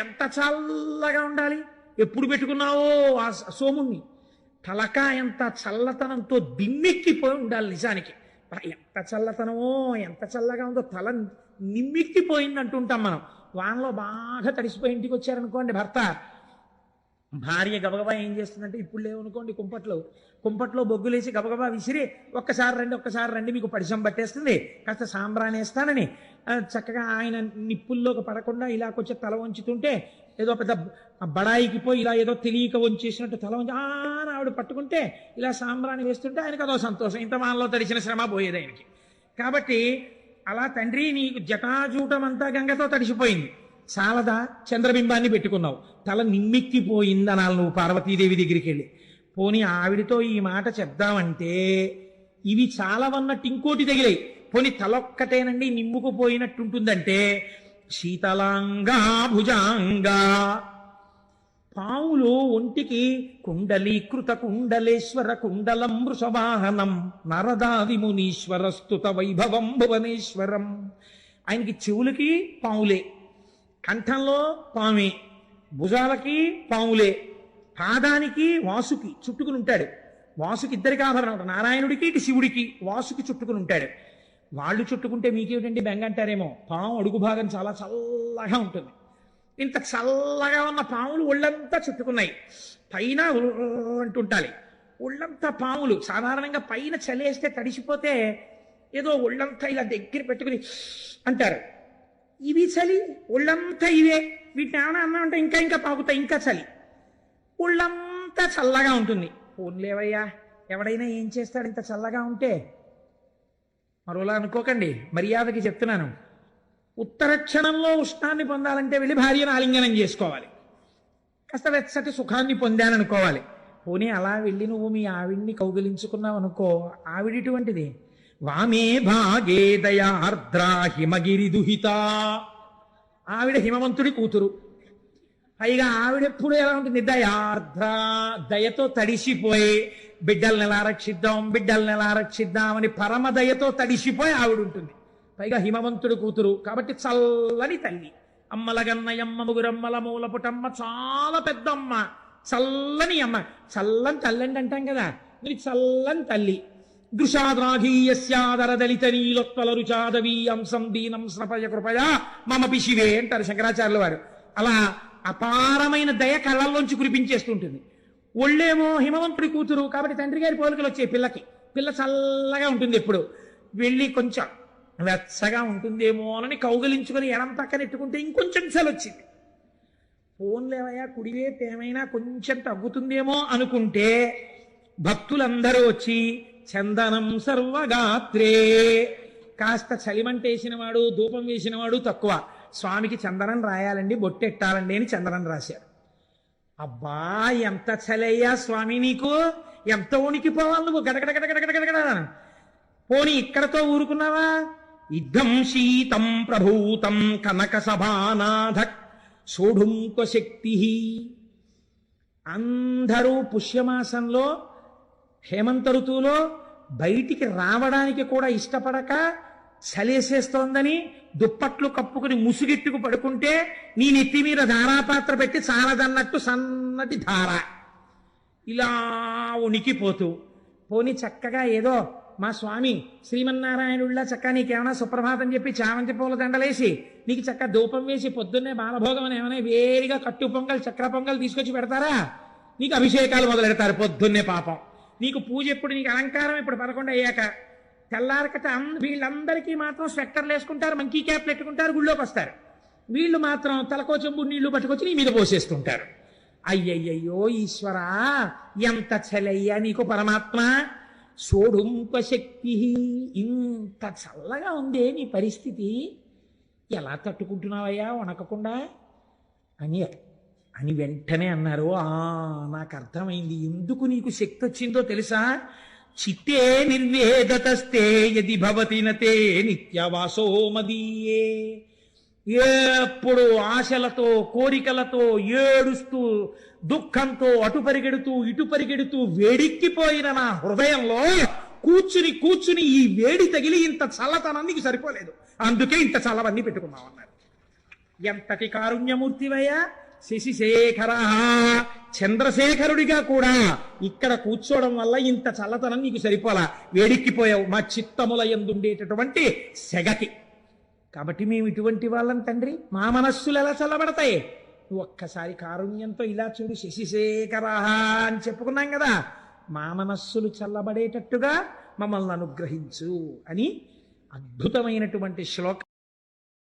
ఎంత చల్లగా ఉండాలి. ఎప్పుడు పెట్టుకున్నావో ఆ సోముణ్ణి, తలకాయ ఎంత చల్లతనంతో దిమ్మెక్కిపోయి ఉండాలి. నిజానికి ఎంత చల్లతనమో, ఎంత చల్లగా ఉందో, తల నిమ్మెక్కిపోయింది అంటుంటాం మనం. వానలో బాగా తడిసిపోయి ఇంటికి వచ్చారనుకోండి భర్త, భార్య గబగబా ఏం చేస్తుందంటే, ఇప్పుడు లేవనుకోండి కుంపట్లో బొగ్గులేసి గబగబా విసిరి ఒక్కసారి రండి మీకు పడిశం పట్టేస్తుంది, కాస్త సాంబ్రాన్ని వేస్తానని చక్కగా ఆయన నిప్పుల్లోకి పడకుండా ఇలా కొంచెం తల వంచుతుంటే ఏదో పెద్ద బడాయికి పోయి ఇలా ఏదో తెలియక వంచేసినట్టు తల వంచి అని ఆవిడ పట్టుకుంటే ఇలా సాంబ్రాన్ని వేస్తుంటే ఆయనకు అదో సంతోషం, ఇంత మానలో తడిచిన శ్రమ పోయేది ఆయనకి. కాబట్టి అలా తండ్రి నీకు జటాజూటం అంతా గంగతో తడిసిపోయింది, చాలదా చంద్రబింబాన్ని పెట్టుకున్నావు, తల నిమ్మెక్కిపోయింది అనాలి నువ్వు పార్వతీదేవి దగ్గరికి వెళ్ళి. పోనీ ఆవిడితో ఈ మాట చెప్దామంటే ఇవి చాలవన్నట్టు ఇంకోటి తగిలాయి. పోనీ తలొక్కటేనండి నిమ్ముకుపోయినట్టుంటుందంటే శీతలాంగా భుజాంగా, పావులు ఒంటికి కుండలీకృత కుండలేశ్వర కుండలం వృషవాహనం నరదాది మునీశ్వర స్తుత వైభవం భువనేశ్వరం. ఆయనకి చెవులకి పావులే, కంఠంలో పామే, భుజాలకి పావులే, పాదానికి వాసుకి చుట్టుకుని ఉంటాడు. వాసుకి ఇద్దరికి ఆభరణం, నారాయణుడికి ఇటు శివుడికి వాసుకి చుట్టుకుని ఉంటాడు. వాళ్ళు చుట్టుకుంటే మీకేమిటండి బెంగ అంటారేమో, పాము అడుగు భాగం చాలా చల్లగా ఉంటుంది. ఇంత చల్లగా ఉన్న పాములు ఒళ్ళంతా చుట్టుకున్నాయి, పైన అంటుంటాలి. ఒళ్ళంతా పాములు సాధారణంగా పైన చలేస్తే తడిసిపోతే ఏదో ఒళ్ళంతా ఇలా దగ్గర పెట్టుకుని అంటారు. ఇవి చలి, ఒళ్ళంతా ఇవే, వీటిని ఏమైనా అన్నా అంటే ఇంకా ఇంకా పాకుతాయి, ఇంకా చలి, ఒళ్ళంతా చల్లగా ఉంటుంది. పోన్లేవయ్యా, ఎవడైనా ఏం చేస్తాడు ఇంత చల్లగా ఉంటే? మరోలా అనుకోకండి, మర్యాదకి చెప్తున్నాను. ఉత్తర క్షణంలో ఉష్ణాన్ని పొందాలంటే వెళ్ళి భార్యను ఆలింగనం చేసుకోవాలి, కాస్త వెచ్చటి సుఖాన్ని పొందాననుకోవాలి. పోనీ అలా వెళ్ళి నువ్వు మీ ఆవిడ్ని కౌగిలించుకున్నావు అనుకో, ఆవిడిటువంటిది వామే భాగే దయార్ద్రా హిమగిరి దుహిత, ఆవిడ హిమవంతుడి కూతురు. పైగా ఆవిడెప్పుడు ఎలా ఉంటుంది? దయార్ద్ర, దయతో తడిసిపోయి బిడ్డల్ని ఎలా రక్షిద్దాం బిడ్డల్ని ఎలా రక్షిద్దామని పరమ దయతో తడిసిపోయి ఆవిడ ఉంటుంది. పైగా హిమవంతుడి కూతురు కాబట్టి చల్లని తల్లి. అమ్మలగన్నయమ్మ ముగురమ్మల మూలపుటమ్మ, చాలా పెద్దమ్మ, చల్లని అమ్మ. చల్లని తల్లండి అంటాం కదా, మీరు చల్లని తల్లి. దృశాద్రాఘీయస్యాదర దళిత నీలోత్పల రుచాదవీ అంశం దీనం స్నపయ కృపయా మమ పిశివే అంటారు శంకరాచార్యుల వారు. అలా అపారమైన దయ కళ్ళల్లోంచి కురిపించేస్తుంటుంది. ఒళ్ళేమో హిమవంతుడి కూతురు కాబట్టి తండ్రి గారి పోలికలు వచ్చాయి పిల్లకి. పిల్ల చల్లగా ఉంటుంది, ఎప్పుడు వెళ్ళి కొంచెం వెచ్చగా ఉంటుందేమో అని కౌగలించుకొని ఎడం పక్కన ఎట్టుకుంటే ఇంకొంచెం చలొచ్చింది. ఫోన్లేవయ్యా కుడివైపు ఏమైనా కొంచెం తగ్గుతుందేమో అనుకుంటే భక్తులందరూ వచ్చి చందనం సర్వగాత్రే, కాస్త చలిమంటేసిన వాడు ధూపం వేసిన వాడు తక్కువ, స్వామికి చందనం రాయాలండి బొట్టెట్టాలండి అని చందనం రాశారు. అబ్బా ఎంత చలయ్యా స్వామి నీకు, ఎంత ఉనికిపోవాలి నువ్వు, గడగడగడగడగడగడ. పోనీ ఇక్కడతో ఊరుకున్నావా? ఇద్దం శీతం ప్రభూతం కనక సభానాథ సోఢుంక శక్తి. అందరూ పుష్యమాసంలో హేమంత ఋతువులో బయటికి రావడానికి కూడా ఇష్టపడక చలేసేస్తోందని దుప్పట్లు కప్పుకుని ముసుగెట్టుకు పడుకుంటే నీ నెత్తి మీద ధారాపాత్ర పెట్టి చాలదన్నట్టు సన్నటి ధార ఇలా ఉనికిపోతూ, పోని చక్కగా ఏదో మా స్వామి శ్రీమన్నారాయణుళ్ళ చక్క నీకేమైనా సుప్రభాతం చెప్పి చామంతి పూల దండలేసి నీకు చక్క ధూపం వేసి పొద్దున్నే బాలభోగం అని ఏమైనా వేడిగా కట్టు పొంగల్ చక్ర పొంగల్ తీసుకొచ్చి పెడతారా? నీకు అభిషేకాలు మొదలెడతారు పొద్దున్నే. పాపం నీకు పూజ ఎప్పుడు, నీకు అలంకారం ఇప్పుడు 11 అయ్యాక. తెల్లారకట వీళ్ళందరికీ మాత్రం స్వెట్టర్లు వేసుకుంటారు, మంకీ క్యాప్లు పెట్టుకుంటారు, గుళ్ళోకి వస్తారు. వీళ్ళు మాత్రం తలకో చెంబు నీళ్లు పట్టుకొచ్చి నీ మీద పోసేస్తుంటారు. అయ్యయ్యో ఈశ్వరా, ఎంత చలయ్యా నీకు పరమాత్మ. సోఢుంప శక్తి, ఇంత చల్లగా ఉందే నీ పరిస్థితి, ఎలా తట్టుకుంటున్నావయ్యా వణకకుండా అని వెంటనే అన్నారు. నాకు అర్థమైంది ఎందుకు నీకు శక్తి వచ్చిందో తెలుసా? చిత్తే నిర్వేదతస్తే యది భవతి నతే నిత్యవాసో మదీయే. ఎప్పుడు ఆశలతో కోరికలతో ఏడుస్తూ దుఃఖంతో అటు పరిగెడుతూ ఇటు పరిగెడుతూ వేడిక్కిపోయిన నా హృదయంలో కూర్చుని కూర్చుని ఈ వేడి తగిలి ఇంత చల్లతనానికి సరిపోలేదు, అందుకే ఇంత చల్లవన్నీ పెట్టుకున్నామన్నారు. ఎంతటి కారుణ్యమూర్తివయ్యా శశిశేఖర. చంద్రశేఖరుడిగా కూడా ఇక్కడ కూర్చోవడం వల్ల ఇంత చల్లతనం నీకు సరిపోలా, వేడిక్కిపోయావు మా చిత్తముల యందుండేటటువంటి సెగకి. కాబట్టి మేము ఇటువంటి వాళ్ళం తండ్రి, మా మనస్సులు ఎలా చల్లబడతాయి? నువ్వు ఒక్కసారి కారుణ్యంతో ఇలా చూడు, శశిశేఖర అని చెప్పుకున్నాం కదా, మా మనస్సులు చల్లబడేటట్టుగా మమ్మల్ని అనుగ్రహించు అని అద్భుతమైనటువంటి శ్లోకం.